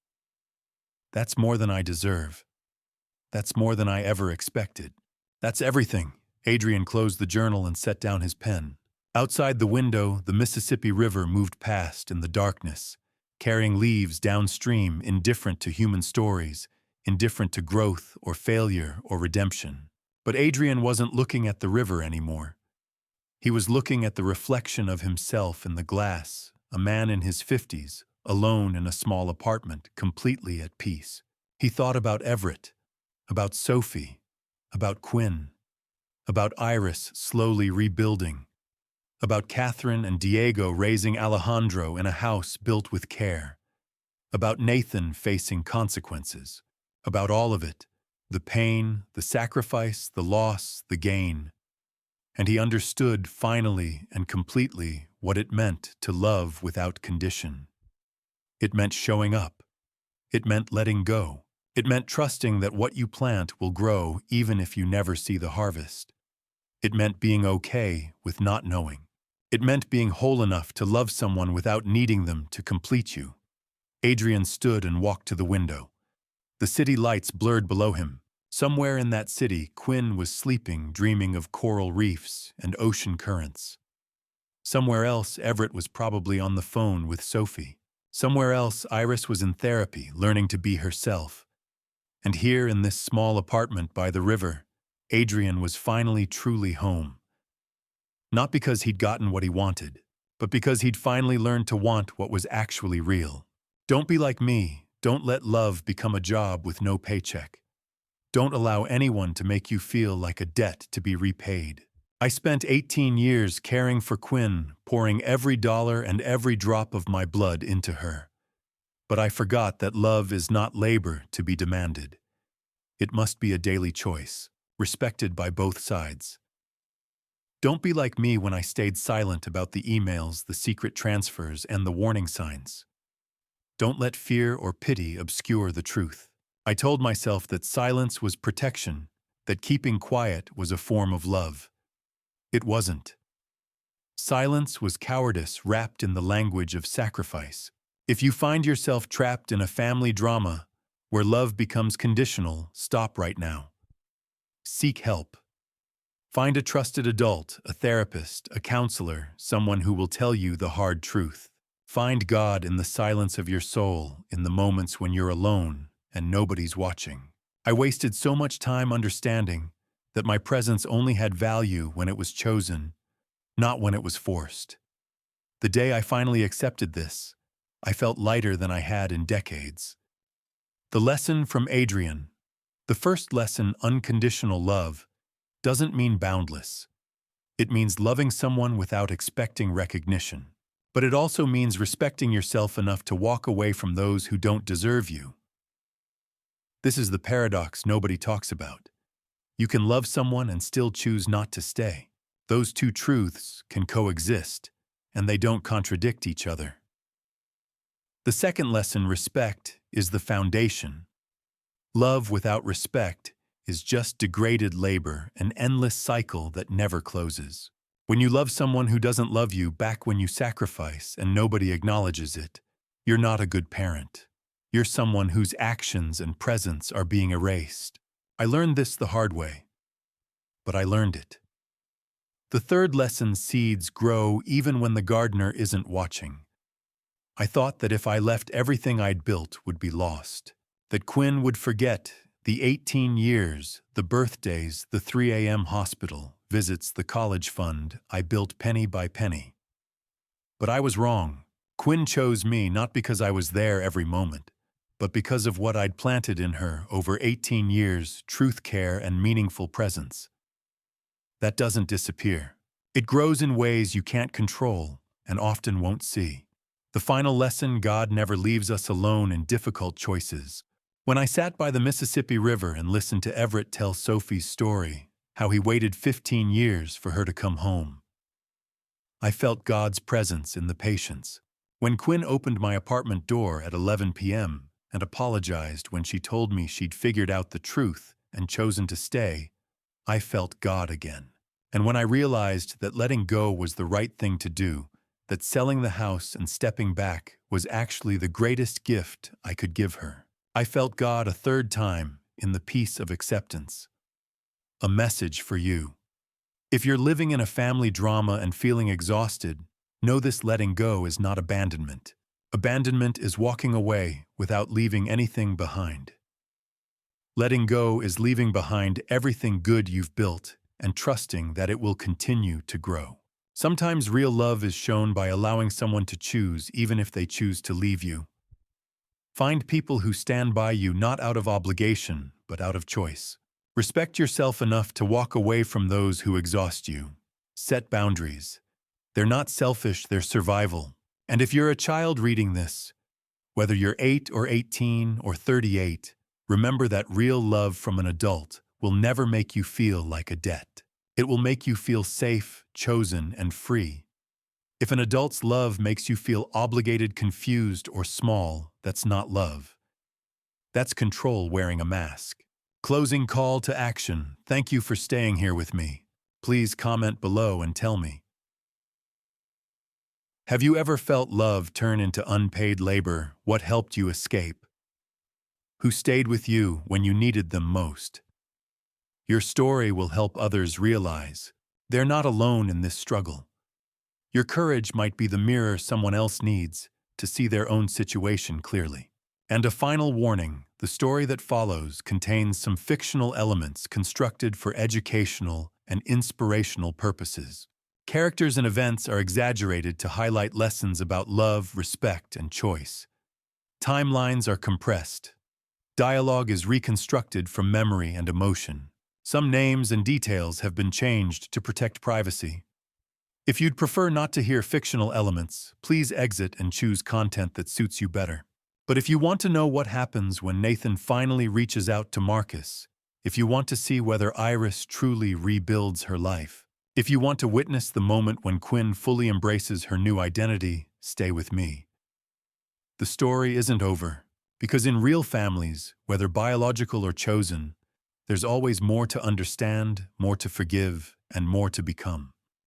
That's more than I deserve. That's more than I ever expected. That's everything. Adrian closed the journal and set down his pen. Outside the window, the Mississippi River moved past in the darkness, carrying leaves downstream, indifferent to human stories, indifferent to growth or failure or redemption. But Adrian wasn't looking at the river anymore. He was looking at the reflection of himself in the glass, a man in his 50s, alone in a small apartment, completely at peace. He thought about Everett, about Sophie, about Quinn, about Iris slowly rebuilding, about Catherine and Diego raising Alejandro in a house built with care, about Nathan facing consequences, about all of it, the pain, the sacrifice, the loss, the gain. And he understood finally and completely what it meant to love without condition. It meant showing up. It meant letting go. It meant trusting that what you plant will grow even if you never see the harvest. It meant being okay with not knowing. It meant being whole enough to love someone without needing them to complete you. Adrian stood and walked to the window. The city lights blurred below him. Somewhere in that city, Quinn was sleeping, dreaming of coral reefs and ocean currents. Somewhere else, Everett was probably on the phone with Sophie. Somewhere else, Iris was in therapy, learning to be herself. And here in this small apartment by the river, Adrian was finally truly home. Not because he'd gotten what he wanted, but because he'd finally learned to want what was actually real. Don't be like me. Don't let love become a job with no paycheck. Don't allow anyone to make you feel like a debt to be repaid. I spent 18 years caring for Quinn, pouring every dollar and every drop of my blood into her. But I forgot that love is not labor to be demanded. It must be a daily choice, respected by both sides. Don't be like me when I stayed silent about the emails, the secret transfers, and the warning signs. Don't let fear or pity obscure the truth. I told myself that silence was protection, that keeping quiet was a form of love. It wasn't. Silence was cowardice wrapped in the language of sacrifice. If you find yourself trapped in a family drama where love becomes conditional, stop right now. Seek help. Find a trusted adult, a therapist, a counselor, someone who will tell you the hard truth. Find God in the silence of your soul, in the moments when you're alone and nobody's watching. I wasted so much time understanding that my presence only had value when it was chosen, not when it was forced. The day I finally accepted this, I felt lighter than I had in decades. The lesson from Adrian. The first lesson, unconditional love, doesn't mean boundless. It means loving someone without expecting recognition. But it also means respecting yourself enough to walk away from those who don't deserve you. This is the paradox nobody talks about. You can love someone and still choose not to stay. Those two truths can coexist, and they don't contradict each other. The second lesson, respect, is the foundation. Love without respect is just degraded labor, an endless cycle that never closes. When you love someone who doesn't love you back when you sacrifice and nobody acknowledges it, you're not a good parent. You're someone whose actions and presence are being erased. I learned this the hard way, but I learned it. The third lesson, seeds grow even when the gardener isn't watching. I thought that if I left, everything I'd built would be lost. That Quinn would forget the 18 years, the birthdays, the 3 a.m. hospital visits, the college fund I built penny by penny. But I was wrong. Quinn chose me not because I was there every moment, but because of what I'd planted in her over 18 years, truth, care, and meaningful presence. That doesn't disappear. It grows in ways you can't control and often won't see. The final lesson, God never leaves us alone in difficult choices. When I sat by the Mississippi River and listened to Everett tell Sophie's story, how he waited 15 years for her to come home, I felt God's presence in the patience. When Quinn opened my apartment door at 11 p.m. and apologized when she told me she'd figured out the truth and chosen to stay, I felt God again. And when I realized that letting go was the right thing to do, that selling the house and stepping back was actually the greatest gift I could give her, I felt God a third time in the peace of acceptance. A message for you. If you're living in a family drama and feeling exhausted, know this: letting go is not abandonment. Abandonment is walking away without leaving anything behind. Letting go is leaving behind everything good you've built and trusting that it will continue to grow. Sometimes real love is shown by allowing someone to choose, even if they choose to leave you. Find people who stand by you not out of obligation, but out of choice. Respect yourself enough to walk away from those who exhaust you. Set boundaries. They're not selfish, they're survival. And if you're a child reading this, whether you're 8 or 18 or 38, remember that real love from an adult will never make you feel like a debt. It will make you feel safe, chosen, and free. If an adult's love makes you feel obligated, confused, or small, that's not love. That's control wearing a mask. Closing call to action. Thank you for staying here with me. Please comment below and tell me. Have you ever felt love turn into unpaid labor? What helped you escape? Who stayed with you when you needed them most? Your story will help others realize they're not alone in this struggle. Your courage might be the mirror someone else needs to see their own situation clearly. And a final warning, the story that follows contains some fictional elements constructed for educational and inspirational purposes. Characters and events are exaggerated to highlight lessons about love, respect, and choice. Timelines are compressed. Dialogue is reconstructed from memory and emotion. Some names and details have been changed to protect privacy. If you'd prefer not to hear fictional elements, please exit and choose content that suits you better. But if you want to know what happens when Nathan finally reaches out to Marcus, if you want to see whether Iris truly rebuilds her life, if you want to witness the moment when Quinn fully embraces her new identity, stay with me. The story isn't over, because in real families, whether biological or chosen, there's always more to understand, more to forgive, and more to become.